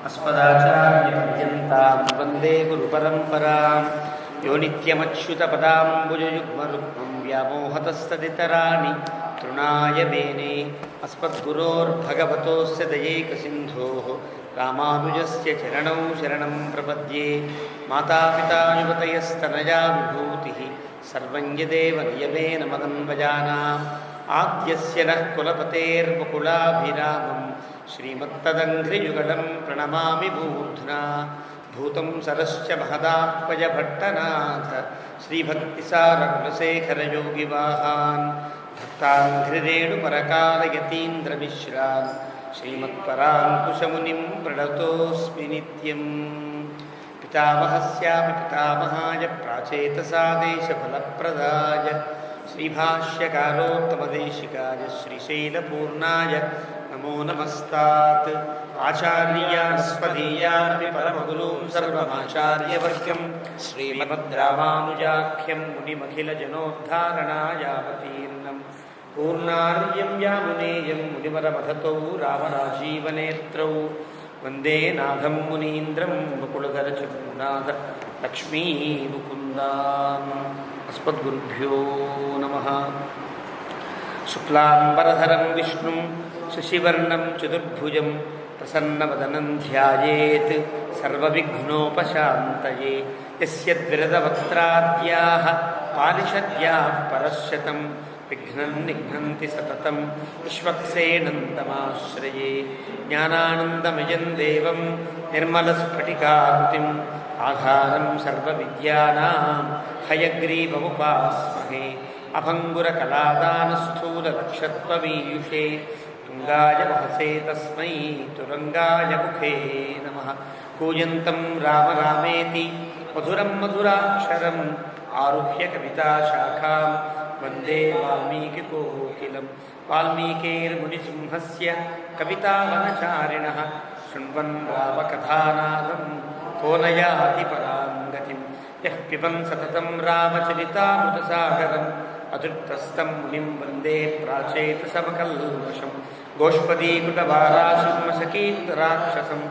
अस्मदाचार्यपर्यन्तां वन्दे गुरुपरम्परां यो नित्यमच्युतपदाम्बुजयुग्मरुग्मं व्यामोहतस्तदितराणि तृणाय मेने अस्मद्गुरोर्भगवतोऽस्य दयैकसिन्धोः रामानुजस्य चरणौ शरणं प्रपद्ये। मातापिता युवतयस्तनया विभूतिः सर्वं यदेव नियमेन मदन्वजानाम् आद्यस्य नः कुलपतेर्वकुलाभिरामं श्रीमत्तदङ्घ्रियुगलं प्रणमामि मूर्ध्ना। भूतं सरश्च महदाह्वयभट्टनाथ श्रीभक्तिसारकुलशेखरयोगिवाहान् भक्ताङ्घ्रिरेणुपरकालयतीन्द्रमिश्रान् श्रीमत्पराङ्कुशमुनिं प्रणतोऽस्मि नित्यम्। पितामहस्यापि पितामहाय प्राचेतसा देशफलप्रदाय श्रीभाष्यकारोत्तमदेशिकाय श्रीशैलपूर्णाय नमो नमस्तात्। आचार्यास्मदीयानपि परमगुरूं सर्वमाचार्यवर्गं श्रीमद्रामानुजाख्यं मुनिमखिलजनोद्धारणायावतीर्णं पूर्णार्यं यामुनेयं मुनिवरमथतौ रामराजीवनेत्रौ वन्दे नाथं मुनीन्द्रं वकुलधरचन्द्रनाथ लक्ष्मीमुकुन्दाम्। अस्मद्गुरुभ्यो नमः। शुक्लाम्बरधरं विष्णुं शशिवर्णं चतुर्भुजं प्रसन्नवदनं ध्यायेत् सर्वविघ्नोपशान्तये। यस्य द्विरदवक्त्राद्याः पारिषद्याः परश्शतं विघ्नं निघ्नन्ति सततं विश्वक्सेनन्दमाश्रये। ज्ञानानन्दमयं देवं निर्मलस्फटिकाकृतिम् आधारं सर्वविद्यानां हयग्रीवमुपास्महे। अभङ्गुरकलादानस्थूललक्षत्वमीयुषे तुङ्गाय वहसे तस्मै तुरङ्गाय मुखे नमः। कूजन्तं राम रामेति मधुरं मधुराक्षरम् आरुह्य कविताशाखां वन्दे वाल्मीकिकोकिलं। वाल्मीकिर्मुनिसिंहस्य कवितावनचारिणः शृण्वन् रामकथानादं को न याति परां गतिम्। यः पिबन् सततं रामचरितामृतसागरम् अतृप्तस्तं मुनिं वन्दे प्राचेतसमकल्मषम्। गोष्पदीकृतवाराशिंसकीर्तराक्षसं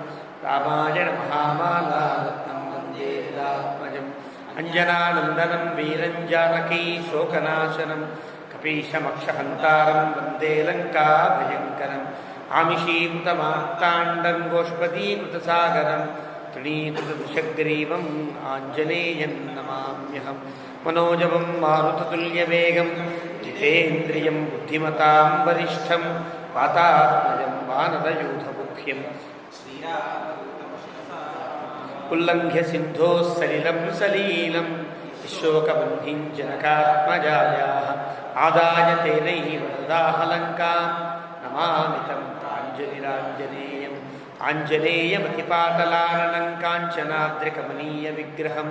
रामायणमहामालारत्नं वन्दे रात्मजम्। अञ्जनानन्दनं वीरं जानकी शोकनाशनं कपीशमक्षहन्तारं वन्दे लङ्काभयङ्करम्। आमिषीकृतमार्ताण्डं गोष्पदीकृतसागरं तृणीकृतदृशग्रीवम् आञ्जनेयं नमाम्यहम्। मनोजवं मारुततुल्यवेगं जितेन्द्रियं बुद्धिमतां वरिष्ठं वातात्मजं वानरयूथमुख्यम्। उल्लङ्घ्य सिन्धोः सलिलं सलीलं विशोकबन्धिं जनकात्मजायाः आदाय तेनैव ददाह लङ्कां नमामि तं प्राञ्जलिराञ्जनेयम्। आञ्जनेयमतिपाटलाननं काञ्चनाद्रिकमनीयविग्रहं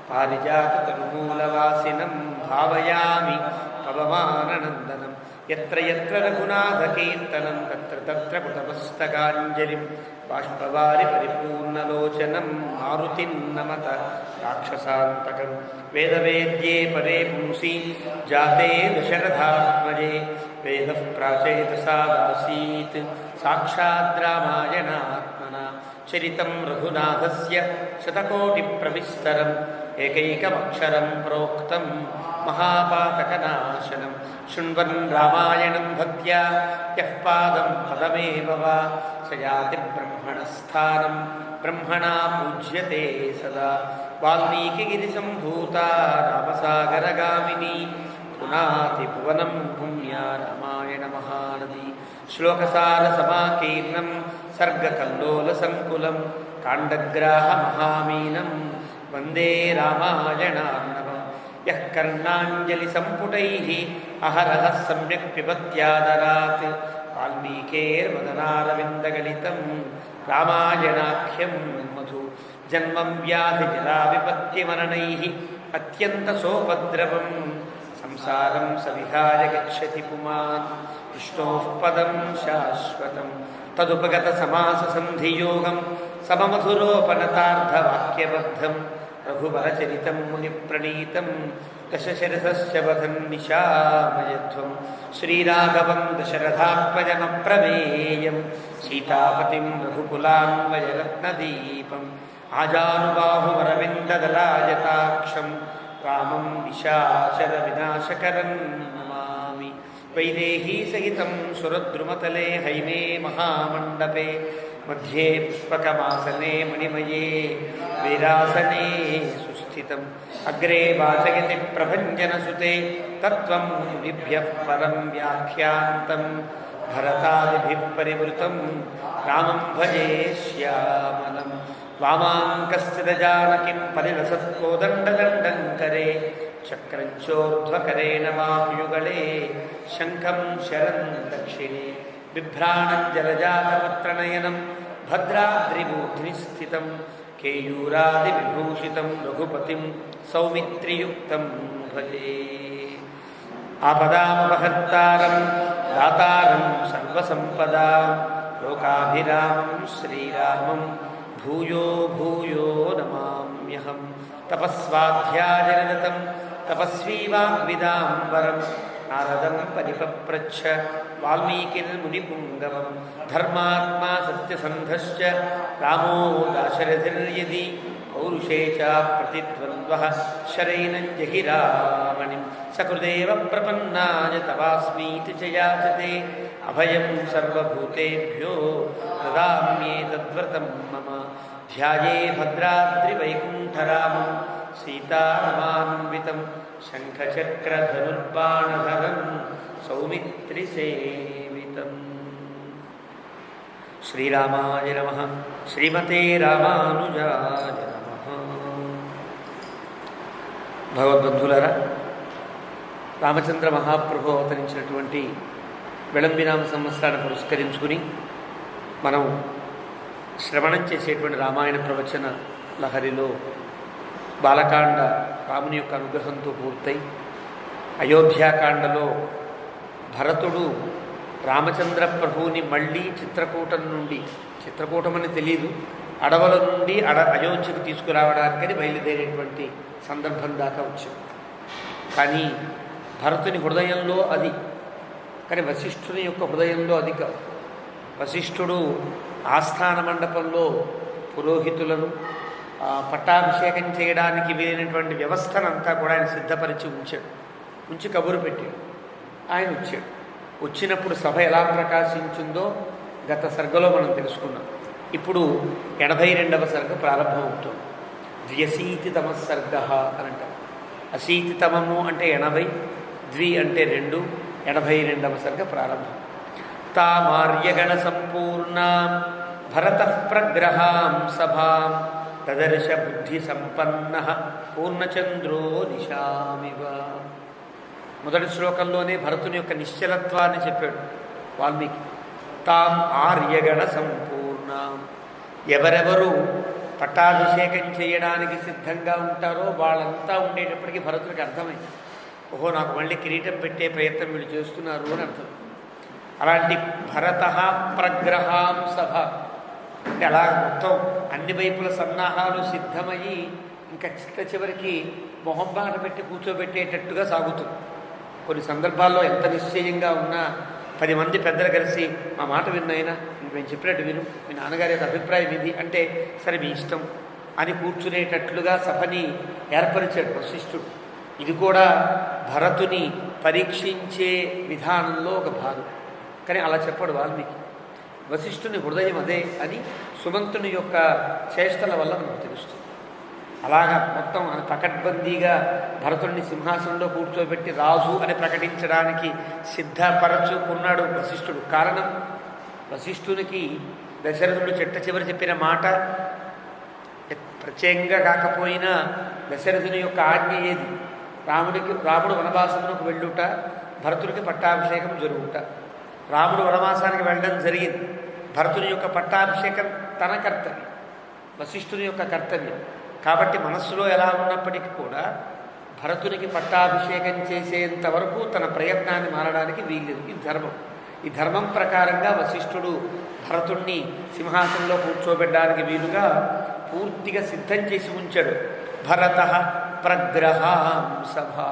पारिजाततनुमूलवासिनं भावयामि पवमाननन्दनं। यत्र यत्र रघुनाथकीर्तनं तत्र तत्र कृतमस्तकाञ्जलिं बाष्पवारि परिपूर्णलोचनं मारुतिं नमत राक्षसान्तकं। वेदवेद्ये परे पुंसि जाते दशरथात्मजे वेदः प्राचेतसादासीत् साक्षाद् रामायणात्मना। चरितं रघुनाथस्य शतकोटिप्रविस्तरम् एकैकमक्षरं प्रोक्तं महापातकनाशनं। शृण्वन् रामायणं भक्त्या यः पादं पदमेव वा स याति ब्रह्मणस्थानं ब्रह्मणा पूज्यते सदा। वाल्मीकिगिरिसम्भूता रामसागरगामिनी पुनाति भुवनं पुण्या रामायणमहानदी। श्लोकसारसमाकीर्णं सर्गकल्लोलसङ्कुलं काण्डग्राहमहामीनं वन्दे रामायणार्णवम्। यः कर्णाञ्जलिसम्पुटैः अहरहः सम्यक् पिबत्यादरात् वाल्मीकेर्वदनारविन्दगलितं रामायणाख्यं मधु। जन्मं व्याधिजराविपत्तिमरणैः अत्यन्तसोपद्रवं संसारं सविहाय गच्छति पुमान् विष्णोः पदं शाश्वतं। तदुपगतसमाससन्धियोगं सममधुरोपनतार्धवाक्यबद्धं रघुवरचरितं मुनिप्रणीतं దశశరథశ్చ వధన్ నిశామయధ్వం శ్రీరాఘవం దశరథాత్మజమప్రమేయం సీతాపతిం రఘుకులాన్వయరత్నదీపం ఆజానుబాహువరవిందదలాయతాక్షం రామం నిశాచర వినాశకరం నమామి. వైదేహీ సహితం సురద్రుమతలే హైమే మహామండపే మధ్యే పుష్పకమాసనే మణిమయే వీరాసనే సుస్థితం అగ్రే వాచయతి ప్రభంజనసుతే తత్వం మునిభ్యః పరం వ్యాఖ్యాంతం భరతాదిభిః పరివృతం రామం భజే శ్యామలం. వామాంకస్థితజానకిం పరిలసత్కోదండదండం కరే చక్రం చోర్ధ్వకరేణ బాహుయుగళే శంఖం శరం దక్షిణే బిభ్రాణం జలజాతపత్రనయనం భద్రాద్రిమూర్ధ్ని స్థితం కేయూరాదివిభూషితం రఘుపతిం సౌమిత్రియుక్తం భజే. ఆపదామపహర్తారం దాతారం సర్వసంపదాం లోకాభిరామం శ్రీరామం భూయో భూయో నమామ్యహం. తపస్వాధ్యాయనిరతం తపస్వీ వాగ్విదాంబరం నారదం పరిపప్రచ్ఛ వాల్మీకిర్మునిపుంగవం. ధర్మాత్మా సత్యసంధశ్చ రామో దాశరథిర్యది పౌరుషే చ ప్రతిద్వంద్వః శరైనం జహిరామణిం. సకృదేవ ప్రపన్నాయ తవాస్మీతి చ యాచతే అభయం సర్వభూతేభ్యో దదామ్యేతద్వ్రతం మమ. ధ్యాయే భద్రాద్రివైకుంఠరామం సీతారమాన్వితం శంఖచక్రధనుర్బాణధరం సౌమిత్రిసేవితం. శ్రీరామాయ నమః. శ్రీమతే రామానుజాయ నమః. భగవద్బంధులారా, రామచంద్ర మహాప్రభు అవతరించినటువంటి విళంబినామ సంవత్సరాన్ని పురస్కరించుకుని మనం శ్రవణం చేసేటువంటి రామాయణ ప్రవచన లహరిలో బాలకాండ రాముని యొక్క అనుగ్రహంతో పూర్తయి అయోధ్యాకాండలో భరతుడు రామచంద్ర ప్రభువుని మళ్ళీ చిత్రకూటం నుండి, చిత్రకూటమని తెలియదు, అడవుల నుండి అయోధ్యకు తీసుకురావడానికని బయలుదేరేటువంటి సందర్భం దాకా వచ్చింది. కానీ భరతుని హృదయంలో అది, కానీ వశిష్ఠుని యొక్క హృదయంలో అది కాదు. వశిష్ఠుడు ఆస్థాన మండపంలో పురోహితులను పట్టాభిషేకం చేయడానికి వీలైనటువంటి వ్యవస్థనంతా కూడా ఆయన సిద్ధపరిచి ఉంచి కబురు పెట్టాడు. ఆయన వచ్చాడు. వచ్చినప్పుడు సభ ఎలా ప్రకాశించిందో గత సర్గలో మనం తెలుసుకున్నాం. ఇప్పుడు 82వ సర్గ ప్రారంభమవుతుంది. ద్వ్యశీతితమ సర్గ అని అంటారు. అశీతితమము అంటే 80, ద్వి అంటే 2, 82వ సర్గ ప్రారంభం. తామార్యగణ సంపూర్ణాం భరతః ప్రగ్రహాం సభాం తదర్శ బుద్ధి సంపన్నః పూర్ణచంద్రో నిశామివ. మొదటి శ్లోకంలోనే భరతుని యొక్క నిశ్చలత్వాన్ని చెప్పాడు వాల్మీకి. తాం ఆర్యగణ సంపూర్ణాం, ఎవరెవరు పట్టాభిషేకం చేయడానికి సిద్ధంగా ఉంటారో వాళ్ళంతా ఉండేటప్పటికీ భరతుడికి అర్థమైంది, ఓహో నాకు మళ్ళీ కిరీటం పెట్టే ప్రయత్నం వీళ్ళు చేస్తున్నారు అని అర్థం. అలాంటి భరతః ప్రగ్రహాం సభ అంటే అలా మొత్తం అన్ని వైపుల సన్నాహాలు సిద్ధమయ్యి ఇంకా చివరికి మొహం బాట పెట్టి కూర్చోబెట్టేటట్టుగా సాగుతుంది. కొన్ని సందర్భాల్లో ఎంత నిశ్చయంగా ఉన్నా 10 మంది పెద్దలు కలిసి మా మాట విన్నైనా మేము చెప్పినట్టు విను, మీ నాన్నగారి యొక్క అభిప్రాయం ఇది అంటే సరే మీ ఇష్టం అని కూర్చునేటట్లుగా సభని ఏర్పరిచాడు వశిష్ఠుడు. ఇది కూడా భరతుని పరీక్షించే విధానంలో ఒక భాగం. కానీ అలా చెప్పాడు వాల్మీకి. వశిష్ఠుని హృదయం అదే అని సుమంతుని యొక్క చేష్టల వల్ల మనకు తెలుస్తుంది. అలాగా మొత్తం పకడ్బందీగా భరతుడిని సింహాసనంలో కూర్చోబెట్టి రాజు అని ప్రకటించడానికి సిద్ధపరచుకున్నాడు వశిష్ఠుడు. కారణం, వశిష్ఠునికి దశరథుడు చిట్ట చివరి చెప్పిన మాట ప్రత్యేకంగా కాకపోయినా దశరథుని యొక్క ఆజ్ఞ ఏది? రాముడు వనవాసమునకు వెళ్ళుట, భరతుడికి పట్టాభిషేకం జరుగుట. రాముడు వనవాసానికి వెళ్ళడం జరిగింది. భరతుని యొక్క పట్టాభిషేకం తన కర్తవ్యం, వశిష్ఠుని యొక్క కర్తవ్యం. కాబట్టి మనస్సులో ఎలా ఉన్నప్పటికీ కూడా భరతునికి పట్టాభిషేకం చేసేంత వరకు తన ప్రయత్నాన్ని మారడానికి వీల్లేదు. ఇది ధర్మం. ఈ ధర్మం ప్రకారంగా వశిష్ఠుడు భరతుణ్ణి సింహాసనంలో కూర్చోబెట్టడానికి వీలుగా పూర్తిగా సిద్ధం చేసి ఉంచాడు. భరతః ప్రగ్రహాం సభా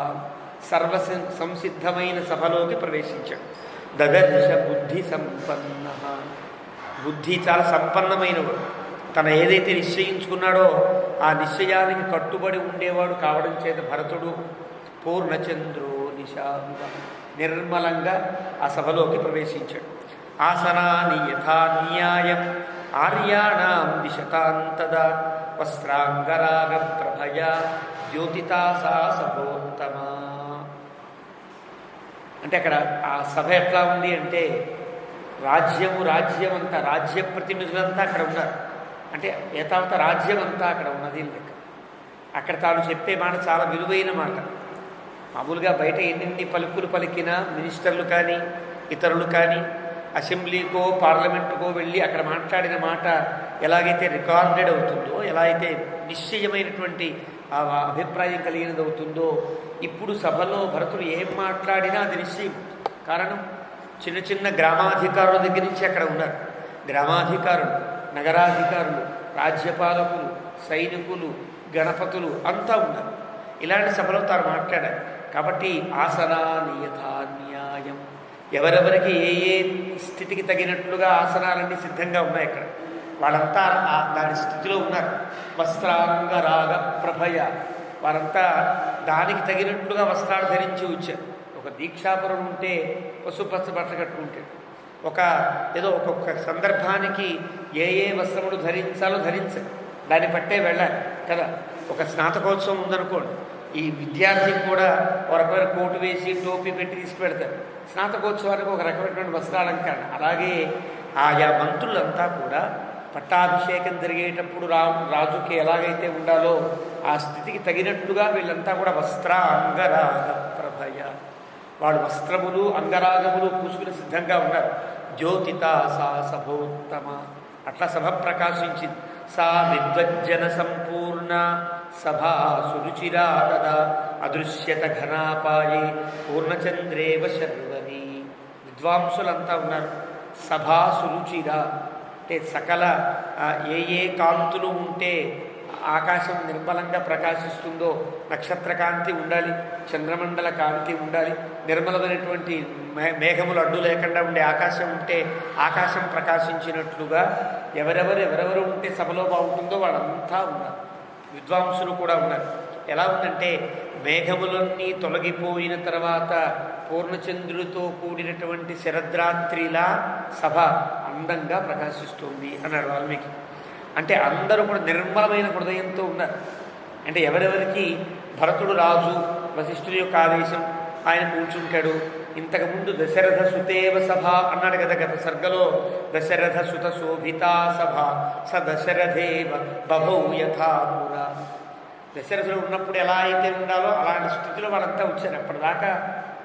సర్వ సంసిద్ధమైన సభలోకి ప్రవేశించాడు. దదర్శ బుద్ధి సంపన్న, బుద్ధి చాలా సంపన్నమైనవాడు. తన ఏదైతే నిశ్చయించుకున్నాడో ఆ నిశ్చయానికి కట్టుబడి ఉండేవాడు కావడం చేత భరతుడు పూర్ణచంద్రో నిశాంత నిర్మలంగా ఆ సభలోకి ప్రవేశించాడు. ఆసనాని యథా న్యాయం ఆర్యాణాం దిశతాంతదా వస్త్రాంగరాగ ప్రభయ జ్యోతితాసా సభోత్తమా. అంటే అక్కడ ఆ సభ ఎట్లా ఉంది అంటే రాజ్యం అంతా, రాజ్య ప్రతినిధులంతా అక్కడ ఉన్నారు. అంటే ఏతావత రాజ్యం అంతా అక్కడ ఉన్నది లెక్క. అక్కడ తాను చెప్పే మాట చాలా విలువైన మాట. మామూలుగా బయట ఎన్ని పలుకులు పలికినా మినిస్టర్లు కానీ ఇతరులు కానీ అసెంబ్లీకో పార్లమెంటుకో వెళ్ళి అక్కడ మాట్లాడిన మాట ఎలాగైతే రికార్డెడ్ అవుతుందో, ఎలా అయితే నిశ్చయమైనటువంటి ఆ అభిప్రాయం కలిగినది అవుతుందో, ఇప్పుడు సభలో భరతుడు ఏం మాట్లాడినా అది నిశ్చయం. కారణం చిన్న చిన్న గ్రామాధికారుల దగ్గర నుంచి అక్కడ ఉన్నారు. గ్రామాధికారులు, నగరాధికారులు, రాజ్యపాలకులు, సైనికులు, గణపతులు అంతా ఉన్నారు. ఇలాంటి సభలో తాను మాట్లాడారు. కాబట్టి ఆసనాని యథా న్యాయం, ఎవరెవరికి ఏ ఏ స్థితికి తగినట్లుగా ఆసనాలన్నీ సిద్ధంగా ఉన్నాయి అక్కడ, వాళ్ళంతా దాని స్థితిలో ఉన్నారు. వస్త్రాంగరాగ ప్రభయ, వారంతా దానికి తగినట్లుగా వస్త్రాలు ధరించి వచ్చారు. ఒక దీక్షాపరుడు ఉంటే పసుపచ్చ బట్టలు కట్టుకుంటాడు. ఏదో ఒక్కొక్క సందర్భానికి ఏ ఏ వస్త్రములు ధరించాలో ధరించాలి, దాన్ని పట్టే వెళ్ళాలి కదా. ఒక స్నాతకోత్సవం ఉందనుకోండి, ఈ విద్యార్థికి కూడా ఒక రకమైన కోటు వేసి టోపీ పెట్టి తీసుకువెళ్తారు. స్నాతకోత్సవానికి ఒక రకమైనటువంటి వస్త్రాలంకరణ. అలాగే ఆయా మంత్రులంతా కూడా పట్టాభిషేకం జరిగేటప్పుడు రాజుకి ఎలాగైతే ఉండాలో ఆ స్థితికి తగినట్లుగా వీళ్ళంతా కూడా వస్త్ర అంగరాగ ప్రభయ, వాళ్ళు వస్త్రములు అంగరాగములు పూసుకుని సిద్ధంగా ఉన్నారు. జ్యోతిత సా సభోత్తమ, అట్లా సభ ప్రకాశించింది. సా విద్వజ్జన సంపూర్ణ సభా సురుచిరా కదా అదృశ్యత ఘనాపాయే పూర్ణచంద్రేవ శర్వని. విద్వాంసులంతా ఉన్నారు. సభా సురుచిరా అంటే సకల ఏ ఏ కాంతులు ఉంటే ఆకాశం నిర్మలంగా ప్రకాశిస్తుందో, నక్షత్ర కాంతి ఉండాలి, చంద్రమండల కాంతి ఉండాలి, నిర్మలమైనటువంటి మేఘములు అడ్డు లేకుండా ఉండే ఆకాశం ఉంటే ఆకాశం ప్రకాశించినట్లుగా ఎవరెవరు ఉంటే సభలో బాగుంటుందో వాళ్ళంతా ఉన్నారు. విద్వాంసులు కూడా ఉన్నారు. ఎలా ఉందంటే మేఘములన్నీ తొలగిపోయిన తర్వాత పూర్ణచంద్రుడితో కూడినటువంటి శరద్రాత్రిలా సభ అందంగా ప్రకాశిస్తుంది అన్నాడు వాల్మీకి. అంటే అందరూ కూడా నిర్మలమైన హృదయంతో ఉన్నారు. అంటే ఎవరెవరికి భరతుడు రాజు, వశిష్ఠుడి యొక్క ఆదేశం, ఆయన కూర్చుంటాడు. ఇంతకుముందు దశరథ సుతేవ సభ అన్నాడు కదా గత సర్గలో. దశరథ సుత శోభితా సభ స దశరథేవ బభౌ యథాపుర. దశరథుడు ఉన్నప్పుడు ఎలా అయితే ఉండాలో అలాంటి స్థితిలో వాళ్ళంతా వచ్చారు. అప్పటిదాకా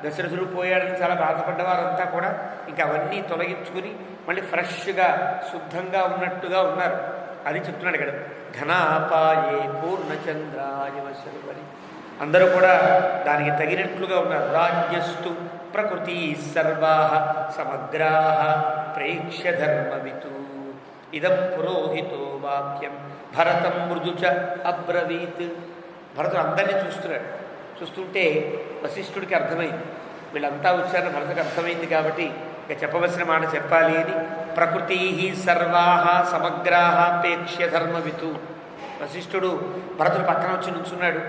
దశరథుడు పోయాడని చాలా బాధపడ్డ వారంతా కూడా ఇంకా అవన్నీ తొలగించుకుని మళ్ళీ ఫ్రెష్గా శుద్ధంగా ఉన్నట్టుగా ఉన్నారు. అది చెప్తున్నాడు ఇక్కడ. ఘనాపాయే పూర్ణచంద్రాయ శర్వని, అందరూ కూడా దానికి తగినట్లుగా ఉన్నారు. రాజ్యస్తు ప్రకృతి సర్వా సమగ్రా ప్రేక్ష్య ధర్మవితు ఇదం పురోహితో వాక్యం భరతం మృదుచ అబ్రవీత్. భరతుడు అందరినీ చూస్తున్నాడు. చూస్తుంటే వశిష్ఠుడికి అర్థమైంది, వీళ్ళంతా వచ్చారని భరతుడికి అర్థమైంది. కాబట్టి ఇక చెప్పవలసిన మాట చెప్పాలి అని ప్రకృతి సర్వా సమగ్రా పేక్ష్య ధర్మవితు. వశిష్ఠుడు భరతుడు పక్కన వచ్చి నుంచున్నాడు.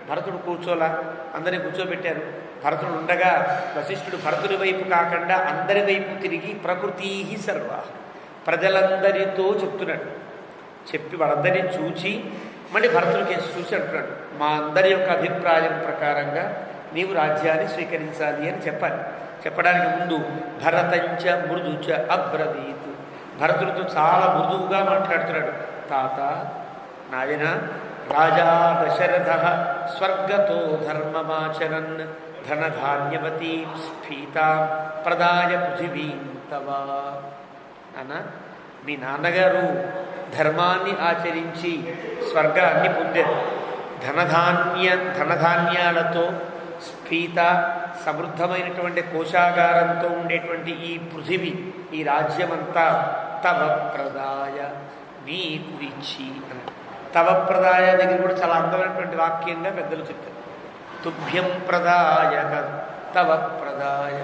భరతుడు కూర్చోలా, అందరినీ కూర్చోబెట్టారు. భరతుడు ఉండగా వశిష్ఠుడు భరతుడి వైపు కాకుండా అందరి వైపు తిరిగి ప్రకృతి సర్వా, ప్రజలందరితో చెప్తున్నాడు. చెప్పి వాళ్ళందరినీ చూచి మళ్ళీ భరతుడికి చూసి అంటున్నాడు, మా అందరి యొక్క అభిప్రాయం ప్రకారంగా నీవు రాజ్యాన్ని స్వీకరించాలి అని చెప్పాలి. చెప్పడానికి ముందు భరతంచ మృదుచ అబ్రవీత్, భరతుడితో చాలా మృదువుగా మాట్లాడుతున్నాడు. తాత, నాయన, రాజా దశరథ స్వర్గతో ధర్మమాచరన్ ధనధాన్యవతీ స్ఫీతా ప్రదాయ పృథివీం తవా. నాన్న, మీ నాన్నగారు ధర్మాన్ని ఆచరించి స్వర్గాన్ని పొందారు. ధనధాన్యాలతో స్ఫీత సమృద్ధమైనటువంటి కోశాగారంతో ఉండేటువంటి ఈ పృథివీ, ఈ రాజ్యమంతా తవ ప్రదాయ నీకు ఇచ్చి. తవ ప్రదాయ దగ్గర కూడా చాలా అందమైనటువంటి వాక్యంగా పెద్దలు చెప్పారు. తుభ్యం ప్రదాయక తవ ప్రదాయ.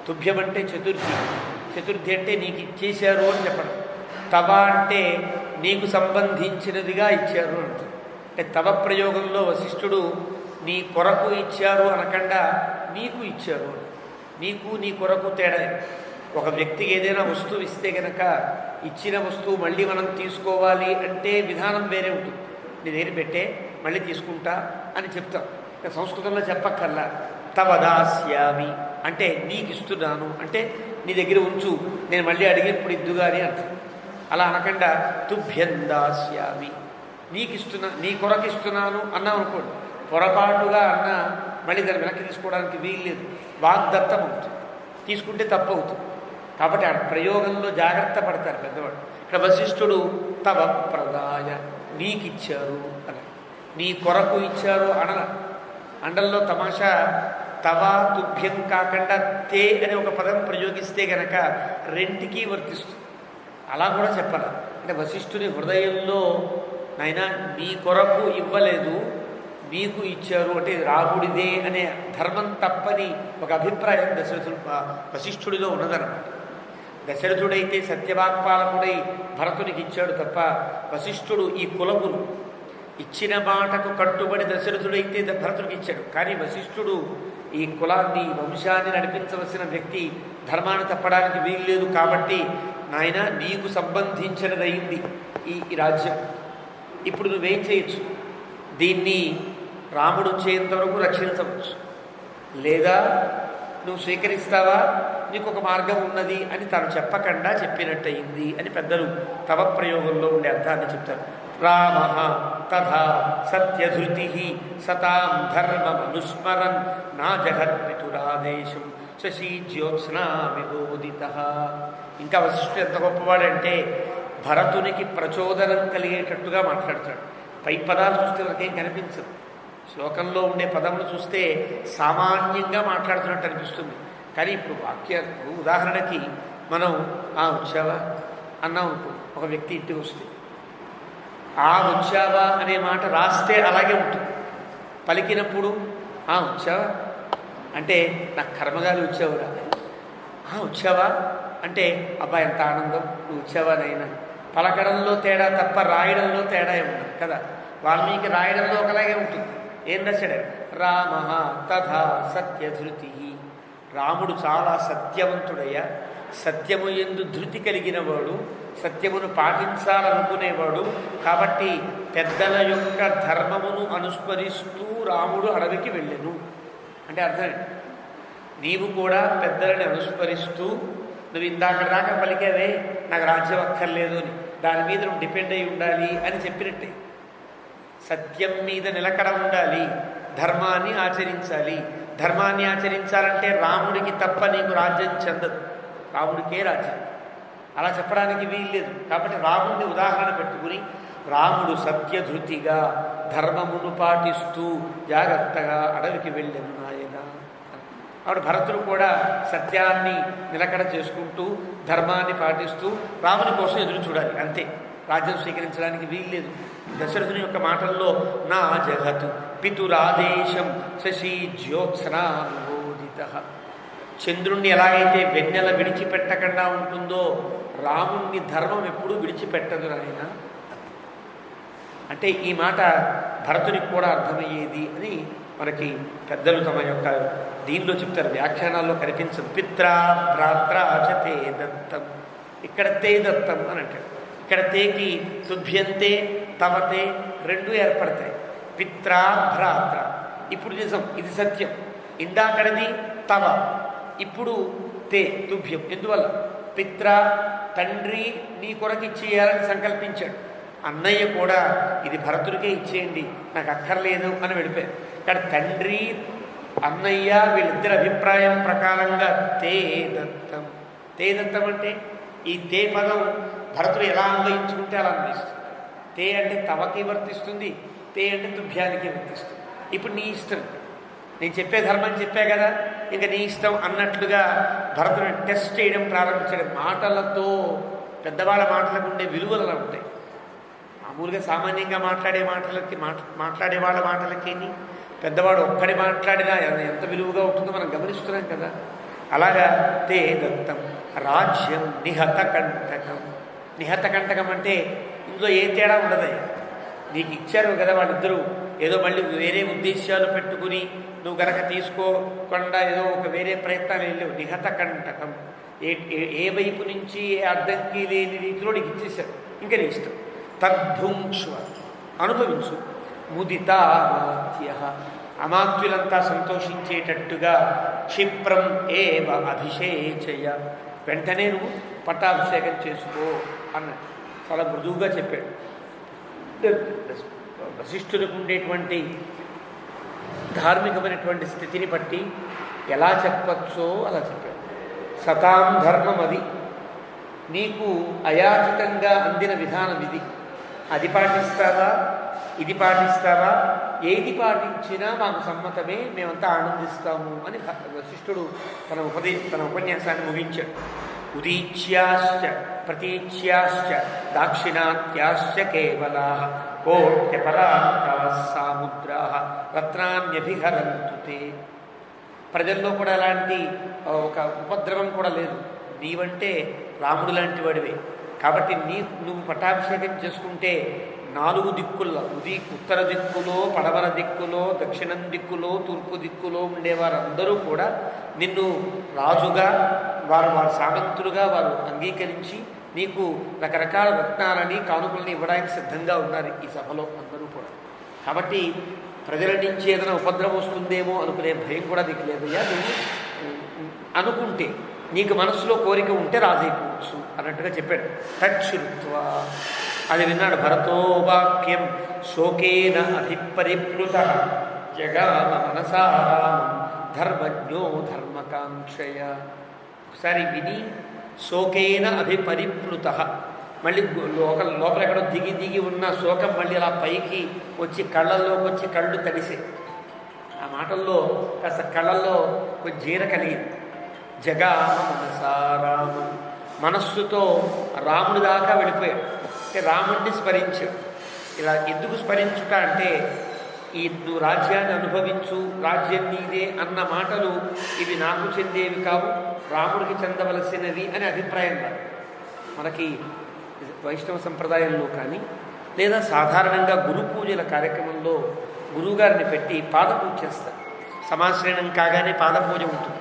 తుభ్యం అంటే చతుర్థి, చతుర్థి అంటే నీకు ఇచ్చేశారు అని చెప్పడం. తవ అంటే నీకు సంబంధించినదిగా ఇచ్చారు అంటే. అంటే తవ ప్రయోగంలో వశిష్ఠుడు నీ కొరకు ఇచ్చారు అనకుండా నీకు ఇచ్చారు. నీకు నీ కొరకు తేడా. ఒక వ్యక్తికి ఏదైనా వస్తువు ఇస్తే కనుక ఇచ్చిన వస్తువు మళ్ళీ మనం తీసుకోవాలి అంటే విధానం వేరే ఉంటుంది. నీ దగ్గర పెట్టే మళ్ళీ తీసుకుంటా అని చెప్తాం. సంస్కృతంలో చెప్పక్కర్లా. తవ దాస్యామి అంటే నీకు ఇస్తున్నాను అంటే నీ దగ్గర ఉంచు, నేను మళ్ళీ అడిగినప్పుడు ఇద్దుగా అని అర్థం. అలా అనకుండా తుభ్యం దాస్యామి, నీకు ఇస్తున్నా, నీ కొరకు ఇస్తున్నాను అన్నాం అనుకోండి, పొరపాటుగా అన్నా మళ్ళీ దాన్ని వెనక్కి తీసుకోవడానికి వీల్లేదు, వాగ్దత్తం అవుతుంది, తీసుకుంటే తప్పు అవుతుంది. కాబట్టి ఆ ప్రయోగంలో జాగ్రత్త పడతారు పెద్దవాడు. ఇక్కడ వశిష్ఠుడు తవ ప్రదాయ నీకు ఇచ్చారు అన, నీ కొరకు ఇచ్చారు అనల. అండల్లో తమాషా తవ తుభ్యం కాకుండా తే అనే ఒక పదం ప్రయోగిస్తే గనక రెంటికి వర్తిస్తుంది. అలా కూడా చెప్పాలి. అంటే వశిష్ఠుని హృదయంలో నాయన నీ కొరకు ఇవ్వలేదు, నీకు ఇచ్చారు అంటే రాముడిదే అనే ధర్మం తప్పని ఒక అభిప్రాయం వశిష్ఠుడిలో ఉన్నదన్నమాట. దశరథుడైతే సత్యవాక్పాలకుడై భరతునికి ఇచ్చాడు తప్ప వశిష్ఠుడు ఈ కులమును ఇచ్చిన మాటకు కట్టుబడి దశరథుడైతే భరతుడికి ఇచ్చాడు. కానీ వశిష్ఠుడు ఈ కులాన్ని వంశాన్ని నడిపించవలసిన వ్యక్తి, ధర్మాన్ని తప్పడానికి వీల్లేదు. కాబట్టి నాయన నీకు సంబంధించినదైంది ఈ రాజ్యం, ఇప్పుడు నువ్వేం చేయొచ్చు, దీన్ని రాముడు వచ్చేంతవరకు రక్షించవచ్చు, లేదా నువ్వు స్వీకరిస్తావా, నీకు ఒక మార్గం ఉన్నది అని తాను చెప్పకుండా చెప్పినట్టయింది అని పెద్దలు తవ ప్రయోగంలో ఉండే అర్థాన్ని చెప్తారు. రామ తథా సత్యధృతి సతాం ధర్మమనుస్మరన్ నా జగద్పితురాదేశం శశీ జ్యోత్స్నా విబోధిత. ఇంకా వశిష్ఠుడు ఎంత గొప్పవాడంటే భరతునికి ప్రచోదనం కలిగేటట్టుగా మాట్లాడతాడు. పై పదాలు చూస్తే మనకేం కనిపించదు, శ్లోకంలో ఉండే పదములు చూస్తే సామాన్యంగా మాట్లాడుతున్నట్టు అనిపిస్తుంది. కానీ ఇప్పుడు వాక్యాలు ఉదాహరణకి మనం వచ్చావా అన్నాం అనుకో, ఒక వ్యక్తి ఇంటికి వస్తే వచ్చావా అనే మాట రాస్తే అలాగే ఉంటుంది, పలికినప్పుడు వచ్చావా అంటే నాకు కర్మగాలి వచ్చావురా, వచ్చావా అంటే అబ్బా ఎంత ఆనందం, నువ్వు వచ్చావా నైనా. పలకడంలో తేడా తప్ప రాయడంలో తేడా ఏముండదు కదా. వాల్మీకి రాయడంలో ఒకలాగే ఉంటుంది. ఏం రాశాడు? రామ తథా సత్యధృతి. రాముడు చాలా సత్యవంతుడయ్యా, సత్యము యందు ధృతి కలిగినవాడు, సత్యమును పాటించాలనుకునేవాడు. కాబట్టి పెద్దల యొక్క ధర్మమును అనుస్మరిస్తూ రాముడు అడవికి వెళ్ళెను అంటే అర్థం నీవు కూడా పెద్దలని అనుస్మరిస్తూ, నువ్వు ఇందాక దాకా పలికేవే నాకు రాజ్యం అక్కర్లేదు అని, దాని మీద నువ్వు డిపెండ్ అయి ఉండాలి అని చెప్పినట్టే. సత్యం మీద నిలకడ ఉండాలి, ధర్మాన్ని ఆచరించాలి. ధర్మాన్ని ఆచరించాలంటే రాముడికి తప్ప నీకు రాజ్యం చెందదు, రాముడికే రాజ్యం. అలా చెప్పడానికి వీల్లేదు. కాబట్టి రాముడిని ఉదాహరణ పెట్టుకుని రాముడు సత్యధృతిగా ధర్మమును పాటిస్తూ జాగ్రత్తగా అడవికి వెళ్ళెను నాయన. ఆవిడ భరతుడు కూడా సత్యాన్ని నిలకడ చేసుకుంటూ ధర్మాన్ని పాటిస్తూ రాముని కోసం ఎదురు చూడాలి, అంతే. రాజ్యం స్వీకరించడానికి వీల్లేదు. దశరథుని యొక్క మాటల్లో నా జగత్ పితురాదేశం శశీ జ్యోత్స్నా విబోధిత. చంద్రుణ్ణి ఎలాగైతే వెన్నెల విడిచిపెట్టకుండా ఉంటుందో రాముణ్ణి ధర్మం ఎప్పుడూ విడిచిపెట్టదు నాయన. అంటే ఈ మాట భరతునికి కూడా అర్థమయ్యేది అని మనకి పెద్దలు తమ యొక్క దీనిలో చెప్తారు, వ్యాఖ్యానాల్లో కనిపించదు. పిత్రా భ్రాత్రా చ తే దత్తం, ఇక్కడ తే దత్తం అని అంటాడు. ఇక్కడ తేకి తుభ్యంతే తవతే రెండు ఏర్పడతాయి. పిత్రా భ్రాత్ర ఇప్పుడు నిజం, ఇది సత్యం. ఇందాకడది తవ, ఇప్పుడు తే తుభ్యం. ఎందువల్ల? పిత్ర తండ్రి నీ కొరకు ఇచ్చేయాలని సంకల్పించాడు. అన్నయ్య కూడా ఇది భరతుడికే ఇచ్చేయండి, నాకు అక్కర్లేదు అని వెళ్ళిపోయాడు. ఇక్కడ తండ్రి అన్నయ్య వీళ్ళిద్దరి అభిప్రాయం ప్రకారంగా తే దత్తం. తే దత్తం అంటే ఈ తే పదం భరతుడు ఎలా అన్వయించుకుంటే అలా అన్వయిస్తుంది. తే అంటే తవకి వర్తిస్తుంది, తే అంటే తుభ్యానికి వర్తిస్తుంది. ఇప్పుడు నీ ఇష్టం, నేను చెప్పే ధర్మం చెప్పా కదా, ఇంకా నీ ఇష్టం అన్నట్లుగా భరతుని టెస్ట్ చేయడం ప్రారంభించాడు. మాటలతో పెద్దవాళ్ళ మాటలకు ఉండే విలువలు అలా ఉంటాయి. మామూలుగా సామాన్యంగా మాట్లాడే మాట్లాడే వాళ్ళ మాటలకేని పెద్దవాడు ఒక్కడి మాట్లాడినా ఎంత విలువగా ఉంటుందో మనం గమనిస్తున్నాం కదా. అలాగా తే దత్తం రాజ్యం నిహత కంటకం. నిహత కంటకం అంటే ఇందులో ఏ తేడా ఉండదయ్యా. నీకు ఇచ్చారు కదా వాళ్ళిద్దరూ, ఏదో మళ్ళీ వేరే ఉద్దేశాలు పెట్టుకుని నువ్వు గనక తీసుకోకుండా ఏదో ఒక వేరే ప్రయత్నాలు వెళ్ళావు. నిహత కంటకం, ఏ వైపు నుంచి ఏ అడ్డంకి లేని రీతిలో నీకు ఇచ్చేశారు, ఇంకా నీ ఇష్టం. తద్భుంక్ష్వ అనుభవించు. ముదితామాత్య అమాత్యులంతా సంతోషించేటట్టుగా క్షిప్రం ఏవ అభిషేచయ వెంటనే నువ్వు పట్టాభిషేకం చేసుకో అన్నట్టు చాలా మృదువుగా చెప్పాడు. వశిష్ఠులకు ఉండేటువంటి ధార్మికమైనటువంటి స్థితిని బట్టి ఎలా చెప్పచ్చో అలా చెప్పాడు. సతాం ధర్మం అది, నీకు అయాచితంగా అందిన విధానం ఇది, అది పాటిస్తావా ఇది పాటిస్తావా, ఏది పాటించినా మాకు సమ్మతమే, మేమంతా ఆనందిస్తాము అని వశిష్ఠుడు తన ఉపన్యాసాన్ని ముగించాడు. ఉదీచ్యాశ్చ ప్రతీచ్యాశ్చ దాక్షిణాత్యాశ్చ కేవలా కోట్యపరాంతా సాముద్రా రత్నాన్యభిహరంతు తే. ప్రజల్లో కూడా అలాంటి ఒక ఉపద్రవం కూడా లేదు. నీవంటే రాముడు లాంటి వాడివే కాబట్టి నువ్వు పట్టాభిషేకం చేసుకుంటే 4 దిక్కుల్లో, ఉత్తర దిక్కులో, పడమర దిక్కులో, దక్షిణం దిక్కులో, తూర్పు దిక్కులో ఉండేవారందరూ కూడా నిన్ను రాజుగా, వారు సామంతులుగా వారు అంగీకరించి నీకు రకరకాల రత్నాలని కానుకలని ఇవ్వడానికి సిద్ధంగా ఉన్నారు ఈ సభలో అందరూ కూడా. కాబట్టి ప్రజల నుంచి ఏదైనా ఉపద్రవం వస్తుందేమో అనుకునే భయం కూడా నీకు లేదయ్యా. నువ్వు అనుకుంటే, నీకు మనసులో కోరిక ఉంటే రాజైపోవచ్చు అన్నట్టుగా చెప్పాడు. తచ్చుత్వా అది విన్నాడు. భరతో వాక్యం శోకేన అభిపరిప్లుత జగామ మనసారామం ధర్మజ్ఞో ధర్మకాంక్షయ. ఒకసారి విని శోకేన అభిపరిప్లుత, మళ్ళీ లోపల ఎక్కడో దిగి ఉన్న శోకం మళ్ళీ అలా పైకి వచ్చి కళ్ళల్లోకి వచ్చి కళ్ళు తడిసే. ఆ మాటల్లో కాస్త కళ్ళల్లో కొంచెం జీర కలిగింది. జగామ మనసారామం, మనస్సుతో రాముడి దాకా వెళ్ళిపోయాడు. అంటే రాముడిని స్మరించాడు. ఇలా ఎందుకు స్మరించుట అంటే, నువ్వు రాజ్యాన్ని అనుభవించు, రాజ్యం నీదే అన్న మాటలు ఇవి నాకు చెందేవి కావు, రాముడికి చెందవలసినవి అని అభిప్రాయం కాదు. మనకి వైష్ణవ సంప్రదాయంలో కానీ లేదా సాధారణంగా గురు పూజల కార్యక్రమంలో గురువుగారిని పెట్టి పాదపూజ చేస్తారు. సమాశ్రయణం కాగానే పాదపూజ ఉంటుంది.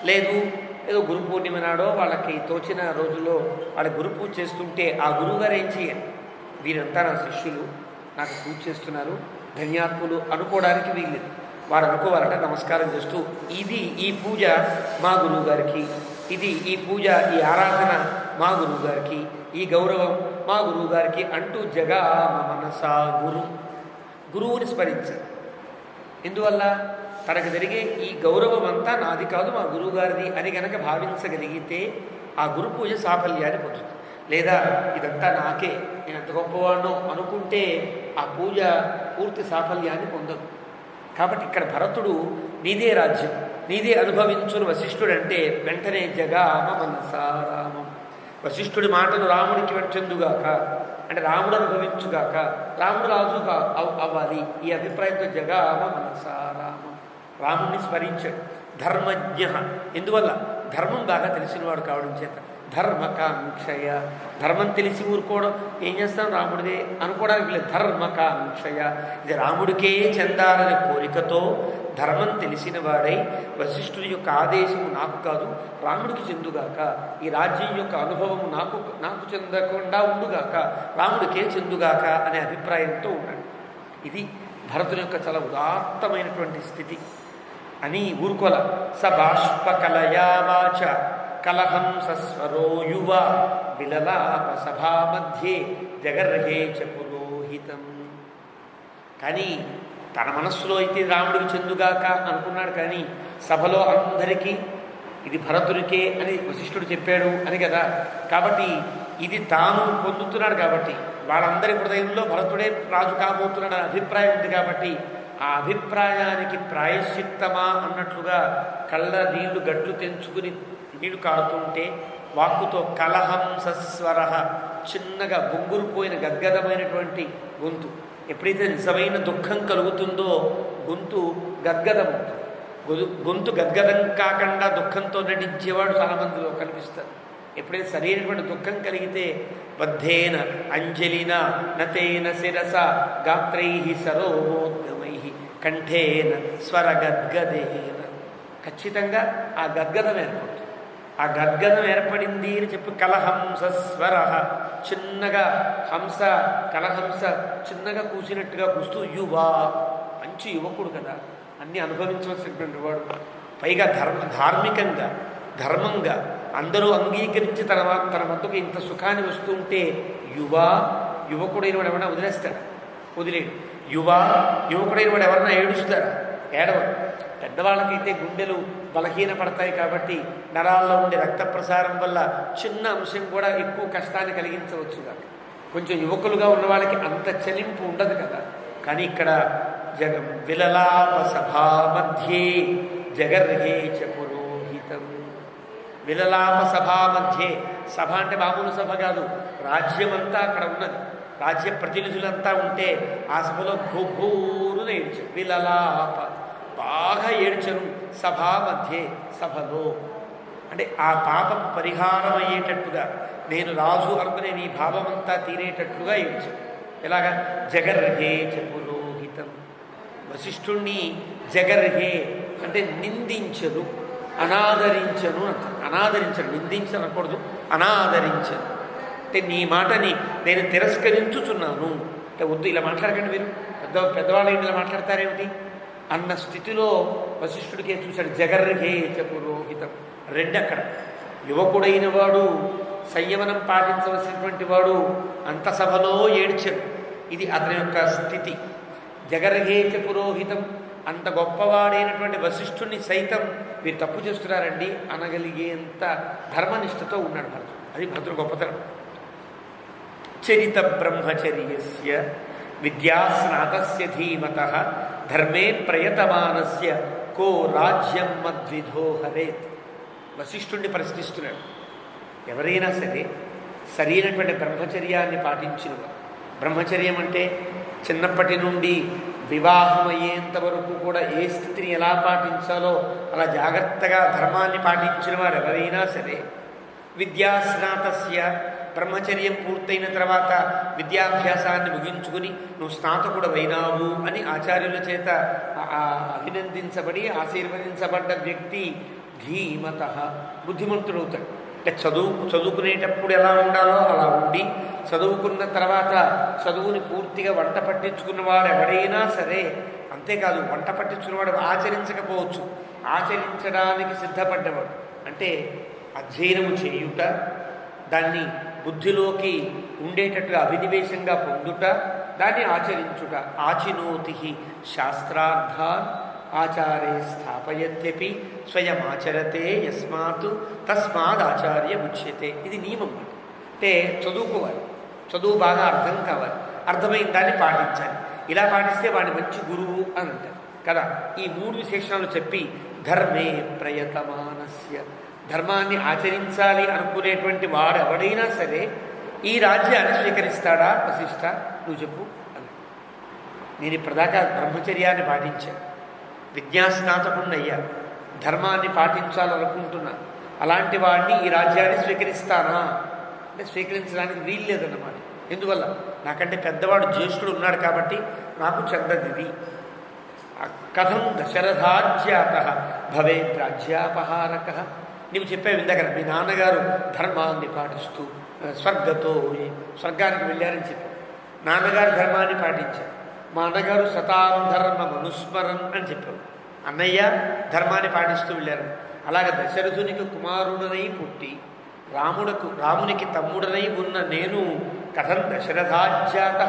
లేదు ఏదో గురు పూర్ణిమ నాడో వాళ్ళకి తోచిన రోజుల్లో వాళ్ళ గురు పూజ చేస్తుంటే ఆ గురువుగారు ఏం చేయాలి, వీరంతా నా శిష్యులు, నాకు పూజ చేస్తున్నారు, ధన్యాత్ములు అనుకోవడానికి వీల్లేదు. వారు అనుకోవాలంటే నమస్కారం చేస్తూ ఈ పూజ మా గురువుగారికి, ఈ పూజ, ఈ ఆరాధన మా గురువుగారికి, ఈ గౌరవం మా గురువుగారికి అంటూ జగామ మనసా గురువుని స్మరించారు. ఎందువల్ల తనకు జరిగే ఈ గౌరవం అంతా నాది కాదు, మా గురువుగారిది అని గనక భావించగలిగితే ఆ గురు పూజ సాఫల్యాన్ని పొందుతుంది. లేదా ఇదంతా నాకే, నేను ఎంత గొప్పవాడినో అనుకుంటే ఆ పూజ పూర్తి సాఫల్యాన్ని పొందదు. కాబట్టి ఇక్కడ భరతుడు నీదే రాజ్యం, నీదే అనుభవించును వశిష్ఠుడు అంటే వెంటనే జగామ మనసారామం. వశిష్ఠుడి మాటలు రాముడికి చెందుగాక, అంటే రాముడు అనుభవించుగాక, రాముడు రాజుగా అవ్వాలి, ఈ అభిప్రాయంతో జగామ మనసారామం రాముడిని స్మరించాడు. ధర్మజ్ఞ, ఎందువల్ల ధర్మం బాగా తెలిసినవాడు కావడం చేత. ధర్మకాంక్షయ, ధర్మం తెలిసి ఊరుకోవడం ఏం చేస్తాం, రాముడిదే అనుకోవడానికి లేదు. ధర్మకాంక్షయ, ఇది రాముడికే చెందాలనే కోరికతో ధర్మం తెలిసిన వాడై వశిష్ఠుడి యొక్క ఆదేశము నాకు కాదు రాముడికి చెందుగాక, ఈ రాజ్యం యొక్క అనుభవము నాకు చెందకుండా ఉండుగాక, రాముడికే చెందుగాక అనే అభిప్రాయంతో ఉన్నాడు. ఇది భరతుని యొక్క చాలా ఉదాత్తమైనటువంటి స్థితి అని ఊరుకోల. స బాష్పకలయావాచ కలహం సస్వరో యువ విలలాప సభా మధ్యే జగర్హే చ పురోహితం. కానీ తన మనస్సులో అయితే రాముడికి చెందుగాక అనుకున్నాడు. కానీ సభలో అందరికీ ఇది భరతుడికే అని వశిష్ఠుడు చెప్పాడు అని కదా, కాబట్టి ఇది తాను పొందుతున్నాడు కాబట్టి వాళ్ళందరి హృదయంలో భరతుడే రాజు కాబోతున్నాడు అనే అభిప్రాయం ఉంది. కాబట్టి ఆ అభిప్రాయానికి ప్రాయశ్చిత్తమా అన్నట్లుగా కళ్ళ నీళ్లు గట్లు తెంచుకుని నీళ్లు కారుతుంటే వాక్కుతో కలహం సస్వర చిన్నగా బొంగురుపోయిన గద్గదమైనటువంటి గొంతు. ఎప్పుడైతే నిజమైన దుఃఖం కలుగుతుందో గొంతు గద్గదం అవుతుంది. గొంతు గద్గదం కాకుండా దుఃఖంతో నటించేవాడు చాలామందిలో కనిపిస్తారు. ఎప్పుడైతే సరైనటువంటి దుఃఖం కలిగితే బద్ధేన అంజలిన నతేన శిరస గాత్రై సరోమోద్గమై కంఠేన స్వర గద్గదేన, ఖచ్చితంగా ఆ గద్గదం ఏర్పడుతుంది. ఆ గద్గదం ఏర్పడింది అని చెప్పి కలహంస స్వర, చిన్నగా హంస కలహంస చిన్నగా కూసినట్టుగా కూస్తూ యువా, మంచి యువకుడు కదా, అన్నీ అనుభవించవలసినటువంటి వాడు, పైగా ధార్మికంగా ధర్మంగా అందరూ అంగీకరించి తన వద్దకు ఇంత సుఖాన్ని వస్తుంటే యువకుడైన వాడు ఎవరైనా వదిలేస్తాడు? వదిలేడు. యువకుడైన వాడు ఎవరన్నా ఏడుస్తారా? ఏడవరు. పెద్దవాళ్ళకైతే గుండెలు బలహీన పడతాయి కాబట్టి నరాల్లో ఉండే రక్త ప్రసారం వల్ల చిన్న అంశం కూడా ఎక్కువ కష్టాన్ని కలిగించవచ్చు కాదు. కొంచెం యువకులుగా ఉన్న వాళ్ళకి అంత చలింపు ఉండదు కదా. కానీ ఇక్కడ విలలాప సభా మధ్యే జగర్హే చ పురోహితం. విలలాప సభా మధ్యే, సభ అంటే మామూలు సభ కాదు, రాజ్యమంతా అక్కడ ఉన్నది, రాజ్య ప్రతినిధులంతా ఉంటే ఆ సభలో ఘోఘోరున ఏడ్చారు. విలలాప, బాగా ఏడ్చరు. సభా మధ్యే, సభలో అంటే ఆ పాపపు పరిహారం అయ్యేటట్టుగా, నేను రాజు అనుకునే నీ భావమంతా తీరేటట్లుగా ఏడ్చారు. ఎలాగా? జగర్హే చ పురోహితం. వశిష్ఠుణ్ణి జగర్హే అంటే నిందించదు, అనాదరించను అంట. అనాదరించను, నిందించనకూడదు, అనాదరించను అంటే నీ మాటని నేను తిరస్కరించుచున్నాను అంటే వద్దు, ఇలా మాట్లాడకండి మీరు, పెద్దవాళ్ళు ఇలా మాట్లాడతారేమిటి అన్న స్థితిలో వశిష్ఠుడికే చూశాడు. జగర్హే చ పురోహితం. రెండు అక్కడ యువకుడైన వాడు, సంయమనం పాటించవలసినటువంటి వాడు అంత సభలో ఏడ్చాడు. ఇది అతని యొక్క స్థితి. జగర్హే చ పురోహితం, అంత గొప్పవాడైనటువంటి వశిష్ఠుణ్ణి సైతం మీరు తప్పు చేస్తున్నారండి అనగలిగేంత ధర్మనిష్టతో ఉన్నాడు భరతుడు. అది భరతుడు గొప్పతనం. చరిత బ్రహ్మచర్యస్య విద్యాస్నాతస్య ధీమతః ధర్మే ప్రయతమానస్య కో రాజ్యం మద్విధో హరేత్. వశిష్ఠుణ్ణి ప్రశ్నిస్తున్నాడు. ఎవరైనా సరే సరైనటువంటి బ్రహ్మచర్యాన్ని పాటించినవారు. బ్రహ్మచర్యం అంటే చిన్నప్పటి నుండి వివాహం అయ్యేంత వరకు కూడా ఏ స్థితిని ఎలా పాటించాలో అలా జాగ్రత్తగా ధర్మాన్ని పాటించిన వారు ఎవరైనా సరే, విద్యాస్నాతస్య, బ్రహ్మచర్యం పూర్తయిన తర్వాత విద్యాభ్యాసాన్ని ముగించుకుని నువ్వు స్నాతకుడు అయినావు అని ఆచార్యుల చేత అభినందించబడి ఆశీర్వదించబడ్డ వ్యక్తి ధీమత, బుద్ధిమంతుడవుతాడు. అంటే చదువుకునేటప్పుడు ఎలా ఉండాలో అలా ఉండి, చదువుకున్న తర్వాత చదువుని పూర్తిగా వంట పట్టించుకున్నవాడు ఎవడైనా సరే, అంతేకాదు వంట పట్టించుకున్నవాడు ఆచరించకపోవచ్చు, ఆచరించడానికి సిద్ధపడ్డవాడు అంటే అధ్యయనము చేయుట, దాన్ని బుద్ధిలోకి ఉండేటట్టుగా అభినివేశంగా పొందుట, దాన్ని ఆచరించుట. ఆచినోతి శాస్త్రార్థాన్ ఆచారే స్థాపయత్యపి స్వయం ఆచరతే యస్మాత్ తస్మాద్ ఆచార్య ముచ్యతే. ఇది నియమం అన్నమాట. అంటే చదువుకోవాలి, చదువు బాగా అర్థం కావాలి, అర్థమైన దాన్ని పాటించాలి. ఇలా పాటిస్తే వాడి మంచి గురువు అని అంటారు కదా. ఈ మూడు విశేషణాలు చెప్పి ధర్మే ప్రయతమానస్య, ధర్మాన్ని ఆచరించాలి అనుకునేటువంటి వాడు ఎవడైనా సరే ఈ రాజ్యాన్ని స్వీకరిస్తాడా? వశిష్ఠ నువ్వు చెప్పు అని. నేను ఇప్పటిదాకా బ్రహ్మచర్యాన్ని పాటించాను, విద్యాస్నాతకున్నయ్యా, ధర్మాన్ని పాటించాలనుకుంటున్నా, అలాంటి వాడిని ఈ రాజ్యాన్ని స్వీకరిస్తానా అంటే స్వీకరించడానికి వీలు లేదన్నమాట. ఎందువల్ల? నాకంటే పెద్దవాడు జ్యేష్ఠుడు ఉన్నాడు కాబట్టి నాకు చెందదిది. కథం దశరథాజ్యాత భవేత్ రాజ్యాపహారక. నీవు చెప్పావు ఇందాక, మీ నాన్నగారు ధర్మాన్ని పాటిస్తూ స్వర్గానికి వెళ్ళారని చెప్పావు. నాన్నగారు ధర్మాన్ని పాటించారు, మా అన్నగారు శతాం ధర్మ మనుస్మరన్ అని చెప్పావు. అన్నయ్య ధర్మాన్ని పాటిస్తూ వెళ్ళారు. అలాగే దశరథునికి కుమారుడనై పుట్టి రామునికి తమ్ముడనై ఉన్న నేను కథం దశరథాజ్యాత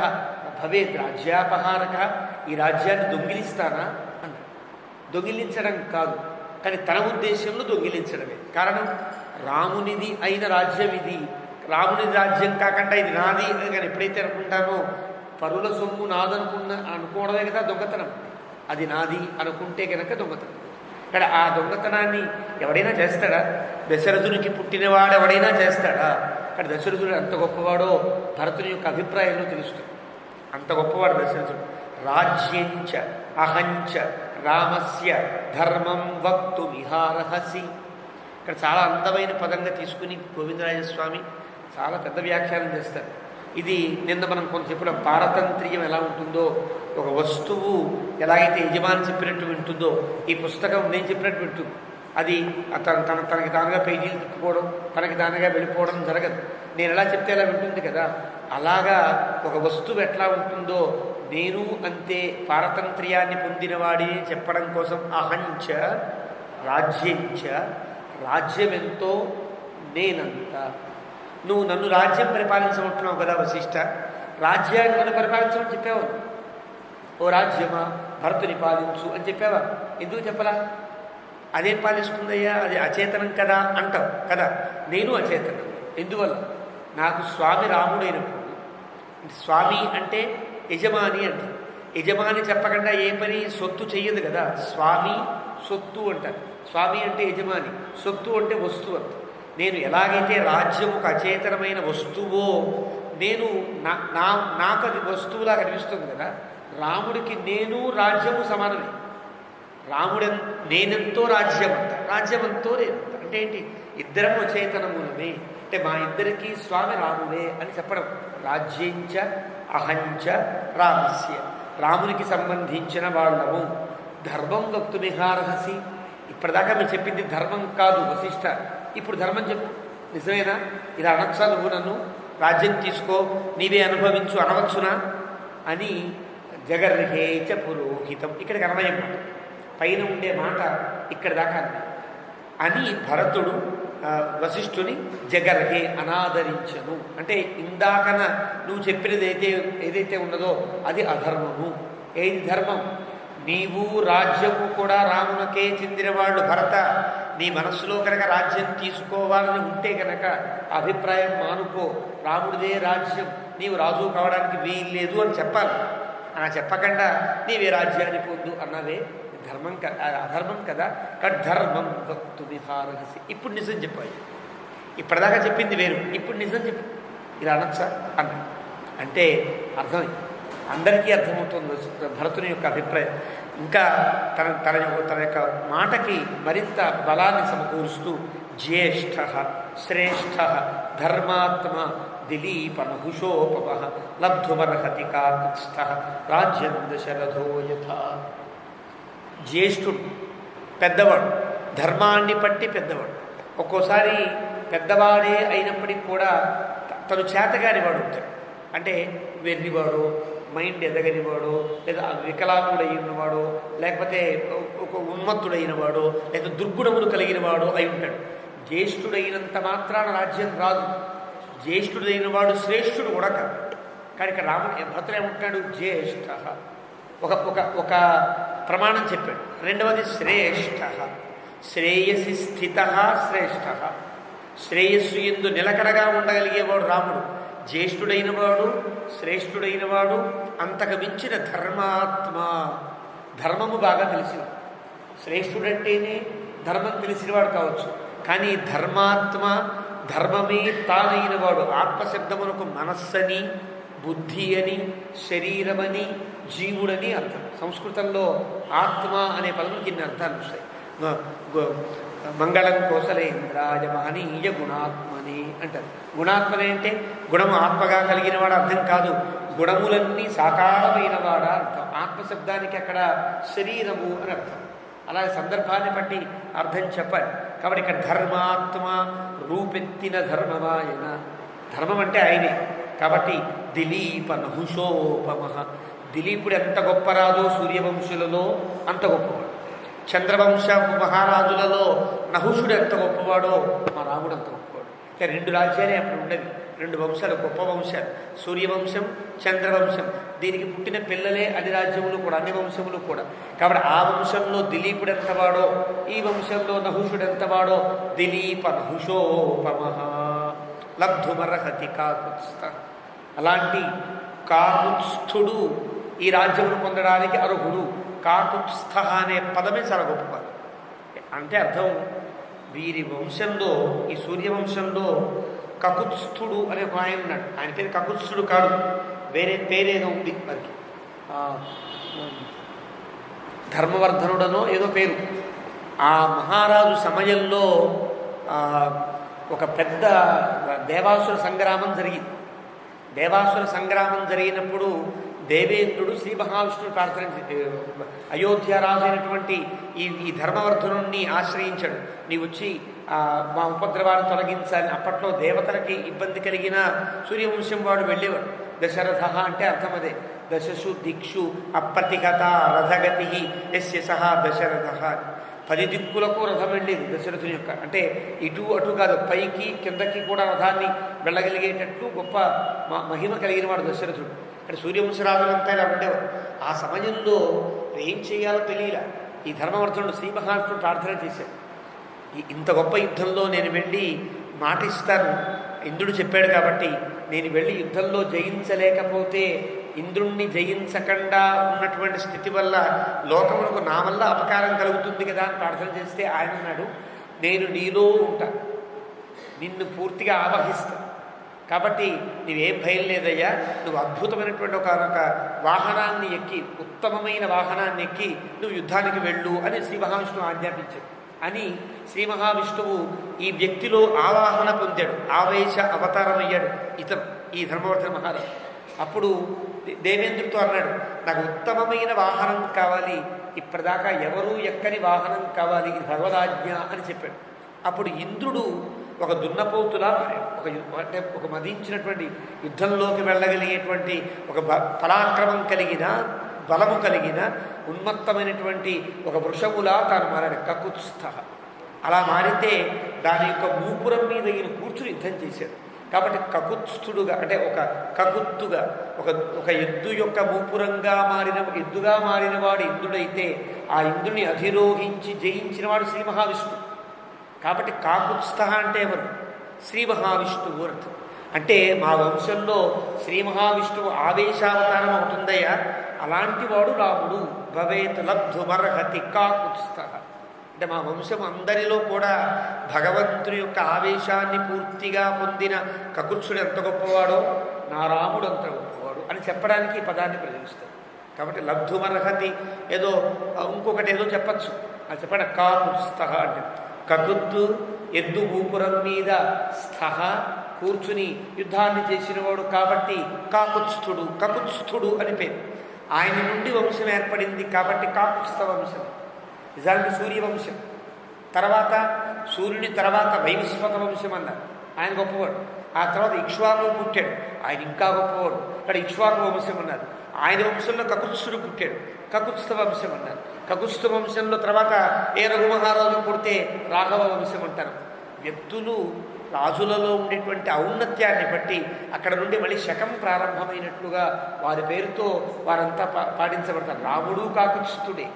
భవేత్ రాజ్యాపహారక, ఈ రాజ్యాన్ని దొంగిలిస్తానా అన్నాడు. దొంగిలించడం కాదు, కానీ తన ఉద్దేశంలో దొంగిలించడమే. కారణం రామునిది అయిన రాజ్యం ఇది, రామునిది రాజ్యం కాకుండా ఇది నాది అని కానీ ఎప్పుడైతే అనుకుంటానో, పరుల సొమ్ము అనుకోవడమే కదా దొంగతనం. అది నాది అనుకుంటే కనుక దొంగతనం. ఇక్కడ ఆ దొంగతనాన్ని ఎవడైనా చేస్తాడా? దశరథునికి పుట్టినవాడు ఎవడైనా చేస్తాడా? అక్కడ దశరథుడు అంత గొప్పవాడో భరతుని యొక్క అభిప్రాయంలో తెలుస్తుంది. అంత గొప్పవాడు దశరథుడు. రాజ్యంచ అహంచ రామస్య ధర్మం వక్తు విహారహసి. ఇక్కడ చాలా అందమైన పదంగా తీసుకుని గోవిందరాజస్వామి చాలా పెద్ద వ్యాఖ్యానం చేస్తారు. ఇది నిన్న మనం కొంత చెప్పిన పారతంత్ర్యం ఎలా ఉంటుందో, ఒక వస్తువు ఎలాగైతే యజమాని చెప్పినట్టు వింటుందో ఈ పుస్తకం నేను చెప్పినట్టు వింటుంది. అది తనకి తానుగా పేజీలు తిప్పుకోవడం, తనకి తానుగా వెళ్ళిపోవడం జరగదు. నేను ఎలా చెప్తే అలా వింటుంది కదా, అలాగా ఒక వస్తువు ఎట్లా ఉంటుందో నేను అంతే పారతంత్ర్యాన్ని పొందినవాడిని చెప్పడం కోసం అహంచ రాజ్యంచ, రాజ్యమెంతో నేనంత. నువ్వు నన్ను రాజ్యం పరిపాలించమంటున్నావు కదా వశిష్ఠ, రాజ్యాన్ని నన్ను పరిపాలించమని చెప్పావు. ఓ రాజ్యమా భరతుని పాలించు అని చెప్పావా? ఎందుకు చెప్పలా? అదేం పాలిస్తుందయ్యా, అది అచేతనం కదా అంటావు కదా. నేను అచేతనం. ఎందువల్ల? నాకు స్వామి రాముడైనప్పుడు, స్వామి అంటే యజమాని అంటే, యజమాని చెప్పకుండా ఏ పని సొత్తు చెయ్యదు కదా. స్వామి సొత్తు అంటారు. స్వామి అంటే యజమాని, సొత్తు అంటే వస్తువు అంట. నేను ఎలాగైతే రాజ్యం ఒక అచేతనమైన వస్తువో, నేను నాకు అది వస్తువులా కనిపిస్తుంది కదా. రాముడికి నేను రాజ్యము సమానమే. నేనెంతో రాజ్యమంత, రాజ్యమంతో నేనంత. అంటే ఏంటి? ఇద్దరము అచేతనములమే. అంటే మా ఇద్దరికి స్వామి రాముడే అని చెప్పడం. రాజ్యంచ అహంచ రామస్య, రామునికి సంబంధించిన వాళ్ళము. ధర్మం వక్తు విహారహసి. ఇప్పటిదాకా మీరు చెప్పింది ధర్మం కాదు వశిష్ఠ, ఇప్పుడు ధర్మం చెప్పు. నిజమేనా? ఇలా అనొచ్చా? నువ్వు నన్ను రాజ్యం తీసుకో, నీవే అనుభవించు అనవచ్చునా అని జగర్హేచ పురోహితం. ఇక్కడికి అన్వయం మాట, పైన ఉండే మాట ఇక్కడ దాకా అని భరతుడు వశిష్ఠుని జగర్హే అనాదరించను. అంటే ఇందాకన నువ్వు చెప్పినది ఏదైతే ఉన్నదో అది అధర్మము. ఏది ధర్మం? నీవు రాజ్యము కూడా రామునకే చెందినవాళ్ళు భరత. నీ మనస్సులో కనుక రాజ్యం తీసుకోవాలని ఉంటే కనుక అభిప్రాయం మానుకో. రాముడిదే రాజ్యం, నీవు రాజు కావడానికి వీల్లేదు అని చెప్పాలి. అలా చెప్పకుండా నీవే రాజ్యాన్ని పొందు అన్నవే ధర్మం అధర్మం కదా. కద్ధర్మం వక్తు విహారహసి. ఇప్పుడు నిజం చెప్పాయి. ఇప్పటిదాకా చెప్పింది వేరు, ఇప్పుడు నిజం చెప్పు. ఇలా అనొచ్చా అన్న అంటే అర్థం అందరికీ అర్థమవుతుంది భరతుని యొక్క అభిప్రాయం. ఇంకా తన యొక్క మాటకి మరింత బలాన్ని సమకూరుస్తూ జ్యేష్ఠ శ్రేష్ఠ ధర్మాత్మ దిలీప నహుషోపమ లబ్ధుమర్హతి కాకస్థ రాజ్యం దశరథో యథా. జ్యేష్ఠుడు పెద్దవాడు, ధర్మాన్ని పట్టి పెద్దవాడు. ఒక్కోసారి పెద్దవాడే అయినప్పటికీ కూడా తను చేతగాని వాడు అవుతాడు. అంటే వెర్రివాడు, మైండ్ ఎదగనివాడు, లేదా వికలాంగుడైనవాడు, లేకపోతే ఒక ఉన్మత్తుడైనవాడు, లేదా దుర్గుణములు కలిగినవాడు అయి ఉంటాడు. జ్యేష్ఠుడైనంత మాత్రాన రాజ్యం రాదు. జ్యేష్ఠుడైన వాడు శ్రేష్ఠుడు కూడా కాదు. కానీ ఇక్కడ భర్తలు ఏమంటాడు? జ్యేష్ఠ. ఒక ప్రమాణం చెప్పాడు. రెండవది శ్రేష్ఠ. శ్రేయసి స్థిత శ్రేష్ఠ. శ్రేయస్సు ఎందు నిలకడగా ఉండగలిగేవాడు రాముడు. జ్యేష్ఠుడైన వాడు, శ్రేష్ఠుడైన వాడు, అంతకు మించిన ధర్మాత్మ. ధర్మము బాగా తెలిసిన శ్రేష్ఠుడంటేనే ధర్మం తెలిసినవాడు కావచ్చు. కానీ ధర్మాత్మ, ధర్మమే తానైన వాడు. ఆత్మశబ్దమునకు మనస్సని, బుద్ధి అని, శరీరమని, జీవుడని అర్థం. సంస్కృతంలో ఆత్మ అనే పదములకి ఇన్ని అర్థాలు వస్తాయి. మంగళం కోసలేంద్రాయ మహనీయ గుణాత్మని అంటారు. గుణాత్మని అంటే గుణము ఆత్మగా కలిగిన వాడు అర్థం కాదు, గుణములన్నీ సాకారమైన వాడా అర్థం. ఆత్మశబ్దానికి అక్కడ శరీరము అని అర్థం. అలాగే సందర్భాన్ని బట్టి అర్థం చెప్పాలి. కాబట్టి ఇక్కడ ధర్మాత్మ రూపెత్తిన ధర్మమాయన. ధర్మం అంటే ఆయనే. కాబట్టి దిలీప నహుషోపమ. దిలీపుడు ఎంత గొప్ప రాజో సూర్యవంశులలో అంత గొప్పవాడు. చంద్రవంశ మహారాజులలో నహుషుడు ఎంత గొప్పవాడో మా రాముడు అంత గొప్పవాడు. ఇక రెండు రాజ్యాలే అప్పుడు ఉండేవి, రెండు వంశాలు, గొప్ప వంశాలు, సూర్యవంశం, చంద్రవంశం. దీనికి పుట్టిన పిల్లలే అన్ని రాజ్యములు కూడా, అన్ని వంశములు కూడా. కాబట్టి ఆ వంశంలో దిలీపుడు ఎంతవాడో, ఈ వంశంలో నహుషుడు ఎంతవాడో. దిలీప నహుషోపమ లబ్ధుమర్హతి కాకుత్స్థ. అలాంటి కాకుత్స్థుడు ఈ రాజ్యమును పొందడానికి అర్హుడు. కాకుత్స్థ అనే పదమే చాలా గొప్ప పదం. అంటే అర్థం, వీరి వంశంలో, ఈ సూర్యవంశంలో కకుత్స్థుడు అనే ఒక ఆయన ఉన్నాడు. ఆయన పేరు కకుత్స్థుడు కాదు, వేరే పేరేదో ఉంది మనకి, ధర్మవర్ధనుడనో ఏదో పేరు. ఆ మహారాజు సమయంలో ఒక పెద్ద దేవాసుర సంగ్రామం జరిగింది. దేవాసుర సంగ్రామం జరిగినప్పుడు దేవేంద్రుడు శ్రీ మహావిష్ణువు ప్రార్థన అయోధ్య రాజు అయినటువంటి ఈ ధర్మవర్ధనుణ్ణి ఆశ్రయించాడు. నీవు వచ్చి మా ఉపద్రవాన్ని తొలగించాలి. అప్పట్లో దేవతలకి ఇబ్బంది కలిగిన సూర్యవంశం వాడు వెళ్ళేవాడు. దశరథ అంటే అర్థం అదే, దశసు దిక్షు అప్రతిగత రథగతి ఎస్య సహా దశరథ. 10 దిక్కులకు రథం వెళ్ళేది దశరథుని యొక్క. అంటే ఇటు అటు కాదు, పైకి కిందకి కూడా రథాన్ని వెళ్ళగలిగేటట్టు గొప్ప మహిమ కలిగిన వాడు దశరథుడు. అంటే సూర్యవంశరాజులంతా ఇలా ఉండేవారు. ఆ సమయంలో ఏం చేయాలో తెలియలా. ఈ ధర్మవర్ధనుడు శ్రీ మహావిష్ణువు ప్రార్థన చేశాడు, ఇంత గొప్ప యుద్ధంలో నేను వెళ్ళి మాటిస్తాను, ఇంద్రుడు చెప్పాడు కాబట్టి నేను వెళ్ళి యుద్ధంలో జయించలేకపోతే ఇంద్రుణ్ణి జయించకుండా ఉన్నటువంటి స్థితి వల్ల లోకములకు నా వల్ల అపకారం కలుగుతుంది కదా అని ప్రార్థన చేస్తే ఆయన అన్నాడు, నేను నీలో ఉంటా, నిన్ను పూర్తిగా ఆవహిస్తా, కాబట్టి నువ్వేం భయం లేదయ్యా, నువ్వు అద్భుతమైనటువంటి ఒక వాహనాన్ని ఎక్కి, ఉత్తమమైన వాహనాన్ని ఎక్కి నువ్వు యుద్ధానికి వెళ్ళు అని శ్రీ మహావిష్ణువు ఆజ్ఞాపించాడు. అని శ్రీ మహావిష్ణువు ఈ వ్యక్తిలో ఆవాహన పొందాడు, ఆవేశ అవతారమయ్యాడు ఇతను, ఈ ధర్మవర్ధన మహారాజు. అప్పుడు దేవేంద్రుడితో అన్నాడు, నాకు ఉత్తమమైన వాహనం కావాలి, ఇప్పటిదాకా ఎవరూ ఎక్కని వాహనం కావాలి, ఇది భగవదాజ్ఞ అని చెప్పాడు. అప్పుడు ఇంద్రుడు ఒక దున్నపోతులా అంటే ఒక మదించినటువంటి యుద్ధంలోకి వెళ్ళగలిగేటువంటి ఒక పరాక్రమం కలిగిన, బలము కలిగిన, ఉన్మత్తమైనటువంటి ఒక వృషములా తాను మారాడు, కకుత్స్థ. అలా మారితే దాని యొక్క మూపురం మీద ఈయన కూర్చుని యుద్ధం చేశాడు. కాబట్టి కకుత్స్థుడుగా అంటే ఒక కకుత్తుగా ఒక ఎద్దు యొక్క మూపురంగా మారిన, ఎద్దుగా మారిన వాడు ఇంద్రుడైతే ఆ ఇంద్రుని అధిరోహించి జయించినవాడు శ్రీ మహావిష్ణువు. కాబట్టి కాకుత్స్థ అంటే ఎవరు? శ్రీ మహావిష్ణువు అర్థం. అంటే మా వంశంలో శ్రీ మహావిష్ణువు ఆవేశావతారం అవుతుందయ్యా, అలాంటి వాడు రాముడు. భవేత్ లబ్ధుమర్హతి కాకుత్స్థ. అంటే మా వంశం అందరిలో కూడా భగవంతుని యొక్క ఆవేశాన్ని పూర్తిగా పొందిన కకుత్సుడు ఎంత గొప్పవాడో నా రాముడు అంత గొప్పవాడు అని చెప్పడానికి ఈ పదాన్ని ప్రయోగిస్తారు. కాబట్టి లబ్ధుమర్హతి ఏదో ఇంకొకటి ఏదో చెప్పచ్చు, అది చెప్పండి. కాకుత్స్థ అంటే కకుత్తు, ఎద్దు ఊపురం మీద, స్థహ కూర్చుని యుద్ధాన్ని చేసినవాడు కాబట్టి కాకుత్స్థుడు, కకుత్స్థుడు అని పేరు. ఆయన నుండి వంశం ఏర్పడింది కాబట్టి కాకుత్స్థ వంశం. నిజానికి సూర్యవంశం తర్వాత, సూర్యుని తర్వాత వైవస్వత వంశం అన్నారు, ఆయన గొప్పవాడు. ఆ తర్వాత ఇక్ష్వాకు పుట్టాడు, ఆయన ఇంకా గొప్పవాడు, ఇక్కడ ఇక్ష్వాకు వంశం అన్నారు. ఆయన వంశంలో కకుత్స్థుడు పుట్టాడు, కకుత్స్థ వంశం అన్నారు. కకుత్స్థ వంశంలో తర్వాత ఏ రఘుమహారాజు పుడితే రాఘవ వంశం అంటారు. వ్యక్తులు రాజులలో ఉండేటువంటి ఔన్నత్యాన్ని బట్టి అక్కడ నుండి మళ్ళీ శకం ప్రారంభమైనట్లుగా వారి పేరుతో వారంతా పాటించబడతారు. రాముడు కాకుత్స్థుడే,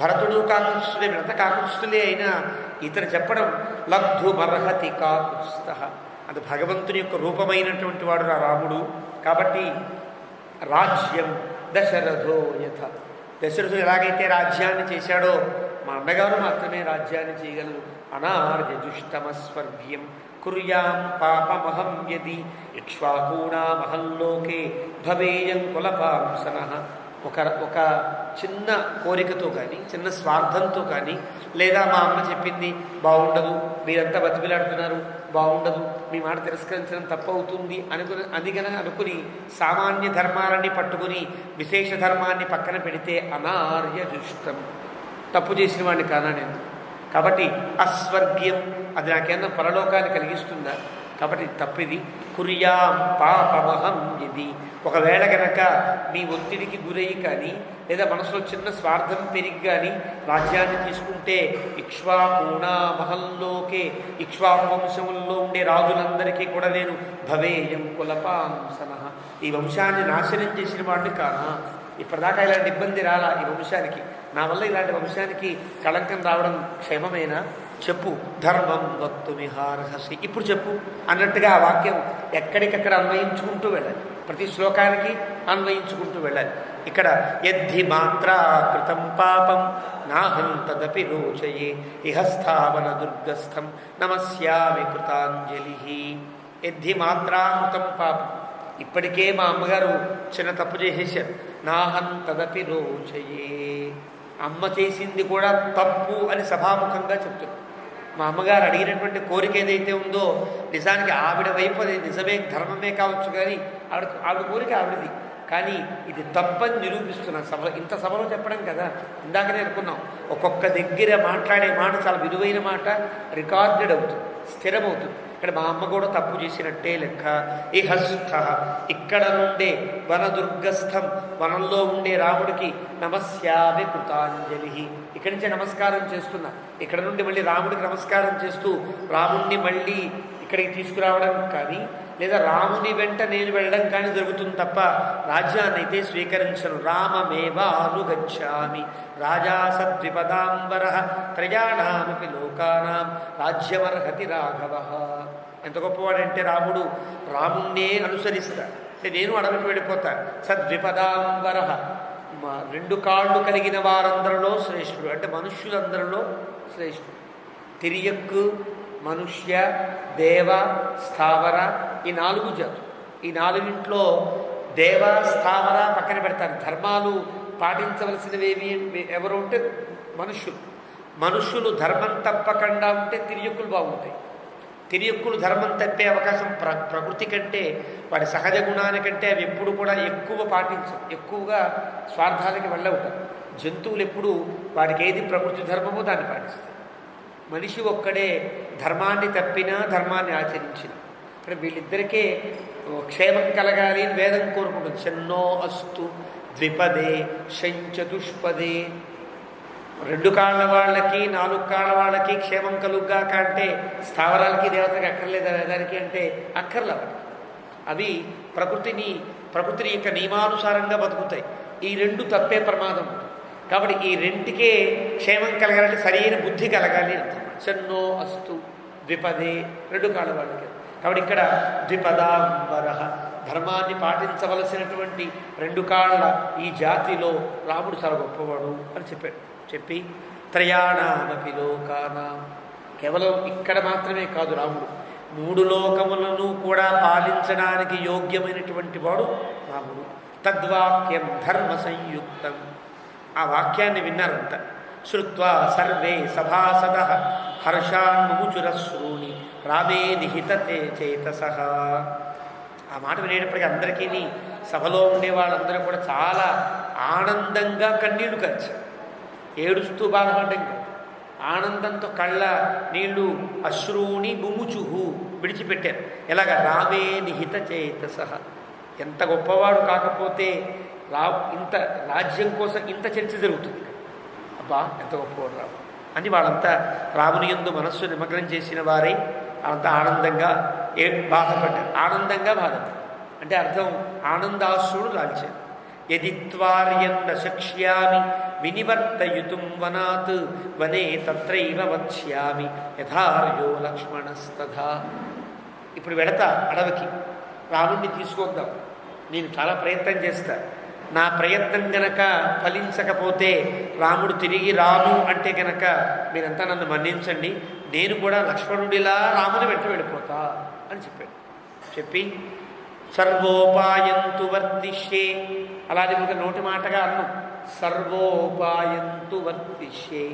భరతుడు కాకుత్స్థుడే, వీరంతా కాకుత్స్థులే అయినా ఇతను చెప్పడం లబ్ధుమర్హతి కాకుత్స్థ. అది భగవంతుని యొక్క రూపమైనటువంటి వాడు రాముడు. కాబట్టి రాజ్యం దశరథో యథ, దశరథుడు ఎలాగైతే రాజ్యాన్ని చేశాడో మా అన్నగారు మాత్రమే రాజ్యాన్ని చేయగలరు. అనార్యజుష్టమస్వర్గ్యం కుర్యాం పాపమహం యది ఇక్ష్వాకూణామహంలోకే భవేయం కులపాంసనః. ఒక చిన్న కోరికతో కానీ, చిన్న స్వార్థంతో కానీ, లేదా మా అమ్మ చెప్పింది బాగుండదు, మీరంతా బతికిలాడుతున్నారు బాగుండదు, మీ మాట తిరస్కరించడం తప్పవుతుంది అనుకుని సామాన్య ధర్మాలన్నీ పట్టుకుని విశేష ధర్మాన్ని పక్కన పెడితే అనార్యజుష్టం, తప్పు చేసిన వాడిని కానా నేను. కాబట్టి అస్వర్గ్యం, అది నాకేమన్నా పరలోకాన్ని కలిగిస్తుందా? కాబట్టి తప్పిది. కుర్యాం పాపమహం యది, ఒకవేళ కనుక మీ ఒత్తిడికి గురయ్యి కానీ, లేదా మనసులో చిన్న స్వార్థం పెరిగి కానీ రాజ్యాన్ని తీసుకుంటే ఇక్ష్వాకూణామహంలోకే, ఇక్ష్వాకు వంశంలో ఉండే రాజులందరికీ కూడా నేను భవేయం కులపాంసనః, ఈ వంశాన్ని నాశనం చేసిన వాడిని కానా. ఇప్పటిదాకా ఇలాంటి ఇబ్బంది రాలా ఈ వంశానికి, నా వల్ల ఇలాంటి వంశానికి కళంకం రావడం క్షేమమేనా? చెప్పు. ధర్మం వక్తుమిహార్హసి, ఇప్పుడు చెప్పు అన్నట్టుగా ఆ వాక్యం ఎక్కడికక్కడ అన్వయించుకుంటూ వెళ్ళాలి, ప్రతి శ్లోకానికి అన్వయించుకుంటూ వెళ్ళాలి. ఇక్కడ యద్ధి మాత్రా కృతం పాపం నాహం తదపి రోచయే ఇహస్థావన దుర్గస్థం నమస్యామి కృతాంజలి. ఎద్ధి మాత్రామృతం పాపం. ఇప్పటికే మా అమ్మగారు చిన్న తప్పు చేసేసారు. నాహం తదపి రోచయే. అమ్మ చేసింది కూడా తప్పు అని సభాముఖంగా చెప్తున్నారు. మా అమ్మగారు అడిగినటువంటి కోరిక ఏదైతే ఉందో నిజానికి ఆవిడ వైపు అది నిజమే, ధర్మమే కావచ్చు, కానీ ఆవిడ కోరిక ఆవిడది, కానీ ఇది తప్పని నిరూపిస్తున్నాను సభ. ఇంత సభలో చెప్పడం కదా, ఇందాకనే అనుకున్నాం, ఒక్కొక్క దగ్గర మాట్లాడే మాట చాలా విలువైన మాట, రికార్డెడ్ అవుతుంది, స్థిరమవుతుంది. ఇక్కడ మా అమ్మ కూడా తప్పు చేసినట్టే లెక్క. ఇహస్థ, ఇక్కడ నుండే వనదుర్గస్థం, వనంలో ఉండే రాముడికి నమస్యామి కృతాంజలి, ఇక్కడి నుంచే నమస్కారం చేస్తున్నా. ఇక్కడ నుండి మళ్ళీ రాముడికి నమస్కారం చేస్తూ రాముణ్ణి మళ్ళీ ఇక్కడికి తీసుకురావడం కానీ, లేదా రాముని వెంట నేను వెళ్ళడం కానీ జరుగుతుంది తప్ప రాజ్యాన్ని అయితే స్వీకరించను. రామమేవ అనుగచ్చామి రాజా సద్విపదాంబర త్రయాణామపి లోకానాం రాజ్యమర్హతి రాఘవ. ఎంత గొప్పవాడంటే రాముడు, రాముణ్ణే అనుసరిస్తా, అంటే నేను అడవికి వెళ్ళిపోతా. సద్విపదాంబర, రెండు కాళ్ళు కలిగిన వారందరిలో శ్రేష్ఠుడు, అంటే మనుష్యులందరిలో శ్రేష్ఠుడు. తిరియక్కు, మనుష్య, దేవ, స్థావర, ఈ 4 జాతులు. ఈ 4 దేవ, స్థావర పక్కన పెడతారు. ధర్మాలు పాటించవలసినవేవి ఎవరు ఉంటే మనుష్యులు ధర్మం తప్పకుండా ఉంటే తిరియక్కులు బాగుంటాయి. తిరియక్కులు ధర్మం తప్పే అవకాశం ప్రకృతి కంటే, వాడి సహజ గుణానికంటే అవి ఎప్పుడు కూడా ఎక్కువ పాటించవు, ఎక్కువగా స్వార్థాలకి వెళ్ళవుతారు. జంతువులు ఎప్పుడు వాడికి ఏది ప్రకృతి ధర్మమో దాన్ని పాటిస్తాయి. మనిషి ఒక్కడే ధర్మాన్ని తప్పినా ధర్మాన్ని ఆచరించిన. ఇక్కడ వీళ్ళిద్దరికే క్షేమం కలగాలి అని వేదం కోరుకుంటుంది. షన్నో అస్తు ద్విపదే షంచతుష్పదే. 2 కాళ్ళ వాళ్ళకి 4 కాళ్ళ వాళ్ళకి క్షేమం కలుగ్గా అంటే స్థావరాలకి దేవతకి అక్కర్లేదా వేదానికి అంటే అక్కర్లేదు. అవి ప్రకృతిని యొక్క నియమానుసారంగా బతుకుతాయి. ఈ 2 తప్పే ప్రమాదం ఉంటుంది. కాబట్టి ఈ 2కే క్షేమం కలగాలంటే సరైన బుద్ధి కలగాలి అంటారు. షన్నో అస్తు ద్విపదే, 2 కాళ్ళ వాళ్ళకి. కాబట్టి ఇక్కడ ద్విపదాంబర, ధర్మాన్ని పాటించవలసినటువంటి 2 కాళ్ళ ఈ జాతిలో రాముడు చాలా గొప్పవాడు అని చెప్పి త్రయాణామపి లోకానాం, కేవలం ఇక్కడ మాత్రమే కాదు, రాముడు 3 లోకములను కూడా పాలించడానికి యోగ్యమైనటువంటి వాడు రాముడు. తద్వాక్యం ధర్మ సంయుక్తం, ఆ వాక్యాన్ని విన్నారంట. శ్రుత్వా సర్వే సభాసద హర్షాన్ముచురశ్రూణి రామే నిహిత చేతసః. ఆ మాట వినేటప్పటికీ అందరికీ, సభలో ఉండే వాళ్ళందరూ కూడా చాలా ఆనందంగా కన్నీళ్లు కార్చారు. ఏడుస్తూ బాధపడ్డం కాదు, ఆనందంతో కళ్ళ నీళ్లు అశ్రూణి ముముచుహు విడిచిపెట్టారు. ఎలాగ రామే నిహిత చేతసః. ఎంత గొప్పవాడు కాకపోతే ఇంత రాజ్యం కోసం ఇంత చర్చ జరుగుతుంది. అబ్బా ఎంత గొప్పవాడు రాము అని వాళ్ళంతా రాముని యందు మనస్సు నిమగ్నం చేసిన వారై అంతా ఆనందంగా బాధపడ్డారు. ఆనందంగా బాధపడ్డారు అంటే అర్థం ఆనందాశ్రుడు రాల్చారు. యదిత్వార్యన్న శక్ష్యామి వినివర్తయుతుం వనాత్ వనే తత్రైవ వక్ష్యామి యథార్యో లక్ష్మణస్తథా. ఇప్పుడు వెళతా అడవికి, రాముణ్ణి తీసుకొద్దాం, నేను చాలా ప్రయత్నం చేస్తా. నా ప్రయత్నం గనక ఫలించకపోతే, రాముడు తిరిగి రాను అంటే గనక మీరంతా నన్ను మన్నించండి, నేను కూడా లక్ష్మణుడిలా రాముని వెంట వెళ్ళిపోతా అని చెప్పి సర్వోపాయంతు వర్తిష్యే. అలాగే ఒక నోటి మాటగా అన్నాం, సర్వోపాయంతు వర్తిష్యే.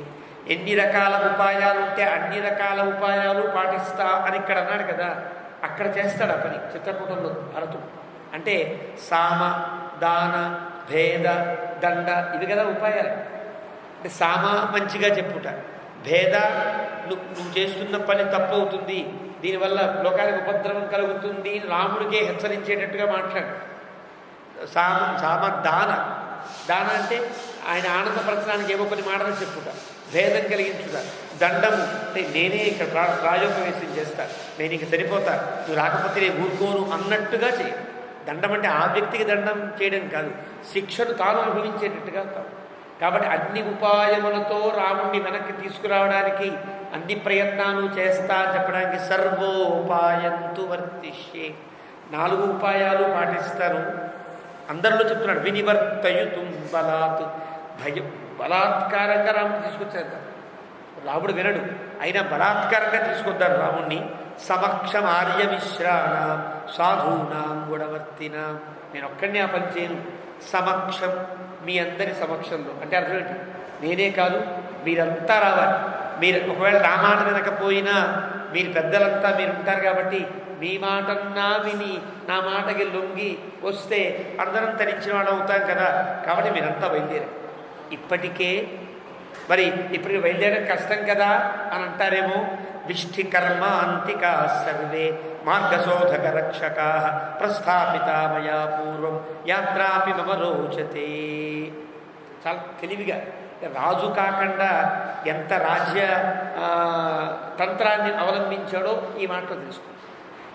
ఎన్ని రకాల ఉపాయాలు ఉంటే అన్ని రకాల ఉపాయాలు పాటిస్తా అని ఇక్కడ అన్నాడు కదా, అక్కడ చేస్తాడు ఆ పని చిత్రకూటంలో భరతుడు. అంటే సామ, దాన, భేద, దండ, ఇవి కదా ఉపాయాలు. అంటే సామ మంచిగా చెప్పుట, భేద నువ్వు చేస్తున్న పని తప్పు అవుతుంది, దీనివల్ల లోకానికి ఉపద్రవం కలుగుతుంది, రాముడికే హెచ్చరించేటట్టుగా మాట్లాడు. సామ దాన అంటే ఆయన ఆనందపరచడానికి ఏవో కొన్ని మాటలు చెప్పుట, భేదం కలిగించుట. దండము అంటే నేనే ఇక్కడ రాజోపవేశం చేస్తా, నేను ఇంక సరిపోతా, నువ్వు రాకపోతే నేను ఊరుకోను అన్నట్టుగా చేయి. దండం అంటే ఆ వ్యక్తికి దండం చేయడం కాదు, శిక్షను తాను అనుభవించేటట్టుగా కాదు. కాబట్టి అన్ని ఉపాయములతో రాముణ్ణి వెనక్కి తీసుకురావడానికి అన్ని ప్రయత్నాలు చేస్తా అని చెప్పడానికి సర్వోపాయంతు వర్తిష్యే. 4 ఉపాయాలు పాటిస్తాను అందరిలో చెప్తున్నాడు. వినివర్తయుతుం బలాత్, బలాత్కారంగా రాముడు తీసుకొచ్చేద్దాం. రాముడు వినడు, అయినా బలాత్కారంగా తీసుకొద్దాడు రాముణ్ణి. సమక్షం ఆర్యమిశ్రాణం సాధూనాం గుణవర్తినాం. నేను ఒక్కడిని ఆ పని చేయను. సమక్షం, మీ అందరి సమక్షంలో అంటే అర్థం ఏంటి? నేనే కాదు, మీరంతా రావాలి. మీరు ఒకవేళ నా మాట వినకపోయినా మీరు పెద్దలంతా మీరు ఉంటారు కాబట్టి మీ మాటన్నా విని నా మాటకి లొంగి వస్తే అందరం తరించిన వాడు అవుతాం కదా. కాబట్టి మీరంతా బయలుదేరారు. ఇప్పటికే మరి ఇప్పటికి బయలుదేరడం కష్టం కదా అని అంటారేమో. విష్ఠి కర్మ అంతికా సర్వే మార్గశోధక రక్షకా ప్రస్థాపిత మయా పూర్వం యాత్రాపి మమ రోచతే. చాలా తెలివిగా రాజు కాకుండా ఎంత రాజ్య తంత్రాన్ని అవలంబించాడో ఈ మాటలో తెలుసుకోండి.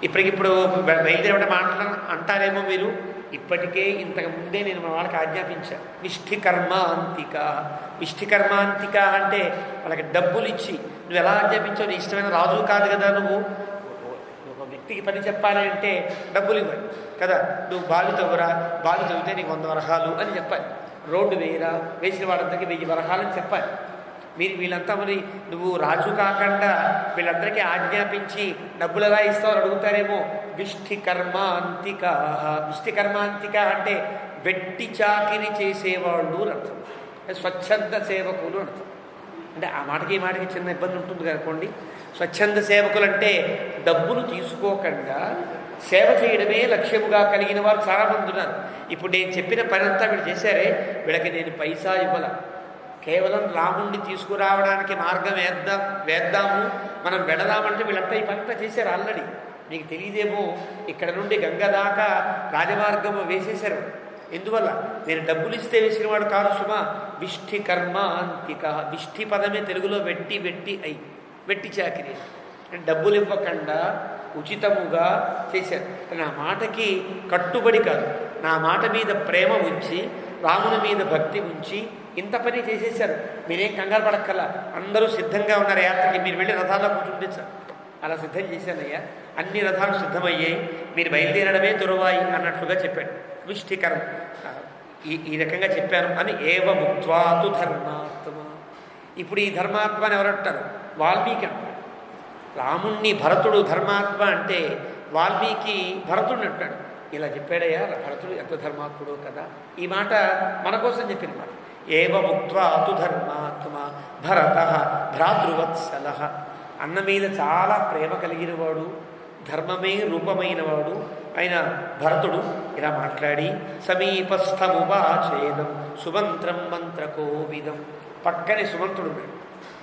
ఇప్పటికిప్పుడు బయలుదేరబడే మాటలు అంటారేమో మీరు. ఇప్పటికే ఇంతకు ముందే నేను మన వాళ్ళకి ఆజ్ఞాపించాను. విష్ఠి కర్మాంతిక. విష్ఠి కర్మాంతిక అంటే వాళ్ళకి డబ్బులు ఇచ్చి నువ్వు ఎలా ఆజ్ఞాపించావు, నీ ఇష్టమైన రాజు కాదు కదా. నువ్వు ఒక వ్యక్తికి పని చెప్పాలి అంటే డబ్బులు ఇవ్వాలి కదా. నువ్వు బావి తవ్వరా, బావి తవ్వితే నీకు 100 వరహాలు అని చెప్పాలి. రోడ్డు వేయరా, వేసిన వాళ్ళందరికీ 1000 వరహాలు అని చెప్పాలి. వీళ్ళంతా మరి నువ్వు రాజు కాకుండా వీళ్ళందరికీ ఆజ్ఞాపించి డబ్బులు ఎలా ఇస్తావు అని అడుగుతారేమో. విష్ఠి కర్మాంతిక. విష్ఠి కర్మాంతిక అంటే వెట్టి చాకిరి చేసేవాళ్ళు అని అర్థం. స్వచ్ఛంద సేవకులు అని అర్థం. అంటే ఆ మాటకి ఈ మాటకి చిన్న ఇబ్బంది ఉంటుంది కనుకోండి. స్వచ్ఛంద సేవకులు అంటే డబ్బులు తీసుకోకుండా సేవ చేయడమే లక్ష్యముగా కలిగిన వారు చాలామంది ఉన్నారు. ఇప్పుడు నేను చెప్పిన పని అంతా వీళ్ళు చేశారే, వీళ్ళకి నేను పైసా ఇవ్వాల. కేవలం రాముణ్ణి తీసుకురావడానికి మార్గం వేద్దాము, మనం వెళదామంటే వీళ్ళంతా ఈ పనంతా చేశారు ఆల్రెడీ. మీకు తెలియదేమో, ఇక్కడ నుండి గంగ దాకా రాజమార్గము వేసేశారు. ఎందువల్ల? నేను డబ్బులు ఇస్తే వేసిన వాడు కాదు సుమా. విష్ఠి కర్మ అంతిక. విష్ఠి పదమే తెలుగులో వెట్టి చాకిరి. డబ్బులు ఇవ్వకుండా ఉచితముగా చేశారు. నా మాటకి కట్టుబడి కాదు, నా మాట మీద ప్రేమ ఉంచి రాముని మీద భక్తి ఉంచి ఇంత పని చేసేసారు. మీరేం కంగారు పడక్కల్లా, అందరూ సిద్ధంగా ఉన్నారు యాత్రకి. మీరు వెళ్ళి రథాల్లో కూర్చుంటే సార్ అలా సిద్ధం చేశానయ్యా, అన్ని రథాలు సిద్ధమయ్యాయి, మీరు బయలుదేరడమే దురవాయి అన్నట్లుగా చెప్పాడు. విష్ఠికరం ఈ రకంగా చెప్పాను అని. ఏవ ముక్త్వాతు ధర్మాత్మ. ఇప్పుడు ఈ ధర్మాత్మ అని ఎవరంటారు? వాల్మీకి అంటారు. రాముణ్ణి భరతుడు ధర్మాత్మ అంటే వాల్మీకి భరతుడిని అంటాడు. ఇలా చెప్పాడయ్యా భరతుడు ఎంత ధర్మాత్ముడో కదా. ఈ మాట మన కోసం చెప్పిన మాట. ఏవ ముక్త్వాతు ధర్మాత్మ భరత భ్రాతృవత్సల. అన్న మీద చాలా ప్రేమ కలిగిన వాడు, ధర్మమే రూపమైన వాడు ఆయన భరతుడు ఇలా మాట్లాడి సమీపస్థముపాచేదం సుమంత్రం మంత్రకోవిదం. పక్కనే సుమంత్రుడు ఉన్నాడు.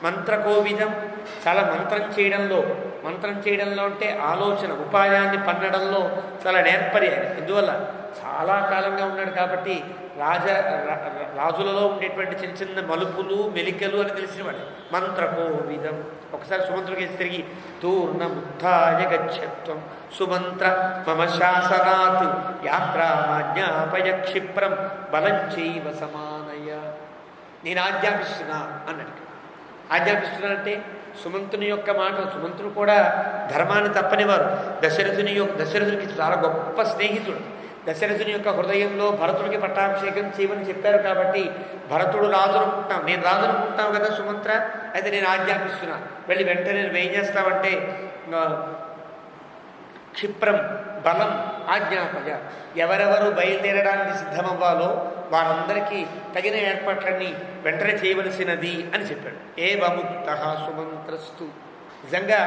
మంత్రకోవిదం చాలా మంత్రం చేయడంలో అంటే ఆలోచన ఉపాయాన్ని పన్నడంలో చాలా నేర్పరి ఆయన. ఎందువల్ల చాలా కాలంగా ఉన్నాడు కాబట్టి రాజులలో ఉండేటువంటి చిన్న చిన్న మలుపులు మెలికలు అని తెలిసినవాడు. మంత్రకోవిదం. ఒకసారి సుమంత్రుడికి తిరిగి తూర్ణముత్థాయ గచ్చత్వం సుమంత్ర మమ శాసనాత్ యాత్రామాజ్ఞాపయ క్షిప్రం బలంచైవ సమానయ. నేను ఆజ్ఞాపిస్తున్నా అన్నాడు. ఆజ్ఞాపిస్తున్నానంటే సుమంతుని యొక్క మాట. సుమంతుడు కూడా ధర్మాన్ని తప్పనివారు. దశరథునికి చాలా గొప్ప స్నేహితుడు. దశరథుని యొక్క హృదయంలో భరతుడికి పట్టాభిషేకం చేయమని చెప్పారు కాబట్టి భరతుడు రాజు అనుకుంటాం, నేను రాజు అనుకుంటావు కదా సుమంత్ర, అయితే నేను ఆజ్ఞాపిస్తున్నా, వెళ్ళి వెంటనే నువ్వు ఏం చేస్తావంటే క్షిప్రం బలం ఆజ్ఞాపయ. ఎవరెవరు బయలుదేరడానికి సిద్ధమవ్వాలో వారందరికీ తగిన ఏర్పాట్లన్నీ వెంటనే చేయవలసినది అని చెప్పాడు. ఏవముక్త సుమంత్రస్తు. నిజంగా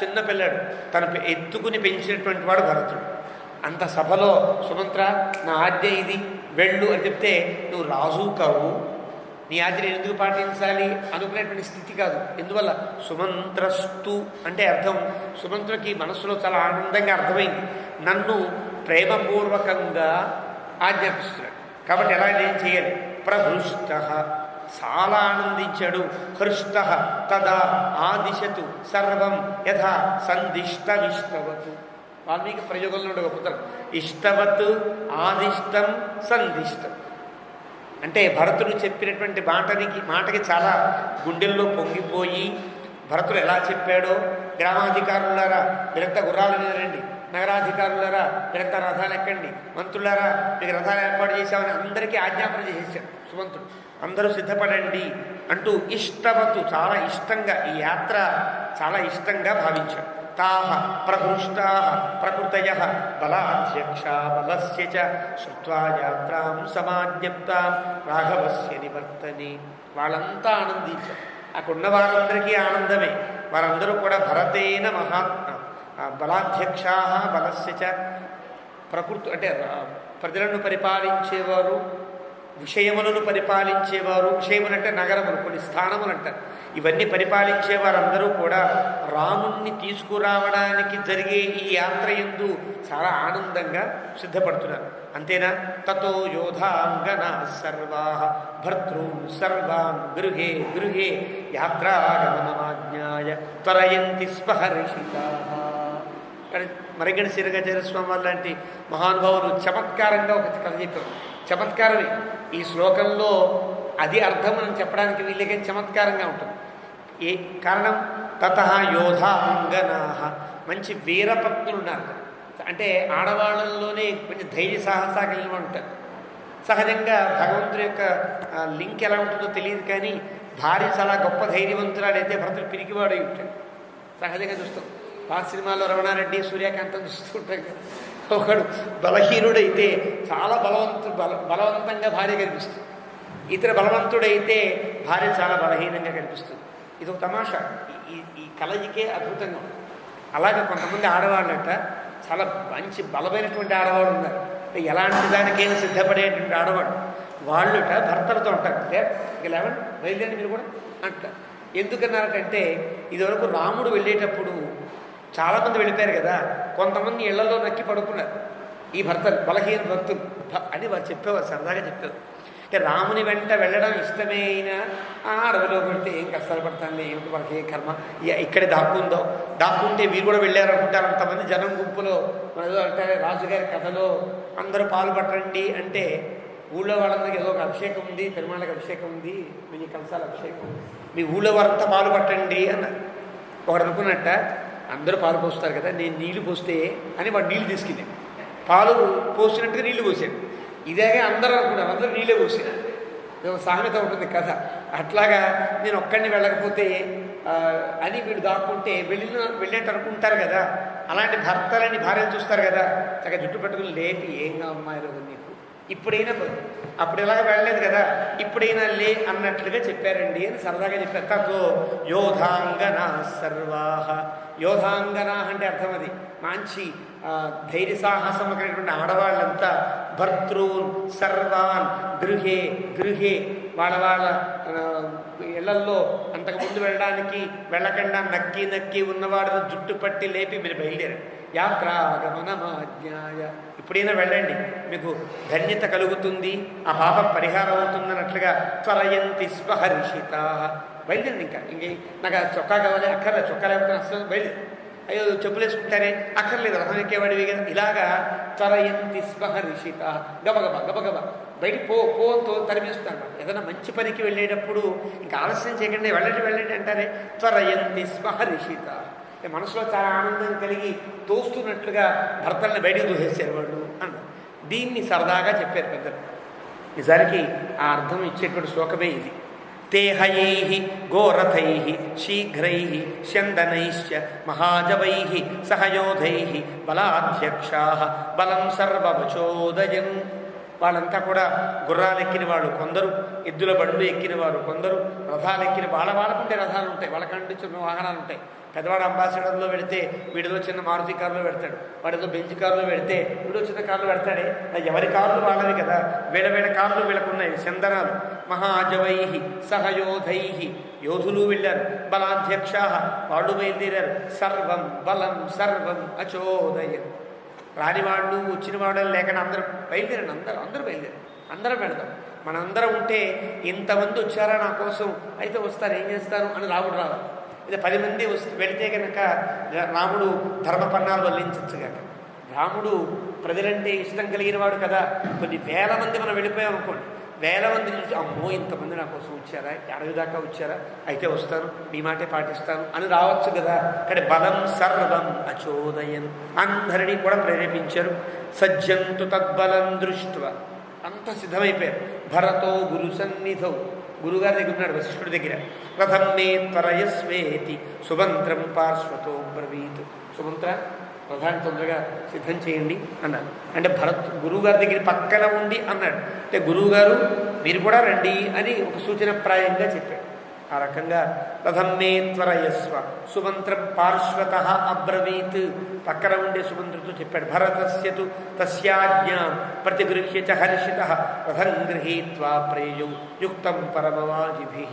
చిన్నపిల్లాడు, తను ఎత్తుకుని పెంచినటువంటి వాడు భరతుడు. అంత సభలో సుమంత్ర నా ఆజ్ఞ ఇది వెళ్ళు అని చెప్తే నువ్వు రాజు కావు, నీ ఆజ్ఞ నేను ఎందుకు పాటించాలి అనుకునేటువంటి స్థితి కాదు. ఎందువల్ల సుమంత్రస్తు అంటే అర్థం, సుమంత్రకి మనస్సులో చాలా ఆనందంగా అర్థమైంది, నన్ను ప్రేమపూర్వకంగా ఆజ్ఞాపిస్తున్నాడు కాబట్టి ఎలా నేను చేయాలి. ప్రహృష్ట చాలా ఆనందించాడు. హృష్ట తదా ఆదిశతు సర్వం యథా సందిష్ట విష్ణవతు. వాల్మీకి ప్రయోగంలో ఉండే గొప్పతనం. ఇష్టవత్ ఆదిష్టం సందిష్టం అంటే భరతుడు చెప్పినటువంటి మాటకి చాలా గుండెల్లో పొంగిపోయి భరతుడు ఎలా చెప్పాడో, గ్రామాధికారులారా మీరంతా గుర్రాల మీద రండి, నగరాధికారులారా మీరంతా రథాలు ఎక్కండి, మంత్రులారా మీకు రథాలు ఏర్పాటు చేశామని అందరికీ ఆజ్ఞాపన చేసేసాడు సుమంతుడు. అందరూ సిద్ధపడండి అంటూ ఇష్టవతు చాలా ఇష్టంగా, ఈ యాత్ర చాలా ఇష్టంగా భావించాడు. తాః ప్రహృష్టాః ప్రకృతయః బలాధ్యక్షా బలస్య చ శ్రుత్వా యాత్రాం సమాజ్ఞప్తాం రాఘవస్య నివర్తని. వాళ్ళంతా ఆనందించారు. అక్కడ ఉన్న వారందరికీ ఆనందమే. వారందరూ కూడా భరతేన బలాధ్యక్షా బలస్య చ ప్రకృతి అంటే ప్రజలను పరిపాలించేవారు, విషయములను పరిపాలించేవారు, విషయములంటే నగరములు, కొన్ని స్థానములు అంటారు. ఇవన్నీ పరిపాలించే వారందరూ కూడా రాముణ్ణి తీసుకురావడానికి జరిగే ఈ యాత్ర యందు చాలా ఆనందంగా సిద్ధపడుతున్నారు. అంతేనా? తతో యోధాంగనా సర్వాః భర్తॄన్ సర్వాన్ గృహే గృహే యాత్రాగమనమాజ్ఞాయ త్వరయంతి స్పహర్షితాః. కానీ మరిగణ సిరగజర స్వామి వారి లాంటి మహానుభావులు చమత్కారంగా ఒక కథ చెప్పారు. చమత్కారమే ఈ శ్లోకంలో, అది అర్థం మనం చెప్పడానికి వీళ్ళకే చమత్కారంగా ఉంటుంది. ఏ కారణం? తతః యోధాంగనాః, మంచి వీరపత్నులు ఉన్నారు. అంటే ఆడవాళ్ళల్లోనే కొంచెం ధైర్య సాహసాలు కలిగిన వాళ్ళు ఉంటారు. సహజంగా భగవంతుడి యొక్క లింక్ ఎలా ఉంటుందో తెలియదు, కానీ భార్య చాలా గొప్ప ధైర్యవంతురాడైతే భర్తలు పిరికివాడై ఉంటాడు. సహజంగా చూస్తాం. పాత సినిమాల్లో రమణారెడ్డి, సూర్యకాంతం చూస్తుంటాం. ఒకడు బలహీనుడైతే చాలా బలవంతంగా భార్య కనిపిస్తుంది. ఇతర బలవంతుడైతే భార్య చాలా బలహీనంగా కనిపిస్తుంది. ఇది ఒక తమాషా. ఈ కలయికే అద్భుతంగా ఉంది. అలాగే కొంతమంది ఆడవాళ్ళంట చాలా మంచి బలమైనటువంటి ఆడవాళ్ళు ఉన్నారు. ఎలాంటి దానికైనా సిద్ధపడేటువంటి ఆడవాళ్ళు. వాళ్ళుట భర్తలతో ఉంటారు. ఇక లేవండి, బయలుదేరండి మీరు కూడా అంటారు. ఎందుకన్నారంటే ఇదివరకు రాముడు వెళ్ళేటప్పుడు చాలామంది వెళ్ళిపోయారు కదా, కొంతమంది ఇళ్లలో నక్కి పడుకున్నారు ఈ భర్తలు, బలహీన భక్తులు అని వారు చెప్పేవారు, సరదాగా చెప్పేవారు. అంటే రాముని వెంట వెళ్ళడం ఇష్టమే అయినా అడవిలో పెడితే ఏం కష్టాలు పడతాను, ఏమిటి మనకి ఏ కర్మ, ఇక్కడే దాక్కుంటే వీరు కూడా వెళ్ళారు అనుకుంటారు. అంతమంది జనం గుంపులో మనదో అంటే రాజుగారి కథలో అందరూ పాలు పట్టండి అంటే ఊళ్ళో వాళ్ళందరికీ ఏదో ఒక అభిషేకం ఉంది, పెరుమాళ్ళకి అభిషేకం ఉంది, 1000 కలశాల అభిషేకం, మీ ఊళ్ళో వారంతా పాలు పట్టండి అన్నారు. ఒకడు అనుకున్నట్ట అందరూ పాలు పోస్తారు కదా, నేను నీళ్లు పోస్తే అని వాడు నీళ్లు తీసుకున్నాను. పాలు పోసినట్టుగా నీళ్లు పోసాడు. ఇదేగా అందరూ అనుకున్నారు, అందరూ నీళ్ళే పోసినారు. సామెత ఉంటుంది కథ. అట్లాగా నేను ఒక్కడిని వెళ్ళకపోతే అని వీడు దాక్కుంటే వెళ్ళేట్టు అనుకుంటారు కదా. అలాంటి భర్తలని భార్యలు చూస్తారు కదా, చక్కగా జుట్టు పట్టుకుని లేపి ఏంగా అమ్మాయిలో నీకు ఇప్పుడైనా అప్పుడు ఎలాగ వెళ్ళలేదు కదా, ఇప్పుడైనా లే అన్నట్లుగా చెప్పారండి అని సరదాగా చెప్పారు. తతో యోధాంగనా సర్వాహ. యోధాంగనా అంటే అర్థం అది మంచి ధైర్య సాహసం కలిగినటువంటి ఆడవాళ్ళంతా భర్తృన్ సర్వాన్ గృహే గృహే, వాళ్ళ ఇళ్లల్లో అంతకుముందు వెళ్ళకుండా నక్కి ఉన్నవాడు జుట్టు పట్టి లేపి మీరు బయలుదేరండి. యాత్రాగమనమాజ్ఞాయ, ఇప్పుడైనా వెళ్ళండి, మీకు ధన్యత కలుగుతుంది, ఆ పాప పరిహారం అవుతుందన్నట్లుగా త్వరయంతి స్వహర్షితా. బయలుదేరండి. ఇంకా నాకు చొక్కా కావాలి, అక్కర్లేదు, చొక్కా లేకపోతే అసలు బయలుదేరి, అయ్యో చెప్పులు వేసుకుంటారే, అక్కర్లేదు, రథం ఎక్కేవాడివి కదా, ఇలాగా త్వరయంతి స్వహర్షిత. గబగబా బయటికి పోతో తరిమిస్తాను. ఏదైనా మంచి పనికి వెళ్ళేటప్పుడు ఇంకా ఆలస్యం చేయకండి, వెళ్ళండి అంటారే. త్వరయంతి స్వహర్షిత, మనసులో చాలా ఆనందం కలిగి తోస్తున్నట్లుగా భర్తల్ని బయటకు తోసేసారు వాళ్ళు అన్నారు. దీన్ని సరదాగా చెప్పారు పెద్దలు. నిజానికి ఆ అర్థం ఇచ్చేటువంటి శ్లోకమే ఇది. తేహయైః గోరథైః శీఘ్రైః స్యందనైశ్చ మహాజవైః సహయోధైః బలాధ్యక్షాః బలం సర్వవచోదయం. వాళ్ళంతా కూడా గుర్రాలు ఎక్కిన వాళ్ళు కొందరు, ఎద్దుల బండ్లు ఎక్కిన వారు కొందరు, రథాలు ఎక్కిన వాళ్ళకుంటే రథాలు ఉంటాయి, వాళ్ళకంటే చిన్న వాహనాలు ఉంటాయి. పెద్దవాడు అంబాసిడర్లో పెడితే వీడిలో చిన్న మారుతి కారులో పెడతాడు, వాడితో బెంచ్ కారులో పెడితే వీడిలో చిన్న కారులో పెడతాడే. ఎవరి కారులు వాళ్ళవి కదా, వేళ కారులు వీళ్ళకున్నాయి. చందనాలు. మహాజవైః సహయోధైః, యోధులు వెళ్ళారు. బలాధ్యక్షాః, వాళ్ళు బయలుదేరారు. సర్వం బలం సర్వం అచోదయం, రానివాళ్ళు వచ్చిన వాళ్ళు లేకుండా అందరూ బయలుదేరండి. అందరూ బయలుదేరారు. అందరం వెళదాం. మనందరం ఉంటే ఇంతమంది వచ్చారా నా కోసం, అయితే వస్తారు, ఏం చేస్తారు అని రాముడు రావాలి. ఇది 10 మంది వెళితే కనుక రాముడు ధర్మపన్నాలు వల్లించచ్చు కాక. రాముడు ప్రజలంటే ఇష్టం కలిగిన వాడు కదా. కొన్ని వేల మంది మనం వెళ్ళిపోయాం అనుకోండి, వేల మంది నుంచి అమ్మో ఇంతమంది నా కోసం వచ్చారా, అడవి దాకా వచ్చారా, అయితే వస్తాను, మీ మాటే పాటిస్తాను అని రావచ్చు కదా. కానీ బలం సర్వం అచోదయం, అందరినీ కూడా ప్రేరేపించారు. సజ్జంతు తద్బలం దృష్ట్వా, అంత సిద్ధమైపోయారు. భరతో గురు సన్నిధౌ, గురుగారి దగ్గర ఉన్నాడు, వశిష్ఠుడి దగ్గర. రథం మే త్వరయస్వేతి సుమంత్రం పార్శ్వతో బ్రవీత్. సుమంత్ర రథాన్ని తొందరగా సిద్ధం చేయండి అన్నారు. అంటే గురువుగారి దగ్గర పక్కన ఉండి అన్నాడు. అంటే గురువుగారు మీరు కూడా రండి అని ఒక సూచనప్రాయంగా చెప్పాడు. ఆ రకంగా రథం మే త్వరయస్వ సుమంత్రం పార్శ్వత అబ్రవీత్, పక్కన ఉండే సుమంత్రుతో చెప్పాడు. భరతస్యతు తస్యాజ్ఞాం ప్రతిగృహ్య చ హర్షితః రథం గృహీత్వా ప్రేయౌ యుక్తం పరమవాజిభిః.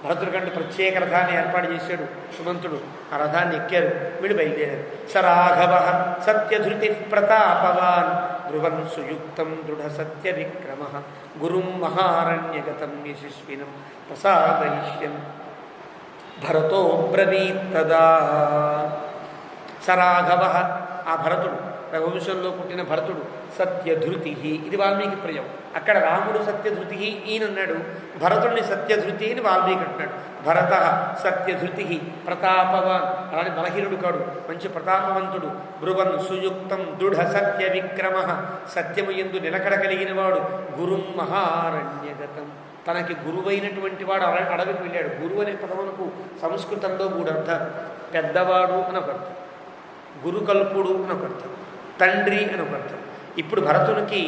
భరతుడికంటే ప్రత్యేక రథాన్ని ఏర్పాటు చేశాడు సుమంతుడు. ఆ రథాన్ని ఎక్కారు, వీడు బయలుదేరారు. స రాఘవ సత్యధృతి ప్రతాపవాన్ ధ్రువన్ సుయుక్తం దృఢ సత్య విక్రమ గురుం మహారణ్యగతం యశస్వినం ప్రసాదయిష్యం భరతో బ్రవీత్తదా. స రాఘవ, ఆ భరతుడు, రఘువంశంలో పుట్టిన భరతుడు. సత్యధృతి, ఇది వాల్మీకి ప్రయోగం. అక్కడ రాముడు సత్యధృతి ఈయనన్నాడు, భరతుడిని సత్యధృతి అని వాల్మీకి అంటున్నాడు. భరత సత్యధృతి ప్రతాపవాన్, అలానే బలహీనుడు కాడు, మంచి ప్రతాపవంతుడు. బ్రువన్ సుయుక్తం దృఢ సత్య విక్రమ, సత్యము యందు నిలకడ కలిగిన వాడు. గురుం మహారణ్యగతం, తనకి గురువైనటువంటి వాడు అడవికి వెళ్ళాడు. గురువు అనే పదమునకు సంస్కృతంలో 3 అర్థాలు. పెద్దవాడు అని ఒక అర్థం, గురుకల్పుడు అని ఒక అర్థం, తండ్రి అని ఒక అర్థం. ఇప్పుడు భరతునికి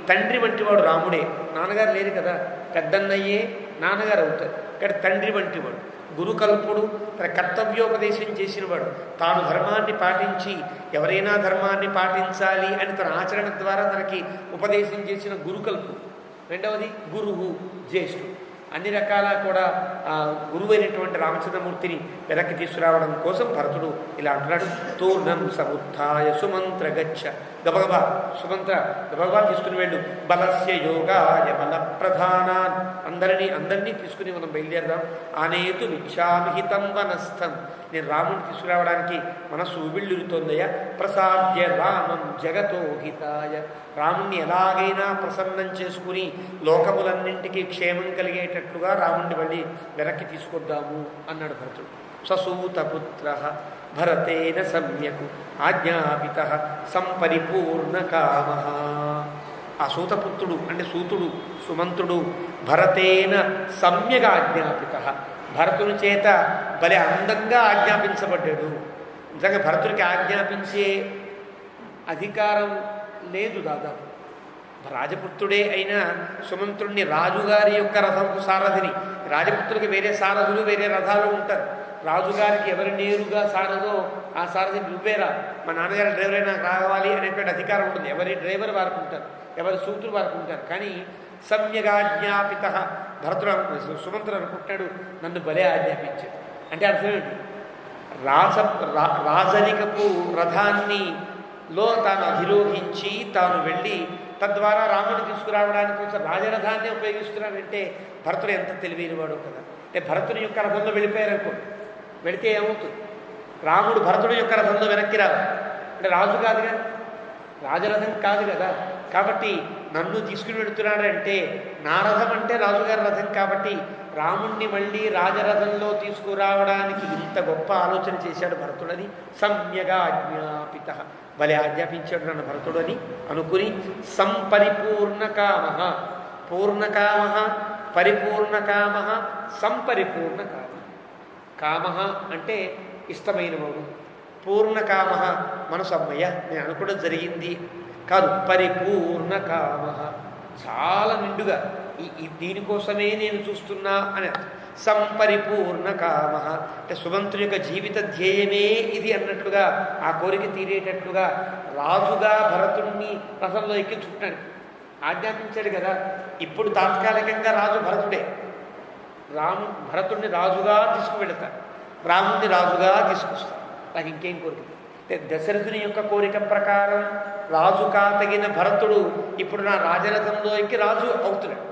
తండ్రి వంటి వాడు రాముడే. నాన్నగారు లేరు కదా, పెద్దన్నయ్యే నాన్నగారు అవుతారు. ఇక్కడ తండ్రి వంటి వాడు, గురుకల్పుడు, తన కర్తవ్యోపదేశం చేసినవాడు. తాను ధర్మాన్ని పాటించి ఎవరైనా ధర్మాన్ని పాటించాలి అని తన ఆచరణ ద్వారా తనకి ఉపదేశం చేసిన గురుకల్పుడు. రెండవది గురువు, జ్యేష్ఠుడు. అన్ని రకాల కూడా గురువైనటువంటి రామచంద్రమూర్తిని వెనక్కి తీసుకురావడం కోసం భరతుడు ఇలా అంటున్నాడు. తూర్ణం సముత్థాయ సుమంత్ర గచ్చ, గబగబా సుమంత్ర గబగబా తీసుకుని వెళ్ళు. బలస్య యోగాయ బల ప్రధానాన్, అందరినీ తీసుకుని మనం బయలుదేరదాం. అనేతు నిక్షామిహితం వనస్థం, నేను రాముని తీసుకురావడానికి మనస్సు ఉబిళ్ళురుతోందయ్యా. ప్రసాద్య రామం జగతో హితాయ, రాముణ్ణి ఎలాగైనా ప్రసన్నం చేసుకుని లోకములన్నింటికీ క్షేమం కలిగేటట్లుగా రాముణ్ణి మళ్ళీ వెనక్కి తీసుకొద్దాము అన్నాడు భరతుడు. ససూతపుత్ర భరతేన సమ్యకు ఆజ్ఞాపిత సంపరిపూర్ణకామ. ఆ సూతపుత్రుడు అంటే సూతుడు సుమంతుడు భరతేన సమ్యక్ ఆజ్ఞాపిత, భరతుని చేత భలే అందంగా ఆజ్ఞాపించబడ్డాడు. నిజంగా భరతుడికి ఆజ్ఞాపించే అధికారం లేదు దాదాపు. రాజపుత్రుడే అయినా సుమంత్రుడిని రాజుగారి యొక్క రథంకు సారథిని, రాజపుత్రుడికి వేరే సారథులు వేరే రథాలు ఉంటారు. రాజుగారికి ఎవరు నేరుగా సారథో ఆ సారథి నువ్వేరా, మా నాన్నగారి డ్రైవరే నాకు రావాలి అనేటువంటి అధికారం ఉంటుంది. ఎవరి డ్రైవర్ వారికి ఉంటారు, ఎవరి సూత్రులు వారికి ఉంటారు. కానీ సమ్యగాజ్ఞాపిత భరతుడు సుమంత్రుడు అనుకుంటాడు, నన్ను భలే ఆజ్ఞాపించాడు. అంటే అర్థం ఏంటి? రాజరికపు రథాన్ని తాను అధిరోహించి తాను వెళ్ళి తద్వారా రాముడిని తీసుకురావడానికి కోసం రాజరథాన్ని ఉపయోగిస్తున్నాడంటే భరతుడు ఎంత తెలివైనవాడు కదా. అంటే భరతుని యొక్క రథంలో వెళ్ళిపోయారనుకోండి, వెళితే ఏమవుతుంది? రాముడు భరతుడి యొక్క రథంలో వెనక్కి రావాలి అంటే రాజు కాదుగా, రాజరథం కాదు కదా. కాబట్టి నన్ను తీసుకుని వెళుతున్నాడంటే నా రథం అంటే రాజుగారి రథం కాబట్టి రాముణ్ణి మళ్ళీ రాజరథంలో తీసుకురావడానికి ఇంత గొప్ప ఆలోచన చేశాడు భరతుడని సమ్యగా ఆజ్ఞాపిత, భలే ఆజ్ఞాపించాడు నన్ను భరతుడు అని అనుకుని సంపరిపూర్ణకామ, పూర్ణకామ పరిపూర్ణకామ సంపరిపూర్ణకామ. కామ అంటే ఇష్టమైనవాడు, పూర్ణకామ మనసు అమ్మయ్య నేను అనుకోవడం జరిగింది కాదు, పరిపూర్ణకామ చాలా నిండుగా దీనికోసమే నేను చూస్తున్నా అని సంపరిపూర్ణకామ అంటే సుమంతుని యొక్క జీవిత ధ్యేయమే ఇది అన్నట్లుగా ఆ కోరిక తీరేటట్లుగా రాజుగా భరతుడిని రథంలో ఎక్కించుకుంటానికి ఆజ్ఞాపించాడు కదా. ఇప్పుడు తాత్కాలికంగా రాజు భరతుడే, భరతుడిని రాజుగా తీసుకువెళతారు, రాముడిని రాజుగా తీసుకొస్తారు. నాకు ఇంకేం కోరిక? దశరథుని యొక్క కోరిక ప్రకారం రాజు కాతగిన భరతుడు ఇప్పుడు నా రాజరథంలో ఎక్కి రాజు అవుతున్నాడు.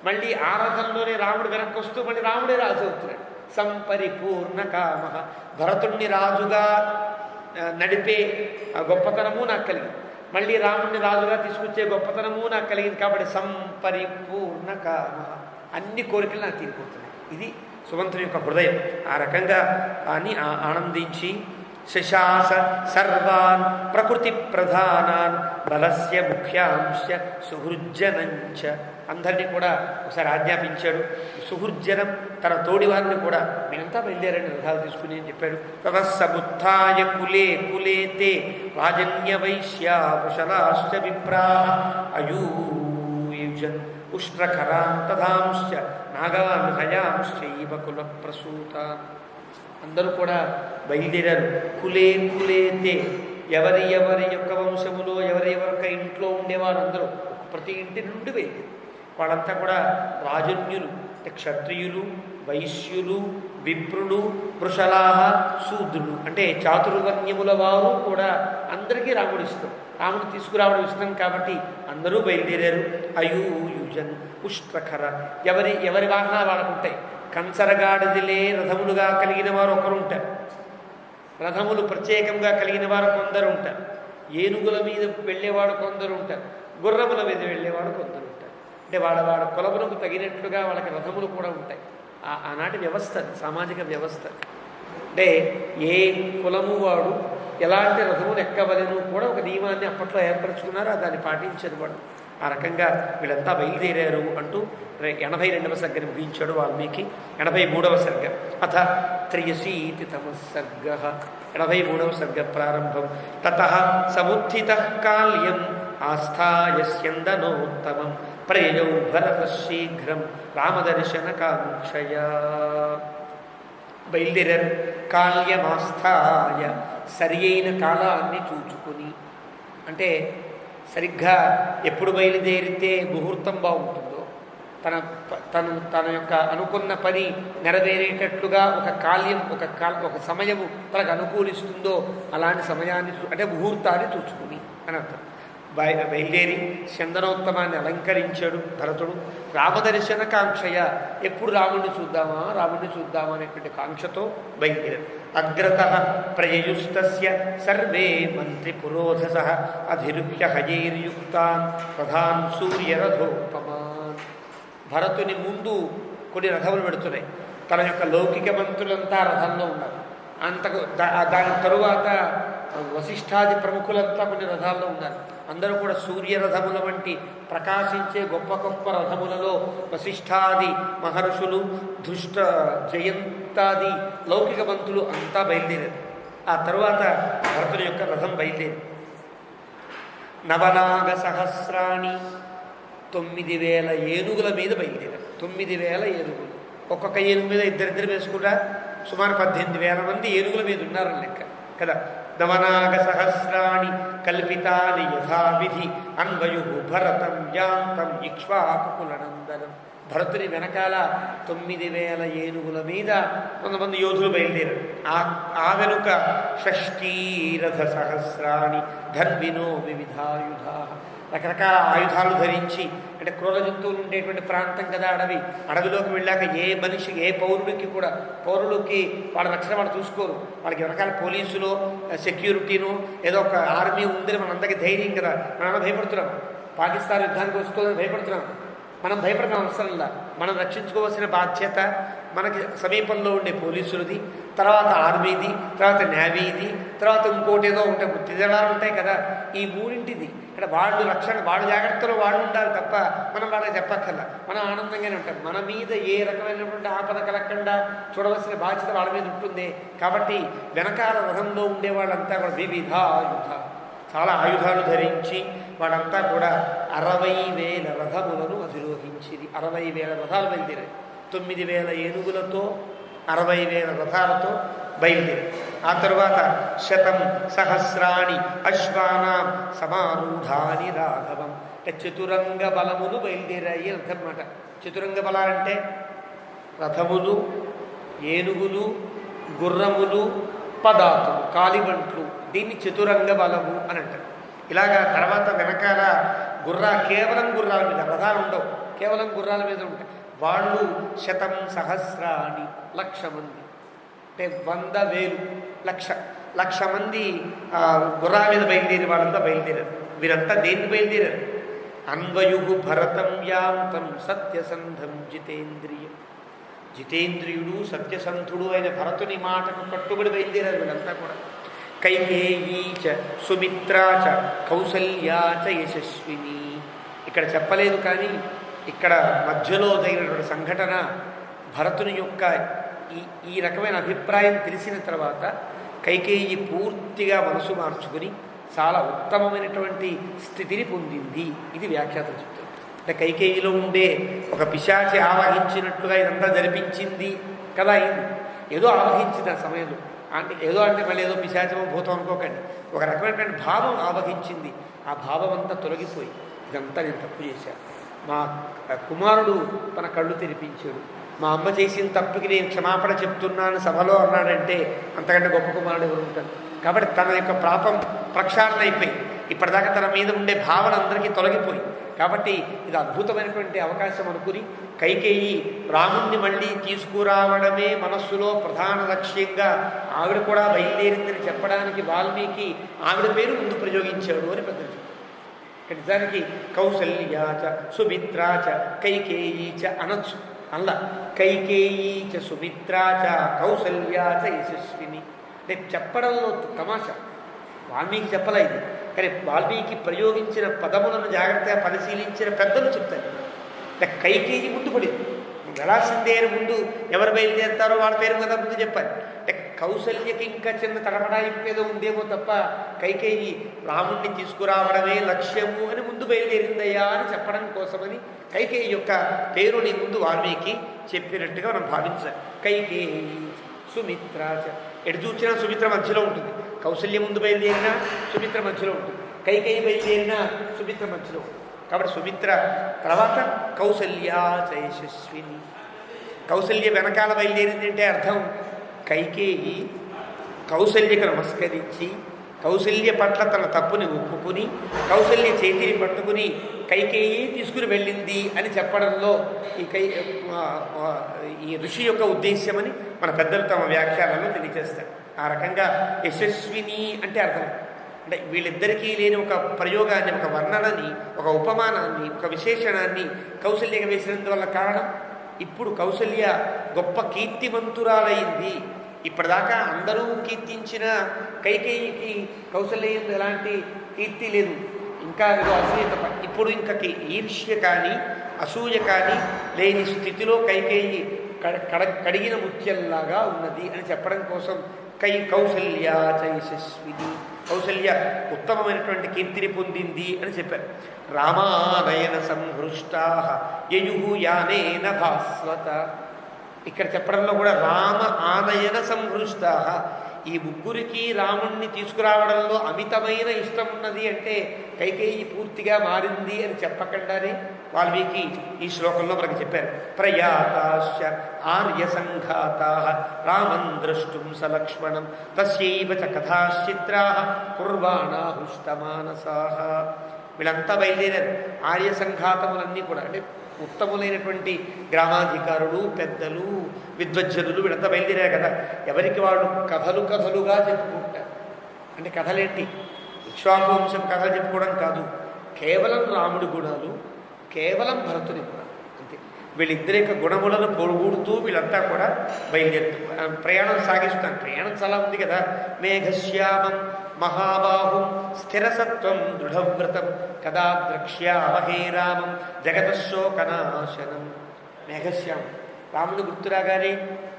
మళ్ళీ ఆ రథంలోనే రాముడు వెనక్కి వస్తూ మళ్ళీ రాముడే రాజు అవుతున్నాడు. సంపరిపూర్ణకామ, భరతుడిని రాజుగా నడిపే గొప్పతనము నాకు కలిగింది, మళ్ళీ రాముడిని రాజుగా తీసుకొచ్చే గొప్పతనము నాకు కలిగింది. కాబట్టి సంపరిపూర్ణకామ, అన్ని కోరికలు నాకు తీరిపోతున్నాయి. ఇది సుమంతుని యొక్క హృదయం. ఆ రకంగా అని ఆనందించి శశాస సర్వాన్ ప్రకృతి ప్రధానాన్ బలస్య ముఖ్యాంశ సుహృజ్జనంచ అందరినీ కూడా ఒకసారి ఆజ్ఞాపించాడు. సుహృజ్జనం తన తోడి వారిని కూడా మీరంతా బయలుదేరండి రథాలు తీసుకుని అని చెప్పాడు. తతస్సముత్థాయ కులే కులే తే రాజన్య వైశ్యా కుశలాశ్చ విప్రాః అయూయుజన్ ఉష్ట్రకరాన్ తథాంశ్చ నాగాన్ హయాంశ్చైవ కుల ప్రసూతాన్. అందరూ కూడా బయలుదేరారు. కులే కులేతే ఎవరి ఎవరి యొక్క వంశములో ఎవరి యొక్క ఇంట్లో ఉండేవారు అందరూ ప్రతి ఇంటి నుండి బయలుదేరు. వాళ్ళంతా కూడా రాజన్యులు అంటే క్షత్రియులు, వైశ్యులు, విప్రులు, వృషలాహ, శూద్రులు అంటే చాతుర్వర్ణ్యముల వారు కూడా అందరికీ రాముడు ఇష్టం. రాముడు తీసుకురావడం ఇష్టం కాబట్టి అందరూ బయలుదేరారు. అయూయుజన్ ఉష్ట్రఖర ఎవరి ఎవరి వాహనాలు వాళ్ళకుంటాయి. కంచరగాడిదిలే రథములుగా కలిగిన వారు ఒకరు ఉంటారు. రథములు ప్రత్యేకంగా కలిగిన వారు కొందరు ఉంటారు. ఏనుగుల మీద వెళ్ళేవాడు కొందరు ఉంటారు. గుర్రముల మీద వెళ్ళేవాడు కొందరు ఉంటారు. అంటే వాళ్ళ కులములకు తగినట్లుగా వాళ్ళకి రథములు కూడా ఉంటాయి. ఆనాటి వ్యవస్థ, సామాజిక వ్యవస్థ. అంటే ఏ కులము వాడు ఎలాంటి రథములు ఎక్కవలను కూడా ఒక నియమాన్ని అప్పట్లో ఏర్పరచుకున్నారు. దాన్ని పాటించారు వాడు. ఆ రకంగా వీళ్ళంతా బయలుదేరారు అంటూ 82వ సర్గని ముగించాడు వాల్మీకి. 83వ సర్గ అథ 83తమ సర్గ 83వ సర్గ ప్రారంభం. తతః సముత్థితః కాల్యం ఆస్థాయ స్యందనోత్తమం ప్రయయౌ భరతః శీఘ్రం రామదర్శనకాంక్షయా. బయలుదేరారు. కాల్యమాస్థాయ సరి అయిన కాలాన్ని చూచుకొని, అంటే సరిగ్గా ఎప్పుడు బయలుదేరితే ముహూర్తం బాగుంటుందో, తన యొక్క అనుకున్న పని నెరవేరేటట్లుగా ఒక కాల్యం ఒక సమయము తనకు అనుకూలిస్తుందో అలాంటి సమయాన్ని అంటే ముహూర్తాన్ని చూచుకుని అని అర్థం. బయలుదేరి చందనోత్తమాన్ని అలంకరించాడు భరతుడు. రామదర్శన కాంక్షయ ఎప్పుడు రాముడిని చూద్దామా అనేటువంటి కాంక్షతో బయలుదేరాడు. అగ్రతః ప్రయయుస్తస్య సర్వే మంత్రి పురోధసః అధిరుహ్య హయైర్యుక్తాన్ రథాన్ సూర్యరథోపమాన్. భరతుని ముందు కొన్ని రథములు పెడుతున్నాయి. తన యొక్క లౌకిక మంత్రులంతా రథంలో ఉన్నారు. దాని తరువాత వశిష్ఠాది ప్రముఖులంతా కొన్ని రథాల్లో ఉన్నారు. అందరూ కూడా సూర్యరథముల వంటి ప్రకాశించే గొప్ప గొప్ప రథములలో వశిష్ఠాది మహర్షులు, దుష్ట జయంతాది లౌకిక మంత్రులు అంతా బయలుదేరారు. ఆ తరువాత భరతుని యొక్క రథం బయలుదేరి నవనాగ సహస్రాణి 9000 ఏనుగుల మీద బయలుదేరారు. 9000 ఏనుగులు. ఒక్కొక్క ఏనుగు మీద ఇద్దరిద్దరు వేసుకుంటా సుమారు 18,000 మంది ఏనుగుల మీద ఉన్నారని లెక్క కదా. నవనాగ సహస్రాణి కల్పితాని యథావిధి అన్వయు భరతం యాంతం ఇక్ష్వాకుకులనందనం. భరతుని వెనకాల 9000 ఏనుగుల మీద కొంతమంది యోధులు బయలుదేరారు. ఆ వెనుక షష్ఠీరథ సహస్రాణి ధన్వినో వివిధాయుధా. రకరకాల ఆయుధాలు ధరించి, అంటే క్రూర జంతువులు ఉండేటువంటి ప్రాంతం కదా అడవి. అడవిలోకి వెళ్ళాక ఏ మనిషి ఏ పౌరులకి వాళ్ళ రక్షణ వాళ్ళు చూసుకోరు. వాళ్ళకి వెనకాల పోలీసులు, సెక్యూరిటీను, ఏదో ఒక ఆర్మీ ఉందని మనందరికీ ధైర్యం కదా. మనం భయపడుతున్నాం. పాకిస్తాన్ యుద్ధానికి వస్తుందని భయపడుతున్నాం. మనం భయపడడం అవసరంలా. మనం రక్షించుకోవాల్సిన బాధ్యత మనకి సమీపంలో ఉండే పోలీసులది, తర్వాత ఆర్మీది, తర్వాత నేవీది, తర్వాత ఇంకోటి ఏదో ఉంటాయి, తిదళాలు ఉంటాయి కదా. ఈ మూడింటిది. ఇక్కడ వాళ్ళు రక్షణ, వాళ్ళు జాగ్రత్తలో వాళ్ళు ఉండాలి తప్ప మనం వాళ్ళకి చెప్పక్కర్లా. మనం ఆనందంగానే ఉంటాం. మన మీద ఏ రకమైనటువంటి ఆపద కలగకుండా చూడవలసిన బాధ్యత వాళ్ళ మీద ఉంటుంది. కాబట్టి వెనకాల రథంలో ఉండే వాళ్ళంతా కూడా వివిధాయుధ, చాలా ఆయుధాలు ధరించి వాళ్ళంతా కూడా 60,000 రథములను అధిరోహించింది. 60,000 రథాలు బయలుదేరాయి. 9,000 ఏనుగులతో 60,000 రథాలతో బయలుదేరి. ఆ తరువాత 100 సహస్రాణి అశ్వానాం సమారూఢాని రాఘవం. అంటే చతురంగ బలములు బయలుదేరాయి అర్థమన్నమాట. చతురంగ బలాలంటే రథములు, ఏనుగులు, గుర్రములు, పదాతులు, కాలిబంట్లు. దీన్ని చతురంగ బలము అని అంటారు. ఇలాగా తర్వాత వెనకాల కేవలం గుర్రాల మీద రథాలు ఉండవు, కేవలం గుర్రాల మీద ఉంటాయి. వాళ్ళు 100 సహస్రాని 1,00,000 మంది, అంటే 100,000 లక్ష మంది గుర్రాల మీద బయలుదేరి వాళ్ళంతా బయలుదేరారు. వీరంతా దేన్ని బయలుదేరారు? అన్వయు భరతం యాంతం సత్యసంధం జితేంద్రియం. జితేంద్రియుడు సత్యసంధుడు అయిన భరతుని మాటకు కట్టుబడి బయలుదేరారు వీళ్ళంతా కూడా. కైకేయీ చ సుమిత్రా చ కౌసల్యా చ యశస్విని. ఇక్కడ చెప్పలేదు కానీ ఇక్కడ మధ్యలో జరిగినటువంటి సంఘటన భరతుని యొక్క ఈ ఈ రకమైన అభిప్రాయం తెలిసిన తర్వాత కైకేయి పూర్తిగా మనసు మార్చుకుని చాలా ఉత్తమమైనటువంటి స్థితిని పొందింది. ఇది వ్యాఖ్యాతం చెప్తుంది. అంటే కైకేయిలో ఉండే ఒక పిశాచి ఆవహించినట్లుగా ఇదంతా జరిపించింది కదా అయింది. ఏదో ఆవహించింది ఆ సమయంలో. అంటే ఏదో అంటే మళ్ళీ ఏదో పిశాచమో భూతం అనుకోకండి. ఒక రకమైనటువంటి భావం ఆవహించింది. ఆ భావం అంతా తొలగిపోయి ఇదంతా నేను తప్పు చేశాను, మా కుమారుడు తన కళ్ళు తెరిపించాడు, మా అమ్మ చేసిన తప్పుకి నేను క్షమాపణ చెప్తున్నాను సభలో అన్నాడంటే అంతకంటే గొప్ప కుమారుడు ఎవరు ఉంటాడు. కాబట్టి తన యొక్క పాపం ప్రక్షాళన అయిపోయి ఇప్పటిదాకా తన మీద ఉండే భావన అందరికీ తొలగిపోయి, కాబట్టి ఇది అద్భుతమైనటువంటి అవకాశం అనుకుని కైకేయి రాముణ్ణి మళ్ళీ తీసుకురావడమే మనస్సులో ప్రధాన లక్ష్యంగా ఆవిడ కూడా బయలుదేరిందని చెప్పడానికి వాల్మీకి ఆవిడ పేరు ముందు ప్రయోగించాడు అని పెద్దలు చెప్పారు. నిజానికి కౌసల్యాచ సుమిత్రాచ కైకేయీచ అనొచ్చు. అలా కైకేయీచ సుమిత్రాచ కౌసల్యాచ యశస్విని అంటే చెప్పడంలో తమాషా. వాల్మీకి చెప్పలే ఇది, కానీ వాల్మీకి ప్రయోగించిన పదములను జాగ్రత్తగా పరిశీలించిన పెద్దలు చెప్తారు. అంటే కైకేయి ముందు పడింది, వెళ్ళాల్సిందే అని ముందు ఎవరు బయలుదేరుతారో వాళ్ళ పేరు కదా ముందు చెప్పారు. అంటే కౌసల్యకి ఇంకా చిన్న తడపడాయింపేదో ఉందేమో తప్ప కైకేయి రాముణ్ణి తీసుకురావడమే లక్ష్యము అని ముందు బయలుదేరిందయ్యా అని చెప్పడం కోసమని కైకేయి యొక్క పేరుని ముందు వాల్మీకి చెప్పినట్టుగా మనం భావించాలి. కైకేయి సుమిత్రాచ, ఎటు చూసినా సుమిత్ర మధ్యలో ఉంటుంది. కౌసల్య ముందు బయలుదేరినా సుమిత్ర మధ్యలో ఉంటుంది, కైకేయి బయలుదేరినా సుమిత్ర మధ్యలో ఉంటుంది. కాబట్టి సుమిత్ర తర్వాత కౌసల్యాచ యశస్విని. కౌసల్య వెనకాల బయలుదేరింది అంటే అర్థం కైకేయి కౌసల్యకు నమస్కరించి కౌసల్య పట్ల తన తప్పుని ఒప్పుకుని కౌసల్య చేతిని పట్టుకుని కైకేయి తీసుకుని వెళ్ళింది అని చెప్పడంలో ఈ ఋషి యొక్క ఉద్దేశ్యమని మన పెద్దలు తమ వ్యాఖ్యానంలో తెలియజేస్తారు. ఆ రకంగా యశస్విని అంటే అర్థం అంటే వీళ్ళిద్దరికీ లేని ఒక ప్రయోగాన్ని, ఒక వర్ణనని, ఒక ఉపమానాన్ని, ఒక విశేషణాన్ని కౌసల్యగా వేసినందువల్ల కారణం ఇప్పుడు కౌసల్య గొప్ప కీర్తిమంతురాలైంది. ఇప్పటిదాకా అందరూ కీర్తించిన కైకేయికి కౌసల్య ఎలాంటి కీర్తి లేదు, ఇంకా ఏదో అసూయత. ఇప్పుడు ఇంకా ఈర్ష్య కానీ అసూయ కానీ లేని స్థితిలో కైకేయి కడిగిన ముత్యంలాగా ఉన్నది అని చెప్పడం కోసం కౌసల్యా చ యశస్విని, కౌసల్య ఉత్తమమైనటువంటి కీర్తిని పొందింది అని చెప్పారు. రామానయన సంహృష్టా యయుయానేన భాస్వత, ఇక్కడ చెప్పడంలో కూడా రామ ఆనయన సంహృష్టా, ఈ ముగ్గురికి రాముణ్ణి తీసుకురావడంలో అమితమైన ఇష్టం ఉన్నది అంటే కైకేయి పూర్తిగా మారింది అని చెప్పకుండానే వాల్మీకి ఈ శ్లోకంలో మనకి చెప్పారు. ప్రయాతాశ్చ ఆర్య సంఘాతా రామం ద్రష్టుం సలక్ష్మణం తస్యైవ చ కథాశ్చిత్రా కుర్వాణా హృష్టమానసా. వీళ్ళంతా బయలుదేరారు. ఆర్య సంఘాతములన్నీ కూడా అంటే ఉత్తములైనటువంటి గ్రామాధికారులు, పెద్దలు, విద్వజ్జనులు వీళ్ళంతా బయలుదేరారు కదా. ఎవరికి వాళ్ళు కథలుగా చెప్పుకుంటారు. అంటే కథలేంటి, ఇక్ష్వాకువంశం కథలు చెప్పుకోవడం కాదు, కేవలం రాముడి గుణాలు, కేవలం భరతుని గుణాలు అంతే. వీళ్ళిద్దరి యొక్క గుణములను పొడుగుడుతూ వీళ్ళంతా కూడా బయలుదేరుతారు, ప్రయాణం సాగిస్తారు. ప్రయాణం చాలా ఉంది కదా. మేఘశ్యామం మహాబాహుం స్థిరసత్వం దృఢవ్రతం కదా ద్రక్ష్యామహే రామం జగతశోకనాశనం. మేఘశ్యామం, రాముడు గుర్తురాగానే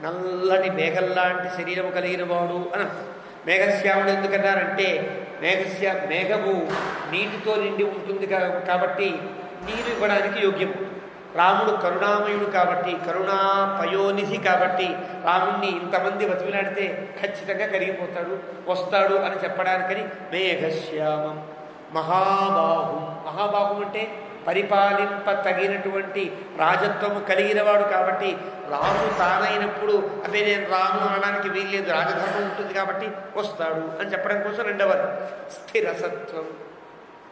నల్లటి మేఘల్లాంటి శరీరము కలిగిన వాడు అని అర్థం. మేఘశ్యాముడు ఎందుకన్నారంటే మేఘము నీటితో నిండి ఉంటుంది కాబట్టి నీరు ఇవ్వడానికి యోగ్యము. రాముడు కరుణామయుడు కాబట్టి, కరుణాపయోనిధి కాబట్టి రాముణ్ణి ఇంతమంది బతిమిలాడితే ఖచ్చితంగా కరిగిపోతాడు, వస్తాడు అని చెప్పడానికని మేఘశ్యామం. మహాబాహుం, మహాబాహుం అంటే పరిపాలింప తగినటువంటి రాజత్వము కలిగినవాడు కాబట్టి రాజు తానైనప్పుడు అదే నేను రాను అనడానికి వీల్లేదు, రాజధర్మం ఉంటుంది కాబట్టి వస్తాడు అని చెప్పడం కోసం రెండవది. స్థిరసత్వం,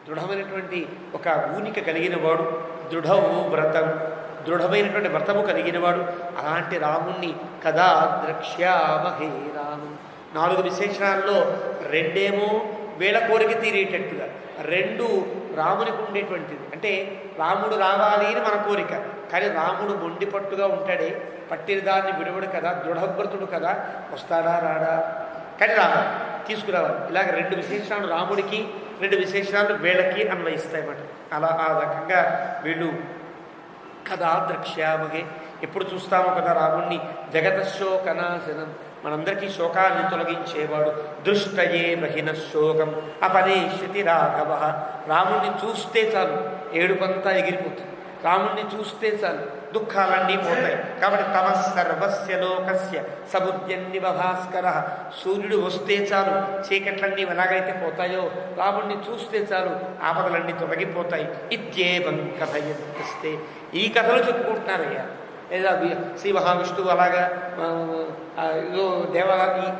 దృఢమైనటువంటి ఒక ఊనిక కలిగినవాడు. దృఢవు వ్రతం, దృఢమైనటువంటి వ్రతము కలిగినవాడు. అలాంటి రాముణ్ణి కదా ద్రక్ష్యామహే రామం. 4 విశేషణాల్లో 2 వీళ్ళ కోరిక తీరేటట్టుగా, 2 రామునికి ఉండేటువంటిది. అంటే రాముడు రావాలి అని మన కోరిక, కానీ రాముడు మొండిపట్టుగా ఉంటాడే, పట్టిన దాన్ని విడవడు కదా, దృఢవ్రతుడు కదా, వస్తాడా రాడా, కానీ రావాలి, తీసుకురావాలి. ఇలాగ 2 విశేషణాలు రాముడికి, 2 విశేషణాలు వీళ్ళకి అన్వయిస్తాయన్నమాట. అలా ఆ రకంగా వీళ్ళు కదా ద్రక్ష్యామహే, ఎప్పుడు చూస్తామో కదా రాముణ్ణి. జగతశోకనాశనం, మనందరికీ శోకాన్ని తొలగించేవాడు. దృష్టయే బహిన శోకం అపనేష్యతి రాఘవ, రాముణ్ణి చూస్తే చాలు ఏడుపంతా ఎగిరిపోతుంది. రాముణ్ణి చూస్తే చాలు దుఃఖాలన్నీ పోతాయి. కాబట్టి తమ సర్వస్య లోకస్య సముద్యన్నివ భాస్కర, సూర్యుడు వస్తే చాలు చీకట్లన్నీ ఎలాగైతే పోతాయో రాముణ్ణి చూస్తే చాలు ఆపదలన్నీ తొలగిపోతాయి. ఇత్యేవం కథయస్తే, ఈ కథలు చెప్పుకుంటున్నారయ్యా. లేదా శ్రీ మహావిష్ణువు అలాగా ఏదో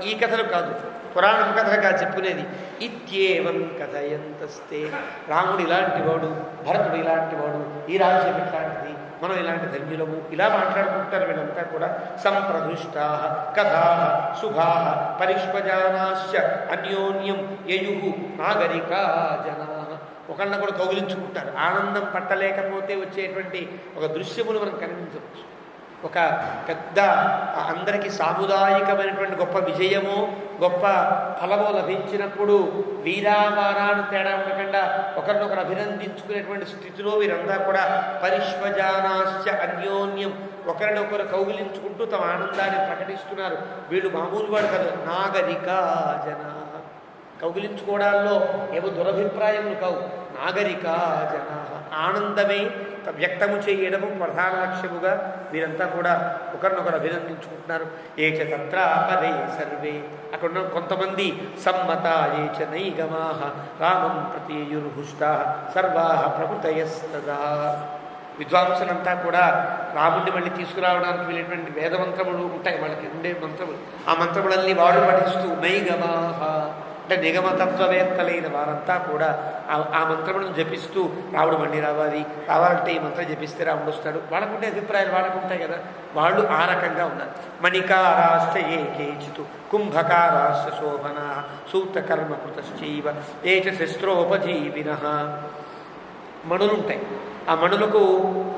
ఈ కథలు కాదు, పురాణం కథలుగా చెప్పుకునేది. ఇత్యేవం కథయంతస్తే, రాముడు ఇలాంటి వాడు, భరతుడు ఇలాంటి వాడు, ఈ రాజ్యం ఇట్లాంటిది, మనం ఇలాంటి ధన్యులము, ఇలా మాట్లాడుకుంటారు వీళ్ళంతా కూడా. సంప్రదృష్టా కథా శుభా పరిష్పజానాశ్చ అన్యోన్యం యయు నాగరికా జనా, ఒకళ్ళనొకడు కౌగిలించుకుంటారు. ఆనందం పట్టలేకపోతే వచ్చేటువంటి ఒక దృశ్యమును మనం కనిపించవచ్చు. ఒక పెద్ద అందరికీ సాముదాయికమైనటువంటి గొప్ప విజయము, గొప్ప ఫలము లభించినప్పుడు వీరావారాలు తేడా ఉండకుండా ఒకరినొకరు అభినందించుకునేటువంటి స్థితిలో వీరంతా కూడా పరిష్వజానాశ్చ అన్యోన్యం, ఒకరినొకరు కౌగిలించుకుంటూ తమ ఆనందాన్ని ప్రకటిస్తున్నారు. వీళ్ళు మామూలు వాడు కదా, నాగరికా జనా, కౌగిలించుకోవడాల్లో ఏవో దురభిప్రాయములు కావు. నాగరికా జనా, ఆనందమే వ్యక్తము చేయడము ప్రధాన లక్ష్యముగా వీరంతా కూడా ఒకరినొకరు అభినందించుకుంటున్నారు. ఏచ తత్ర పరే సర్వే, అక్కడ కొంతమంది సమ్మత ఏచ నైగమా రామం ప్రతియుర్హుష్టా సర్వా ప్రకృతయస్తదా, విద్వాంసులంతా కూడా రాముడిని మళ్ళీ తీసుకురావడానికి వెళ్ళేటువంటి వేదమంత్రములు ఉంటాయి, వాళ్ళకి ఉండే మంత్రములు. ఆ మంత్రములన్నీ వాడు పఠిస్తూ నైగమాహ అంటే నిగమతత్వవేత్తలైన వారంతా కూడా ఆ మంత్రములను జపిస్తూ రాముడు మళ్ళీ రావాలంటే ఈ మంత్రం జపిస్తే రాముడు వస్తాడు, వాళ్ళకుండే అభిప్రాయాలు వాళ్ళకు ఉంటాయి కదా, వాళ్ళు ఆ రకంగా ఉన్నారు. మణికారాశ్చ ఏ కేచితు కుంభకారాశ్చ శోభనా సూక్తకర్మకృతశ్చైవ ఏచ శస్త్రోపజీవిన, మణులుంటాయి. ఆ మణులకు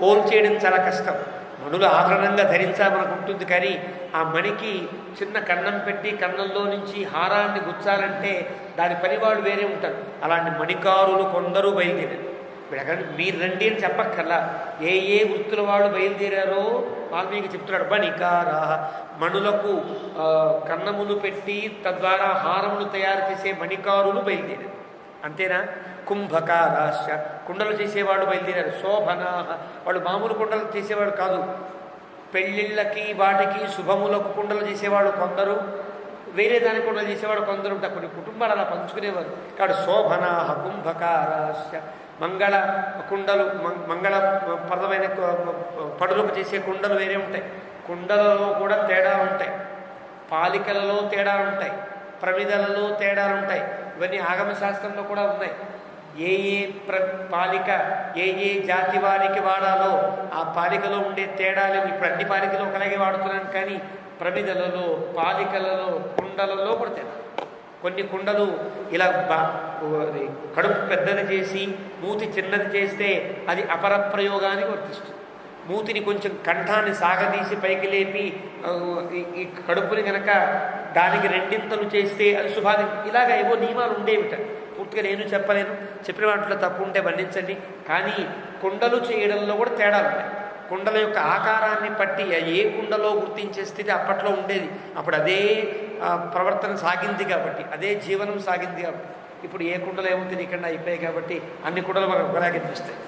హోల్ చేయడం చాలా కష్టం. మణులు ఆభరణంగా ధరించామనకు ఉంటుంది, కానీ ఆ మణికి చిన్న కన్నం పెట్టి కన్నంలో నుంచి హారాన్ని గుచ్చాలంటే దాని పనివాళ్ళు వేరే ఉంటారు. అలాంటి మణికారులు కొందరు బయలుదేరారు. వీళ్ళకంటే మీరు రండి అని చెప్పక్కర్లా, ఏ ఏ వృత్తుల వాళ్ళు బయలుదేరారో వాల్మీకి చెప్తున్నాడు. మణికారా, మణులకు కన్నములు పెట్టి తద్వారా హారములు తయారు చేసే మణికారులు బయలుదేరారు. అంతేనా? కుంభకారాశ, కుండలు చేసేవాళ్ళు బయలుదేరారు. శోభనా, వాళ్ళు మామూలు కుండలు చేసేవాడు కాదు, పెళ్ళిళ్ళకి వాటికి శుభములకు కుండలు చేసేవాడు కొందరు, వేరే దాని కుండలు చేసేవాడు కొందరు ఉంటారు. కొన్ని కుటుంబాలు అలా పంచుకునేవారు. కాబట్టి శోభనా కుంభకారాశ, మంగళ కుండలు, మంగళప్రదమైన పడులకు చేసే కుండలు వేరే ఉంటాయి. కుండలలో కూడా తేడా ఉంటాయి, పాలికలలో తేడా ఉంటాయి, ప్రమిదలలో తేడాలు ఉంటాయి. ఇవన్నీ ఆగమ శాస్త్రంలో కూడా ఉన్నాయి. ఏ ఏ పాలిక ఏ ఏ జాతి వారికి వాడాలో ఆ పాలికలో ఉండే తేడాలు ఇప్పుడు అన్ని పాలికలు ఒకలాగే వాడుతున్నాను, కానీ ప్రమిదలలో, పాలికలలో, కుండలలో కూడా తేడా. కొన్ని కుండలు ఇలా కడుపు పెద్దది చేసి మూతి చిన్నది చేస్తే అది అపరప్రయోగానికి వర్తిస్తుంది. మూతిని కొంచెం కంఠాన్ని సాగదీసి పైకి లేపి ఈ కడుపుని కనుక దానికి రెండింతలు చేస్తే అది శుభాది. ఇలాగ ఏవో నియమాలు ఉండేవిట. పూర్తిగా నేను చెప్పలేను, చెప్పిన వాటిలో తప్పు ఉంటే వర్ణించండి. కానీ కుండలు చేయడంలో కూడా తేడాలు ఉన్నాయి. కుండల యొక్క ఆకారాన్ని బట్టి ఏ కుండలో గుర్తించే స్థితి అప్పట్లో ఉండేది. అప్పుడు అదే ప్రవర్తన సాగింది కాబట్టి, అదే జీవనం సాగింది కాబట్టి. ఇప్పుడు ఏ కుండలు ఏమో తెలియకుండా అయిపోయాయి కాబట్టి అన్ని కుండలు మనకు ఒకలాగే అనిపిస్తాయి.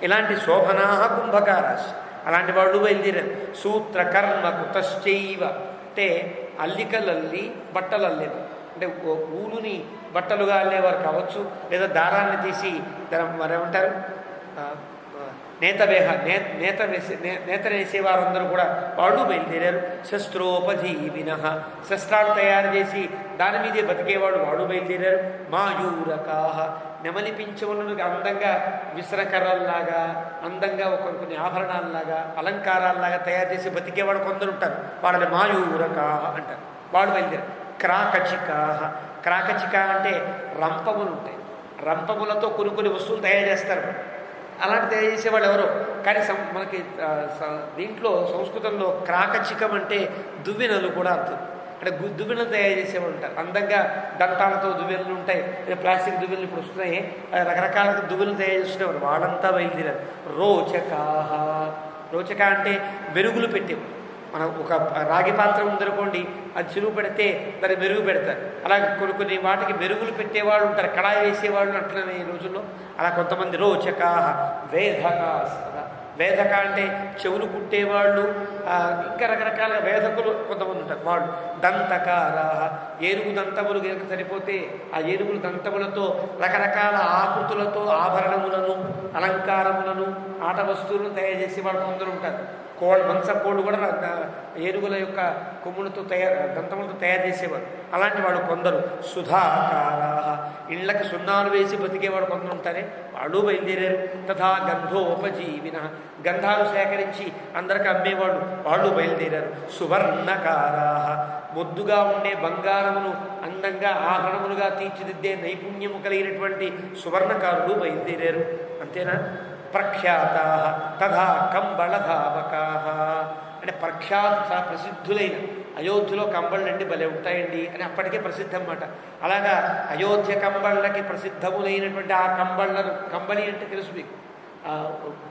ఇలాంటి శోభనా కుంభకారాశి, అలాంటి వాళ్ళు బయలుదేరారు. సూత్రకర్మ కృతశ్చైవ, అంటే అల్లికలల్లి బట్టలు అల్లేరు. అంటే ఊలుని బట్టలుగా అల్లేవారు కావచ్చు, లేదా దారాన్ని తీసి మరేమంటారు నేత వేసేవారందరూ కూడా వాళ్ళు బయలుదేరారు. శస్త్రోపజీవిన, శస్త్రాలు తయారు చేసి దాని మీదే బతికేవాడు వాళ్ళు బయలుదేరారు. మాయూరకాహ, నెమలి పింఛములను అందంగా విసరకర్రల్లాగా అందంగా కొన్ని ఆభరణాలలాగా అలంకారాలలాగా తయారు చేసి బతికేవాడు కొందరు ఉంటారు, వాళ్ళని మాయూరకాహ అంటారు. వాళ్ళు బయలుదేరారు. క్రాకచికాహ, క్రాకచిక అంటే రంపములు ఉంటాయి, రంపములతో కొన్ని వస్తువులు తయారు చేస్తారు. అలాంటి తయారు చేసేవాళ్ళు ఎవరో, కానీ మనకి దీంట్లో సంస్కృతంలో క్రాకచికం అంటే దువ్వెనలు కూడా అర్థం. అంటే దువ్వెనలు తయారు చేసేవాళ్ళు ఉంటారు. అందంగా దంతాలతో దువ్వెనలు ఉంటాయి, ప్లాస్టిక్ దువ్వెనలు ఇప్పుడు వస్తున్నాయి, రకరకాల దువ్వెనలు తయారు చేస్తున్నారు. వాళ్ళంతా బయలుదేరారు. రోచకాహ, రోచక అంటే మెరుగులు పెట్టేవారు. మనం ఒక రాగి పాత్ర ఉందనుకోండి, అది చిలువు పెడితే దాన్ని మెరుగు పెడతారు. అలాగే కొన్ని వాటికి మెరుగులు పెట్టేవాళ్ళు ఉంటారు, కడాయి వేసేవాళ్ళు అంటున్నాను ఈ రోజుల్లో. అలా కొంతమంది రోచకాహ. వేదకాస్ కదా, వేదక అంటే చెవులు కుట్టేవాళ్ళు, ఇంకా రకరకాల వేదకులు కొంతమంది ఉంటారు వాళ్ళు. దంతకారాహ, ఏనుగు దంతములు కనుక సరిపోతే ఆ ఏనుగుల దంతములతో రకరకాల ఆకృతులతో ఆభరణములను, అలంకారములను, ఆట వస్తువులను తయారు చేసే వాళ్ళు కొందరు ఉంటారు. మంచ కోళ్ళు కూడా ఏనుగుల యొక్క కొమ్ములతో దంతములతో తయారు చేసేవారు. అలాంటి వాళ్ళు కొందరు. సుధాకారాహ, ఇళ్లకి సున్నాలు వేసి బతికేవాడు కొందరు ఉంటారే, వాళ్ళు బయలుదేరారు. తథా గంధోపజీవిన, గంధాలు సేకరించి అందరికి అమ్మేవాళ్ళు, వాళ్ళు బయలుదేరారు. సువర్ణకారాహ, ముద్దుగా ఉండే బంగారమును అందంగా ఆభరణములుగా తీర్చిదిద్దే నైపుణ్యము కలిగినటువంటి సువర్ణకారులు బయలుదేరారు. అంతేనా? ప్రఖ్యాతా తథా కంబళధావకాహ, అంటే చాలా ప్రసిద్ధులైన అయోధ్యలో కంబళ్ళండి భలే ఉంటాయండి అని అప్పటికే ప్రసిద్ధం అన్నమాట. అలాగా అయోధ్య కంబళ్ళకి ప్రసిద్ధములైనటువంటి ఆ కంబళి అంటే తెలుసు మీకు,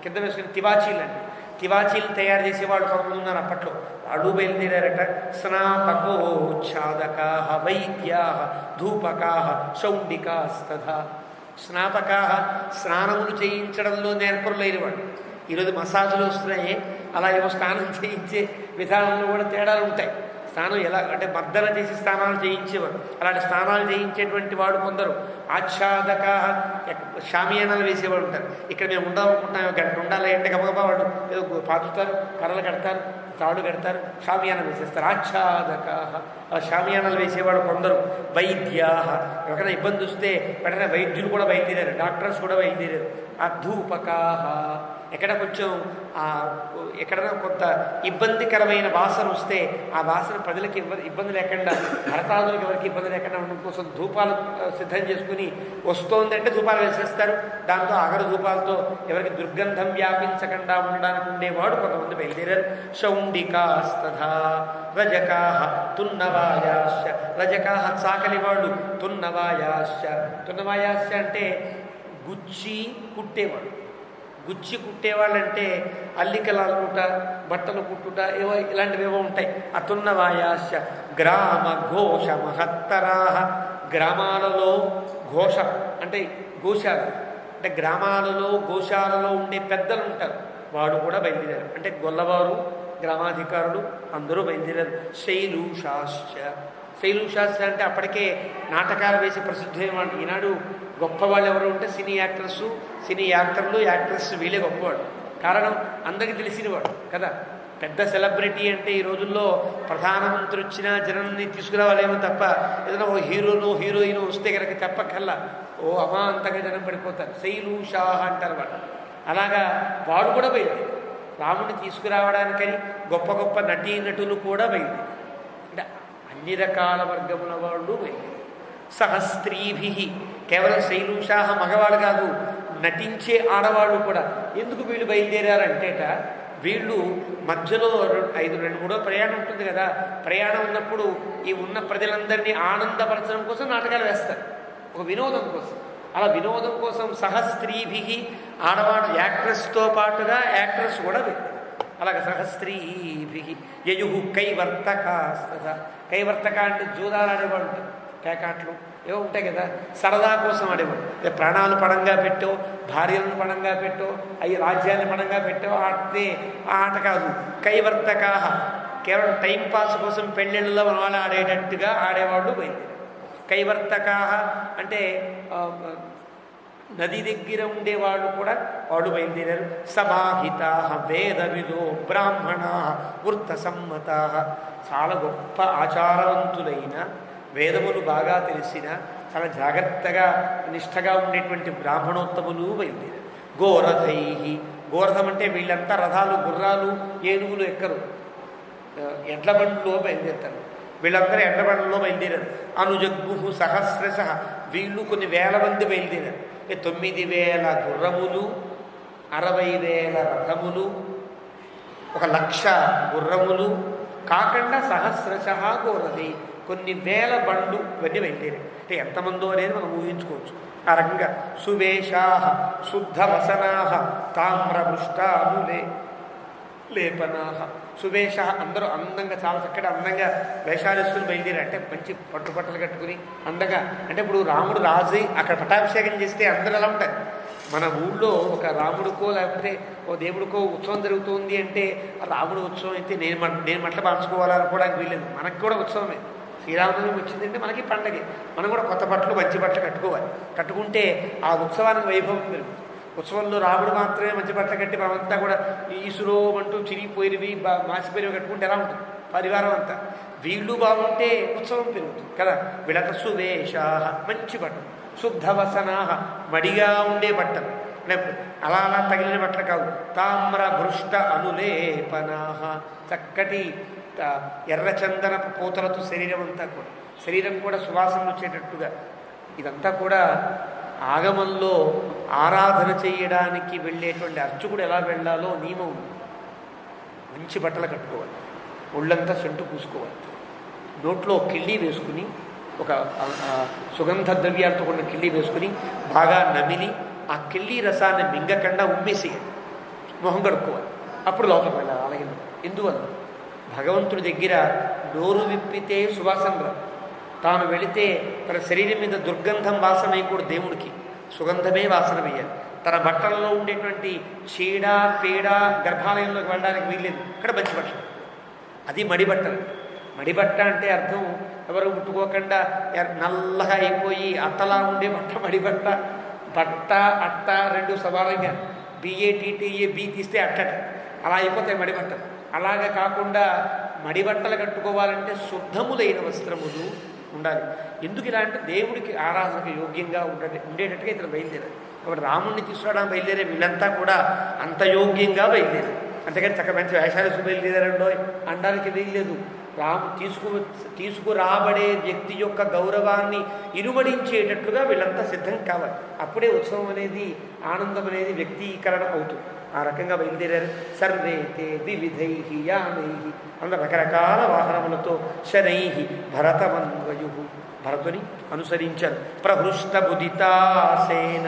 కింద వేసుకుని తివాచీలు అండి. తివాచీలు తయారు చేసేవాళ్ళు కొంతమంది ఉన్నారు అప్పట్లో, వాళ్ళు బయలుదేరారట. స్నాపకోచ్ఛాదకాహ వైద్యాహ ధూపకాహ శౌండికాస్తథా. స్నాపకాహ, స్నానములు చేయించడంలో నేర్పరులైన వాడు. ఈరోజు మసాజులు వస్తున్నాయి, అలా ఏమో స్నానం చేయించే విధానంలో కూడా తేడాలు ఉంటాయి. స్నానం ఎలా అంటే మర్దన చేసి స్నానాలు చేయించేవారు, అలాంటి స్నానాలు చేయించేటువంటి వాడు కొందరు. ఆచ్ఛాదకాహ, షామియానాలు వేసేవాడు ఉంటారు. ఇక్కడ మేము ఉండాలనుకుంటున్నాం, గంట ఉండాలి అంటే గబగబా వాడు ఏదో పాతుతారు, కర్రలు కడతారు, తాడు కడతారు, షామియానం వేసేస్తారు. ఆచ్ఛాదకాహ, షామియానాలు వేసేవాడు కొందరు. వైద్యాహ, ఎవరైనా ఇబ్బంది వస్తే వెంటనే వైద్యులు కూడా బయలుదేరారు, డాక్టర్స్ కూడా బయలుదేరారు. అధూపకాహ, ఎక్కడ కొంచెం ఎక్కడైనా కొంత ఇబ్బందికరమైన వాసన వస్తే ఆ వాసన ప్రజలకి ఇబ్బంది లేకుండా, భరతాదులకు ఎవరికి ఇబ్బంది లేకుండా ఉండడం కోసం ధూపాలు సిద్ధం చేసుకుని వస్తోందంటే ధూపాలు వేసేస్తారు. దాంతో అగర ధూపాలతో ఎవరికి దుర్గంధం వ్యాపించకుండా ఉండడానికి ఉండేవాడు కొంతమంది బయలుదేరారు. శౌండికాస్తథా రజకాహ తున్నవాయాశ్చ, రజకాహ చాకలి వాళ్ళు. తున్నవాయాశ్చ, తున్నవాయాశ్చ అంటే గుచ్చి కుట్టేవాడు. గుచ్చి కుట్టేవాళ్ళంటే అల్లికలు అల్లుట, బట్టలు కుట్టుట, ఏవో ఇలాంటివేవో ఉంటాయి. అతున్నవాయాశ్చ గ్రామ ఘోష మహత్తరాహ, గ్రామాలలో ఘోష అంటే గోశాల, అంటే గ్రామాలలో గోశాలలో ఉండే పెద్దలు ఉంటారు, వాడు కూడా బయలుదేరారు. అంటే గొల్లవారు, గ్రామాధికారులు అందరూ బయలుదేరారు. శైలూషాశ్చ, శైలూషాశ్చ అంటే అప్పటికే నాటకాలు వేసి ప్రసిద్ధమైన వాళ్ళు. ఈనాడు గొప్పవాళ్ళు ఎవరు ఉంటే సినీ యాక్టర్లు, యాక్ట్రెస్, వీళ్ళే గొప్పవాడు. కారణం అందరికీ తెలిసినవాడు కదా. పెద్ద సెలబ్రిటీ అంటే ఈ రోజుల్లో ప్రధానమంత్రి వచ్చినా జనాన్ని తీసుకురావాలేమో తప్ప, ఏదైనా ఓ హీరోనో హీరోయిన్ వస్తే కనుక చెప్పక్కల్లా ఓ అమాంతంగా జనం పడిపోతారు. శైలూషాహ అంటారు వాళ్ళు. అలాగా వాడు కూడా బయలుదేరారు. రాముడిని తీసుకురావడానికని గొప్ప గొప్ప నటీనటులు కూడా బయలుదేరారు. అంటే అన్ని రకాల వర్గముల వాళ్ళు బయలుదేరారు. సహస్త్రీభి, కేవలం శైలూషాహ మగవాళ్ళు కాదు, నటించే ఆడవాళ్ళు కూడా. ఎందుకు వీళ్ళు బయలుదేరారంటేట, వీళ్ళు మధ్యలో 2-3 ప్రయాణం ఉంటుంది కదా. ప్రయాణం ఉన్నప్పుడు ఈ ఉన్న ప్రజలందరినీ ఆనందపరచడం కోసం నాటకాలు వేస్తారు, ఒక వినోదం కోసం. అలా వినోదం కోసం సహస్త్రీభి, ఆడవాడు యాక్ట్రెస్తో పాటుగా యాక్ట్రెస్ కూడా పెట్టారు. అలాగే సహస్త్రీభి యయు కైవర్తకాస్తథ. కైవర్తక అంటే జూదాలు ఆడేవాడు ఉంటారు, పేకాట్లు ఏవో ఉంటాయి కదా, సరదా కోసం ఆడేవాడు. ప్రాణాలు పణంగా పెట్టో, భార్యలను పణంగా పెట్టో, అవి రాజ్యాన్ని పణంగా పెట్టో ఆడితే ఆ ఆట కాదు. కైవర్తకాహ, కేవలం టైంపాస్ కోసం పెళ్ళిళ్ళలో వాళ్ళు ఆడేటట్టుగా ఆడేవాళ్ళు బయలుదేరారు. కైవర్తకాహ అంటే నది దగ్గర ఉండేవాళ్ళు కూడా వాళ్ళు బయలుదేరారు. సమాహితా వేదవిదో బ్రాహ్మణా వృత్త సమ్మతా, చాలా గొప్ప ఆచారవంతులైన, వేదములు బాగా తెలిసిన, చాలా జాగ్రత్తగా నిష్ఠగా ఉండేటువంటి బ్రాహ్మణోత్తములు బయలుదేరారు. గోరథై, గోరథం అంటే వీళ్ళంతా రథాలు, గుర్రాలు, ఏనుగులు ఎక్కరు, ఎడ్ల బండ్లో బయలుదేరుతారు. వీళ్ళందరూ ఎడ్ల బండ్లలో బయలుదేరారు. అనుజగ్గు సహస్రశ, వీళ్ళు కొన్ని వేల మంది బయలుదేరారు. 9,000 గుర్రములు, 60,000 రథములు, 1,00,000 గుర్రములు, కాకుండా సహస్రశః గోరథై, కొన్ని వేల బండ్లు ఇవన్నీ వెళ్ళేవి. అంటే ఎంతమందో అనేది మనం ఊహించుకోవచ్చు. ఆ రకంగా సువేషాః శుద్ధవసనాః తామ్రమృష్టానులే లేపనాః. సువేష అందరూ అందంగా, చాలా చక్కటి అందంగా వేషాలు వేసుకుని బయలుదేరి, అంటే మంచి పట్టుబట్టలు కట్టుకుని అందంగా. అంటే ఇప్పుడు రాముడు రాజు అక్కడ పట్టాభిషేకం చేస్తే అందరూ ఎలా ఉంటారు. మన ఊళ్ళో ఒక రాముడికో లేకపోతే ఓ దేవుడికో ఉత్సవం జరుగుతుంది అంటే ఆ రాముడు ఉత్సవం అయితే నేను మట్ల పంచుకోవాలనుకోవడానికి వీలేదు. మనకు కూడా ఉత్సవమే. శ్రీరామనవమి వచ్చిందంటే మనకి పండగే. మనం కూడా కొత్త బట్టలు మంచి బట్టలు కట్టుకోవాలి. కట్టుకుంటే ఆ ఉత్సవానికి వైభవం పెరుగుతుంది. ఉత్సవంలో రాముడు మాత్రమే మంచి బట్టలు కట్టి మనమంతా కూడా ఈసులో అంటూ చిరిగిపోయినవి మాసిపోయినవి కట్టుకుంటే ఎలా ఉంటుంది పరివారం అంతా. వీళ్ళు బాగుంటే ఉత్సవం పెరుగుతుంది కదా. వీళ్ళంతా సువేషాః మంచి బట్టలు, శుద్ధవసనాః మడిగా ఉండే బట్టలు, అలా అలా తగిలిన బట్టలు కావు. తామ్రభృష్ట అనులేపనాః చక్కటి ఎర్రచందనపు పూతలతో శరీరం కూడా సువాసన వచ్చేటట్టుగా. ఇదంతా కూడా ఆగమంలో ఆరాధన చేయడానికి వెళ్ళేటువంటి అర్చకుడు ఎలా వెళ్ళాలో నియమం ఉంది. మంచి బట్టలు కట్టుకోవాలి, ఒళ్ళంతా సెంటు పూసుకోవాలి, నోట్లో కిళ్ళీ వేసుకుని ఒక సుగంధ ద్రవ్యాలతో కూడిన కిళ్ళీ వేసుకుని బాగా నమిలి ఆ కిళ్ళీ రసాన్ని మింగకుండా ఉమ్మేసేయాలి, మొహం కడుక్కోవాలి, అప్పుడు లోపలికి వెళ్ళాలి ఆలయంలో. ఎందువల్ల భగవంతుడి దగ్గర నోరు విప్పితే సువాసన రాదు. తాను వెళితే తన శరీరం మీద దుర్గంధం వాసన వేయకూడదు, దేవుడికి సుగంధమే వాసన వేయాలి. తన బట్టలలో ఉండేటువంటి చీడ పీడ గర్భాలయంలోకి వెళ్ళడానికి వీల్లేదు. అక్కడ మంచి బట్టలు, అది మడిబట్టలు. మడిబట్ట అంటే అర్థం ఎవరు ముట్టుకోకుండా నల్లగా అయిపోయి అట్టలా ఉండే బట్ట మడిబట్ట. బట్ట అట్ట రెండు సమానంగా, బిఏటీటీఏ బి తీస్తే అట్టట అలా అయిపోతాయి మడిబట్టలు. అలాగా కాకుండా మడిబట్టలు కట్టుకోవాలంటే శుద్ధములైన వస్త్రములు ఉండాలి. ఎందుకు ఇలా అంటే దేవుడికి ఆరాధనకు యోగ్యంగా ఉండేటట్టుగా ఇతను బయలుదేరారు. కాబట్టి రాముడిని తీసుకురావడానికి బయలుదేరే వీళ్ళంతా కూడా అంత యోగ్యంగా బయలుదేరారు. అంతేకాని చక్క మంచి వేషాలు బయలుదేరారండో అనడానికి వీల్లేదు. తీసుకురాబడే వ్యక్తి యొక్క గౌరవాన్ని ఇనుమడించేటట్లుగా వీళ్ళంతా సిద్ధం కావాలి. అప్పుడే ఉత్సవం అనేది, ఆనందం అనేది వ్యక్తీకరణ అవుతుంది. ఆ రకంగా బయలుదేరారు. సర్వేతే వివిధై యానై, అందరూ రకరకాల వాహనములతో శనై భరతమన్వయు భరతుని అనుసరించారు. ప్రహృష్ట బుదితాసేన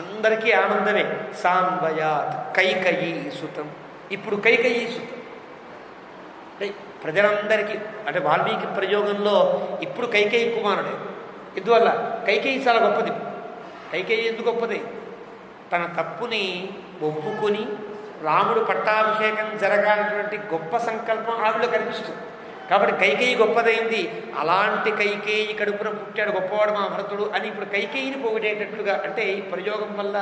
అందరికీ ఆనందమే. సాన్వయాత్ కైకయీ సుతం, ఇప్పుడు కైకయీ సుతం ప్రజలందరికీ. అంటే వాల్మీకి ప్రయోగంలో ఇప్పుడు కైకేయి కుమారుడే. ఇందువల్ల కైకేయి చాలా గొప్పది. కైకేయి ఎందుకు గొప్పది? తన తప్పుని ఒప్పుకొని రాముడు పట్టాభిషేకం జరగాలన్నటువంటి గొప్ప సంకల్పం ఆవిడలో కనిపిస్తుంది. కాబట్టి కైకేయి గొప్పదైంది. అలాంటి కైకేయి కడుపున పుట్టాడు గొప్పవాడు మా భరతుడు అని ఇప్పుడు కైకేయిని పోగొట్టేటట్లుగా. అంటే ఈ ప్రయోగం వల్ల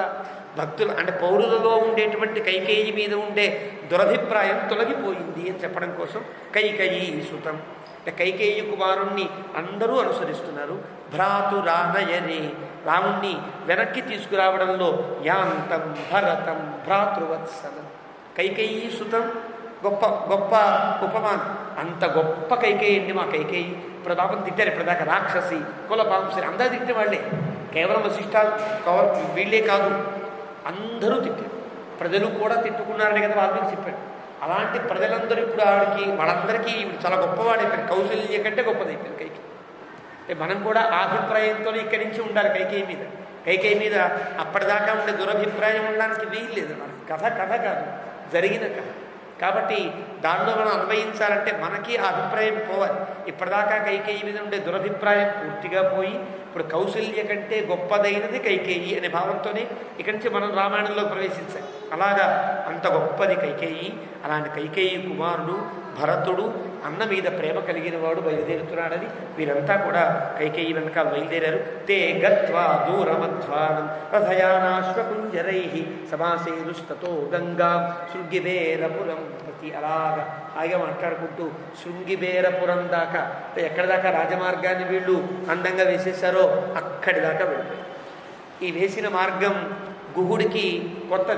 భక్తులు అంటే పౌరులలో ఉండేటువంటి కైకేయి మీద ఉండే దురభిప్రాయం తొలగిపోయింది అని చెప్పడం కోసం కైకేయి సుతం. అంటే కైకేయి కుమారుణ్ణి అందరూ అనుసరిస్తున్నారు. భ్రాతురానయనే, రాముణ్ణి వెనక్కి తీసుకురావడంలో యాంతం భరతం భ్రాతృవత్సలం. కైకేయి సుతం గొప్ప గొప్ప ఉపమానం. అంత గొప్ప కైకేయి అండి మా కైకేయి. ప్రతాపం తిట్టారు ఇప్పటిదాకా, రాక్షసి కులపాంసరి అందరూ తిట్టిన వాళ్ళే. కేవలం వశిష్ఠాలు వీళ్ళే కాదు, అందరూ తిట్టారు. ప్రజలు కూడా తిట్టుకున్నారని కదా వాల్మీకి చెప్పాడు. అలాంటి ప్రజలందరూ ఇప్పుడు ఆవిడకి వాళ్ళందరికీ ఇప్పుడు చాలా గొప్పవాడైపోయారు. కౌశల్య కంటే గొప్పదైపోయారు కైకేయి. అంటే మనం కూడా ఆ అభిప్రాయంతో ఇక్కడి నుంచి ఉండాలి కైకేయి మీద. కైకేయి మీద అప్పటిదాకా ఉండే దురభిప్రాయం ఉండడానికి వీల్లేదు. మనకి కథ కాదు, జరిగిన కథ. కాబట్టి దానిలో మనం అన్వయించాలంటే మనకి ఆ అభిప్రాయం పోవాలి. ఇప్పటిదాకా కైకేయి మీద ఉండే దురభిప్రాయం పూర్తిగా పోయి ఇప్పుడు కౌశల్య కంటే గొప్పదైనది కైకేయి అనే భావంతోనే ఇక్కడి నుంచి మనం రామాయణంలో ప్రవేశించాలి. అలాగా అంత గొప్పది కైకేయి. అలాంటి కైకేయి కుమారుడు భరతుడు అన్న మీద ప్రేమ కలిగిన వాడు బయలుదేరుతున్నాడని వీరంతా కూడా కైకేయి వెనక బయలుదేరారు. తే గత్వా దూరమధ్వానం రథయానాశ్వకుంజరై సమాసేరుస్తతో గంగా శృంగిబేరపురం ప్రతి. అలాగా హాయిగా మాట్లాడుకుంటూ శృంగిబేరపురం దాకా, ఎక్కడి దాకా రాజమార్గాన్ని వీళ్ళు అందంగా వేసేశారో అక్కడి దాకా వెళ్ళిపోయి. ఈ వేసిన మార్గం గుహుడికి కొత్త